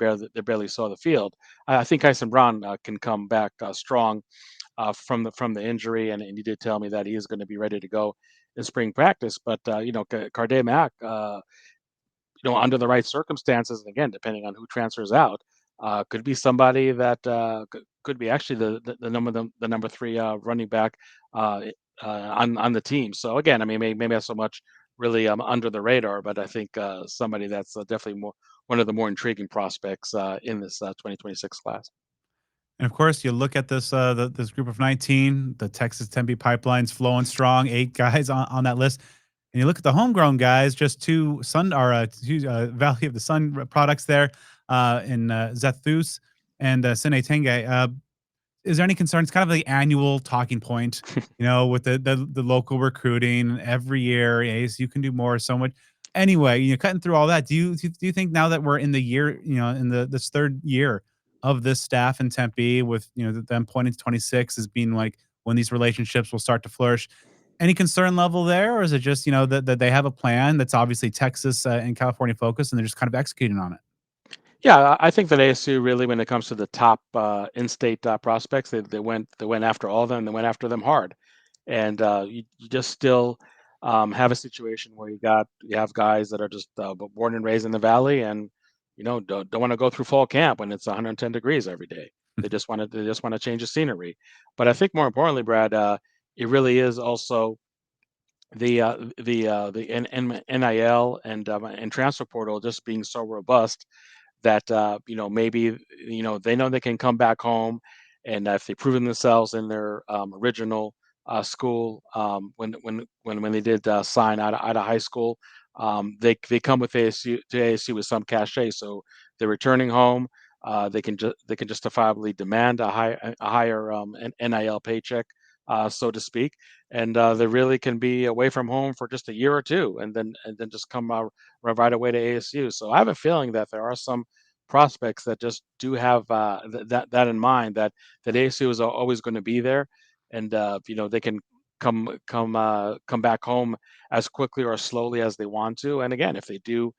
barely saw the field? I think Kyson Brown can come back strong from the injury, and he did tell me that he is going to be ready to go in spring practice. But Carde Mack, under the right circumstances, and again, depending on who transfers out, could be somebody that could be actually the number 3 running back on the team. So again, I mean, maybe not so much really under the radar, but I think somebody that's definitely one of the more intriguing prospects in this 2026 class. And of course, you look at this this group of 19, the Texas Tempe pipeline's flowing strong, 8 guys on that list. And you look at the homegrown guys, just two Valley of the Sun products there in Zeus and Sine Tenge. Is there any concern? It's kind of the annual talking point, with the local recruiting every year. ASU can do more, so much. Anyway, cutting through all that, do you think now that we're in the year, in this 3rd year of this staff in Tempe, with them pointing to 26 as being like when these relationships will start to flourish? Any concern level there, or is it just that they have a plan that's obviously Texas and California focused, and they're just kind of executing on it? Yeah, I think that ASU really, when it comes to the top in-state prospects, they went after all of them. They went after them hard, and you just still have a situation where you have guys that are just born and raised in the valley, and don't want to go through fall camp when it's 110 degrees every day. They just want to change the scenery. But I think more importantly, Brad, it really is also the NIL and transfer portal just being so robust that maybe they know they can come back home, and if they've proven themselves in their original school, when they did sign out of high school, they come with ASU with some cachet. So they're returning home. They can justifiably demand a higher NIL paycheck, so to speak, and they really can be away from home for just a year or two, and then just come right away to ASU. So I have a feeling that there are some prospects that just do have that in mind, that ASU is always going to be there, and they can come back home as quickly or as slowly as they want to. And again, if they do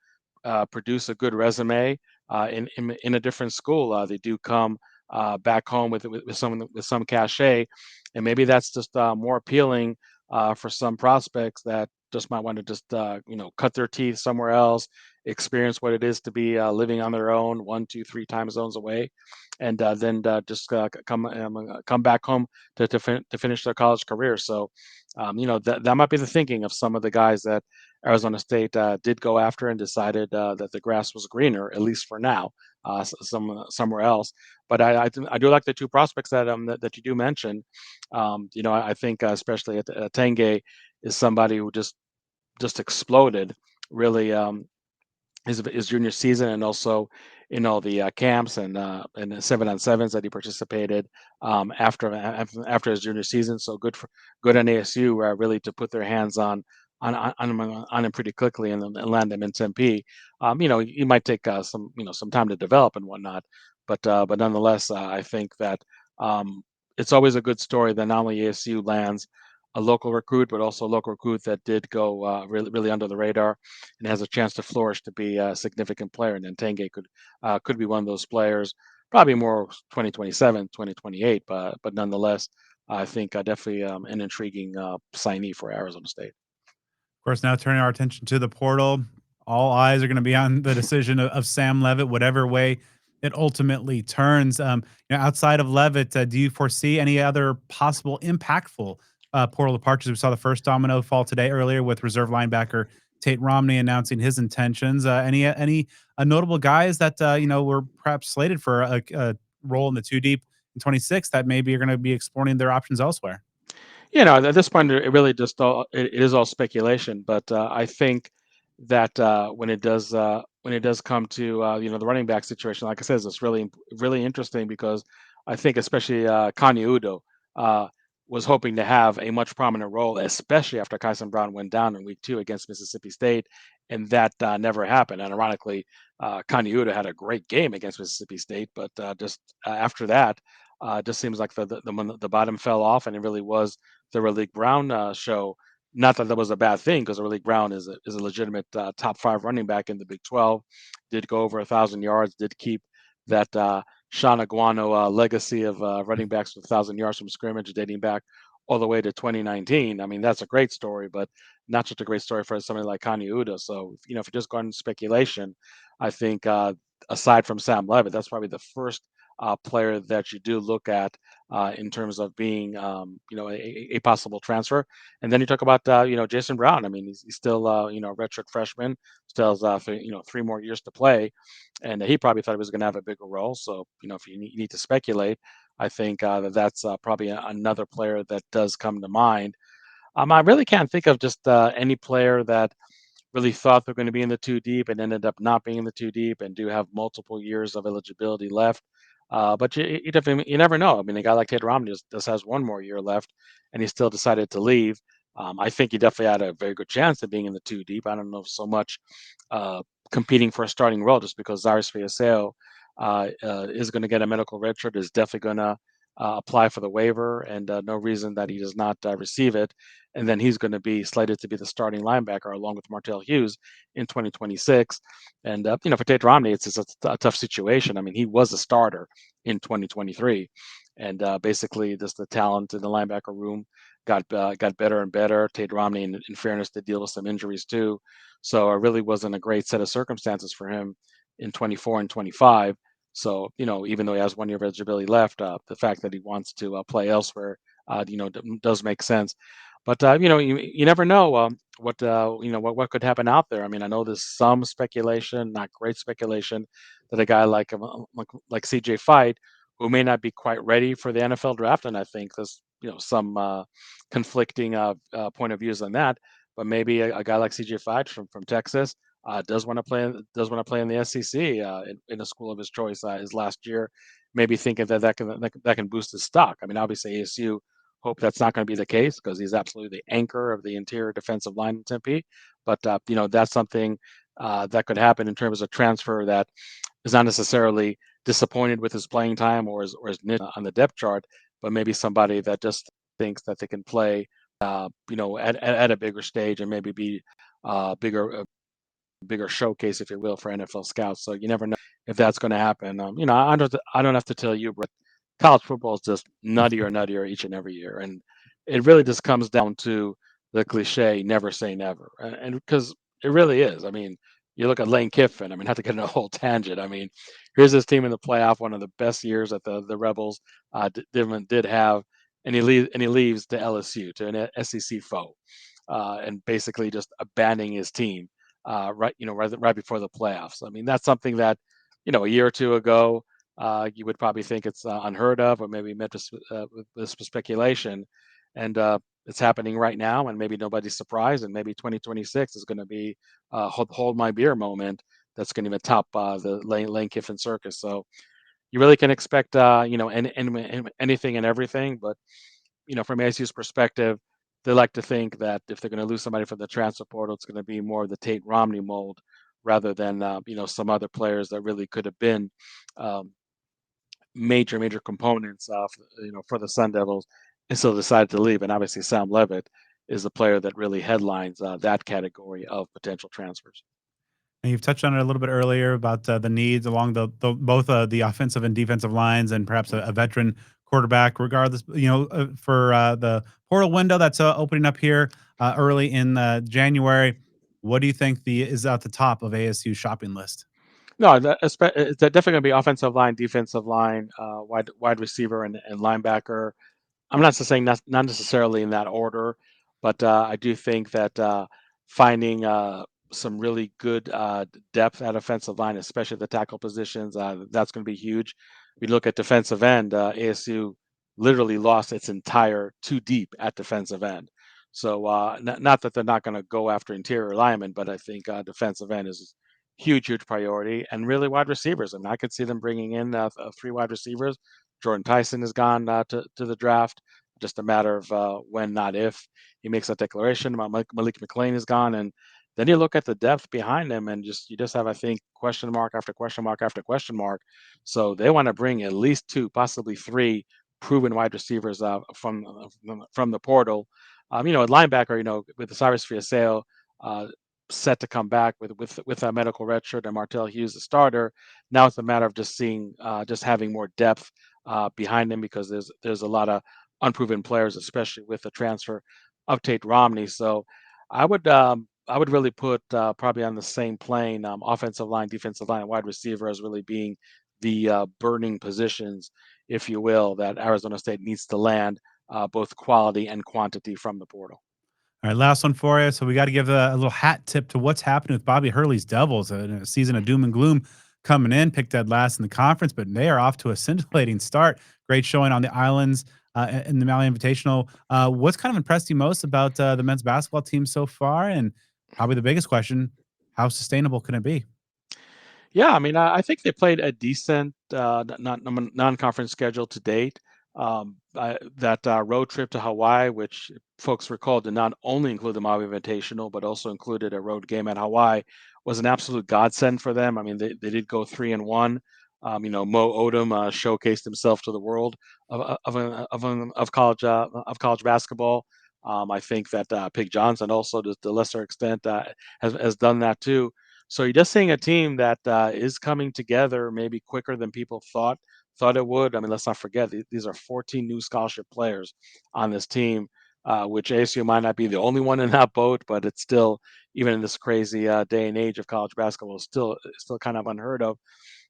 produce a good resume in a different school, they do come back home with some cachet, and maybe that's just more appealing for some prospects that just might want to just cut their teeth somewhere else, experience what it is to be living on their own 1, 2, 3 time zones away, and then just come back home to finish their college career. So that might be the thinking of some of the guys that Arizona State did go after, and decided that the grass was greener, at least for now, somewhere else. But I do like the 2 prospects that you do mention. I think especially at Tenge is somebody who just exploded really his junior season, and also in all the camps and the 7-on-7s that he participated after his junior season. So good on ASU really to put their hands on him pretty quickly, and land him in Tempe. He might take some time to develop and whatnot, but nonetheless, I think that it's always a good story that not only ASU lands a local recruit, but also a local recruit that did go really under the radar and has a chance to flourish to be a significant player. And then Tenge could be one of those players, probably more 2027, 2028, but nonetheless, I think definitely an intriguing signee for Arizona State. Of course, now turning our attention to the portal, all eyes are going to be on the decision of Sam Levitt, whatever way it ultimately turns. Outside of Levitt, do you foresee any other possible impactful portal departures? We saw the first domino fall today earlier with reserve linebacker Tate Romney announcing his intentions. Any notable guys that were perhaps slated for a role in the two deep in 26 that maybe are going to be exploring their options elsewhere? At this point, it really just it is all speculation. But I think that when it does come to the running back situation, like I said, it's really interesting because I think especially Kanye Udo was hoping to have a much prominent role, especially after Kyson Brown went down in week 2 against Mississippi State, and that never happened. And ironically, Kanye Udo had a great game against Mississippi State, but just after that, just seems like the bottom fell off, and it really was the Raleek Brown show. Not that that was a bad thing, because Raleek Brown is a legitimate top 5 running back in the Big 12. Did go over 1,000 yards. Did keep that Sean Aguano legacy of running backs with 1,000 yards from scrimmage dating back all the way to 2019. I mean, that's a great story, but not such a great story for somebody like Kanye Udo. So, if you're just going speculation, I think aside from Sam Levitt, that's probably the first player that you do look at in terms of being, a possible transfer. And then you talk about, Jason Brown. I mean, he's still, a redshirt freshman, still has, 3 more years to play, and he probably thought he was going to have a bigger role. So, if you need to speculate, I think that's probably another player that does come to mind. I really can't think of just any player that really thought they're going to be in the two deep and ended up not being in the two deep and do have multiple years of eligibility left. But you never know. I mean, a guy like Tate Romney just has 1 more year left, and he still decided to leave. I think he definitely had a very good chance of being in the two deep. I don't know so much uh, competing for a starting role, just because Zaris Fiaseo is going to get a medical redshirt, is definitely going to apply for the waiver, and no reason that he does not receive it. And then he's going to be slated to be the starting linebacker along with Martell Hughes in 2026. And for Tate Romney, it's a tough situation. I mean, he was a starter in 2023, and basically, just the talent in the linebacker room got better and better. Tate Romney, in fairness, to deal with some injuries too, so it really wasn't a great set of circumstances for him in 24 and 25. So, even though he has 1 year of eligibility left, the fact that he wants to play elsewhere, does make sense. But you never know what could happen out there. I mean, I know there's some speculation, not great speculation, that a guy like CJ Fight, who may not be quite ready for the NFL draft, and I think there's some conflicting point of views on that. But maybe a guy like CJ Fight from Texas does want to play in the SEC in a school of his choice. His last year, maybe thinking that can boost his stock. I mean, obviously ASU hope that's not going to be the case, because he's absolutely the anchor of the interior defensive line in Tempe. But that's something that could happen in terms of transfer that is not necessarily disappointed with his playing time or his niche on the depth chart, but maybe somebody that just thinks that they can play, at a bigger stage and maybe be bigger showcase, if you will, for NFL scouts. So you never know if that's going to happen. I don't have to tell you, but college football is just nuttier each and every year, and it really just comes down to the cliche "never say never," and because it really is. I mean, you look at Lane Kiffin. I mean, not to get in a whole tangent. I mean, here's this team in the playoff, one of the best years that the Rebels did have, and he leaves to LSU, to an SEC foe, and basically just abandoning his team right before the playoffs. I mean, that's something that a year or two ago you would probably think it's unheard of, or maybe meant with speculation, and it's happening right now, and maybe nobody's surprised, and maybe 2026 is going to be hold my beer moment. That's going to top the Lane Kiffin circus. So you really can expect anything and everything, but from ASU's perspective, they like to think that if they're going to lose somebody from the transfer portal, it's going to be more of the Tate Romney mold, rather than some other players that really could have been um, major components for the Sun Devils, and still decided to leave. And obviously, Sam Levitt is the player that really headlines that category of potential transfers. And you've touched on it a little bit earlier about the needs along both the offensive and defensive lines, and perhaps a veteran quarterback, regardless. For the portal window that's opening up here early in January. What do you think is at the top of ASU shopping list? No, it's definitely going to be offensive line, defensive line, wide receiver, and linebacker. I'm not saying not necessarily in that order, but I do think that finding some really good depth at offensive line, especially the tackle positions, that's going to be huge. We look at defensive end. ASU literally lost its entire two deep at defensive end. So not that they're not going to go after interior linemen, but I think defensive end is a huge priority, and really wide receivers. I mean, I could see them bringing in three wide receivers. Jordan Tyson has gone to the draft. Just a matter of when, not if, he makes that declaration. Malik McLean is gone, and then you look at the depth behind him, and you just have, I think, question mark after question mark after question mark. So they want to bring at least two, possibly three proven wide receivers from the portal. At linebacker, with the Cyrus Fiaseo set to come back with a medical redshirt and Martell Hughes the starter. Now it's a matter of just having more depth behind him, because there's a lot of unproven players, especially with the transfer of Tate Romney. So I would really put probably on the same plane offensive line, defensive line, and wide receiver as really being the burning positions, if you will, that Arizona State needs to land both quality and quantity from the portal. All right, last one for you. So we got to give a little hat tip to what's happening with Bobby Hurley's Devils. A season of doom and gloom coming in, picked dead last in the conference, but they are off to a scintillating start. Great showing on the islands in the Maui Invitational. What's kind of impressed you most about the men's basketball team so far? And probably the biggest question, how sustainable can it be? Yeah, I mean, I think they played a decent non-conference schedule to date. That road trip to Hawaii, which folks recall did not only include the Maui Invitational, but also included a road game at Hawaii, was an absolute godsend for them. I mean, they did go 3-1. Mo Odom showcased himself to the world of college basketball. I think that Pig Johnson also, to the lesser extent, has done that too. So you're just seeing a team that is coming together maybe quicker than people thought it would. I mean, let's not forget these are 14 new scholarship players on this team, which ASU might not be the only one in that boat, but it's still, even in this crazy day and age of college basketball, still kind of unheard of.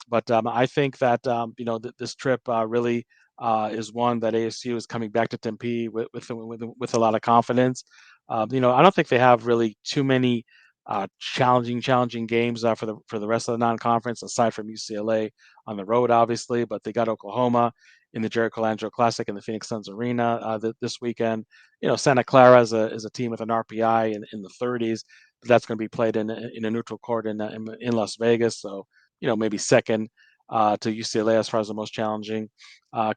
But I think that this trip really is one that ASU is coming back to Tempe with a lot of confidence. I don't think they have really too many challenging games for the rest of the non-conference, aside from UCLA on the road, obviously. But they got Oklahoma in the Jerry Colangelo Classic in the Phoenix Suns Arena this weekend. Santa Clara is a team with an RPI in the 30s, but that's going to be played in a neutral court in Las Vegas. So maybe second to UCLA as far as the most challenging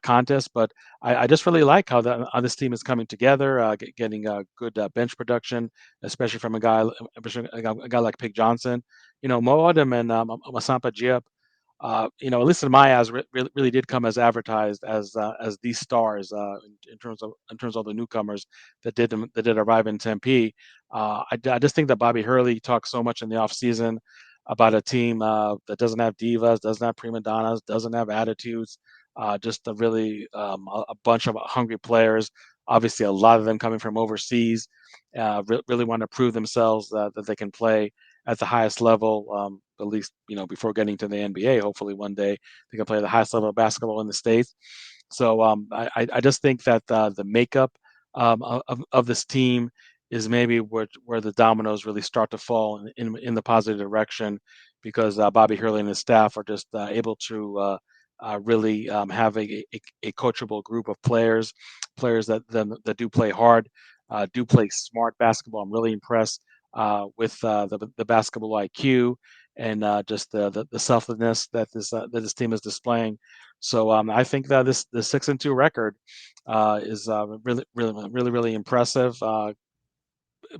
contest. But I just really like how this team is coming together, getting good bench production, especially from a guy like Pig Johnson. Mo Odom and Masampa Diop, at least in my eyes, really did come as advertised as these stars in terms of the newcomers that did arrive in Tempe. I just think that Bobby Hurley talked so much in the offseason about a team that doesn't have divas, doesn't have prima donnas, doesn't have attitudes, just a really a bunch of hungry players. Obviously, a lot of them coming from overseas, really want to prove themselves that they can play at the highest level, at least before getting to the NBA. Hopefully, one day they can play the highest level of basketball in the States. So I just think that the makeup of this team is maybe where the dominoes really start to fall in the positive direction, because Bobby Hurley and his staff are just able to really have a coachable group of players that do play hard, do play smart basketball. I'm really impressed with the basketball IQ and just the selflessness that this team is displaying. So I think that this 6-2 record is really impressive.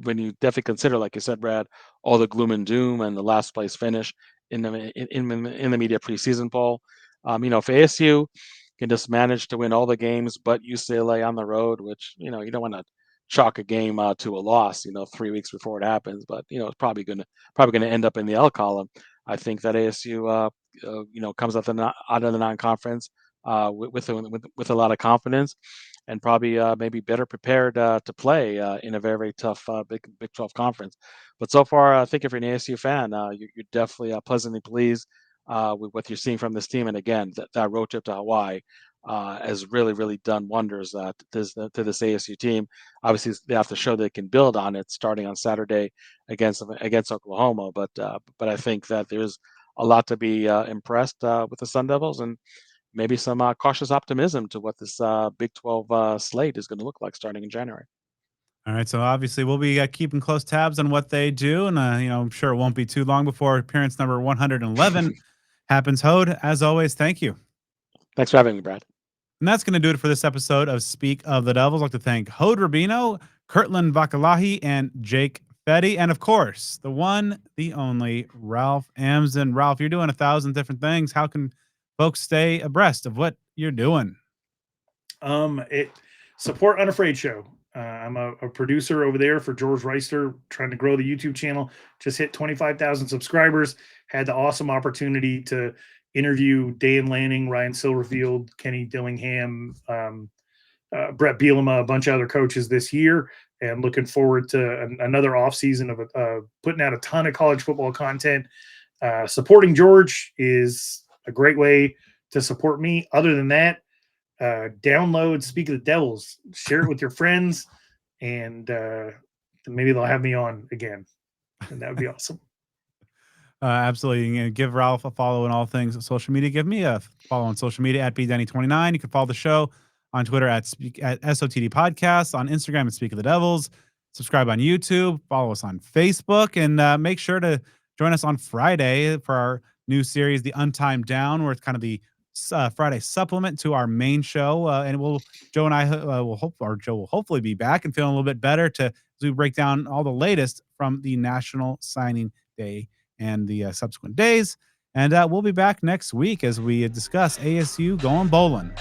When you definitely consider, like you said, Brad, all the gloom and doom and the last place finish in the media preseason poll. If ASU can just manage to win all the games but UCLA on the road, which you don't want to chalk a game to a loss, 3 weeks before it happens, but it's probably gonna end up in the L column. I think that ASU comes out of the non-conference with a lot of confidence, and probably maybe better prepared to play in a very, very tough Big 12 conference. But so far, I think if you're an ASU fan, you're definitely pleasantly pleased with what you're seeing from this team. And again, that road trip to Hawaii has really, really done wonders to this ASU team. Obviously, they have to show they can build on it starting on Saturday against Oklahoma. But I think that there's a lot to be impressed with the Sun Devils, and maybe some cautious optimism to what this Big 12 slate is going to look like starting in January. All right, so obviously we'll be keeping close tabs on what they do, and I'm sure it won't be too long before appearance number 111 happens. Hod, as always, thank you. Thanks for having me, Brad. And that's going to do it for this episode of Speak of the Devils. I'd like to thank Hod Rabino, Kirtland Vakalahi, and Jake Fette, and of course, the one, the only Ralph Amsden. Ralph, you're doing 1,000 different things. How can folks stay abreast of what you're doing? Support Unafraid Show. I'm a producer over there for George Reister, trying to grow the YouTube channel. Just hit 25,000 subscribers. Had the awesome opportunity to interview Dan Lanning, Ryan Silverfield, Kenny Dillingham, Brett Bielema, a bunch of other coaches this year, and looking forward to another offseason of putting out a ton of college football content. Supporting George is a great way to support me. Other than that, download Speak of the Devils, share it with your friends, and maybe they'll have me on again, and that would be awesome. Absolutely. You give Ralph a follow on all things social media. Give me a follow on social media at BDenny29. You can follow the show on Twitter at SOTD Podcast, on Instagram at Speak of the Devils. Subscribe on YouTube. Follow us on Facebook, and make sure to join us on Friday for our new series, The Untimed Down, where it's kind of the Friday supplement to our main show. And Joe and I Joe will hopefully be back and feeling a little bit better as we break down all the latest from the National Signing Day and the subsequent days. And we'll be back next week as we discuss ASU going bowling.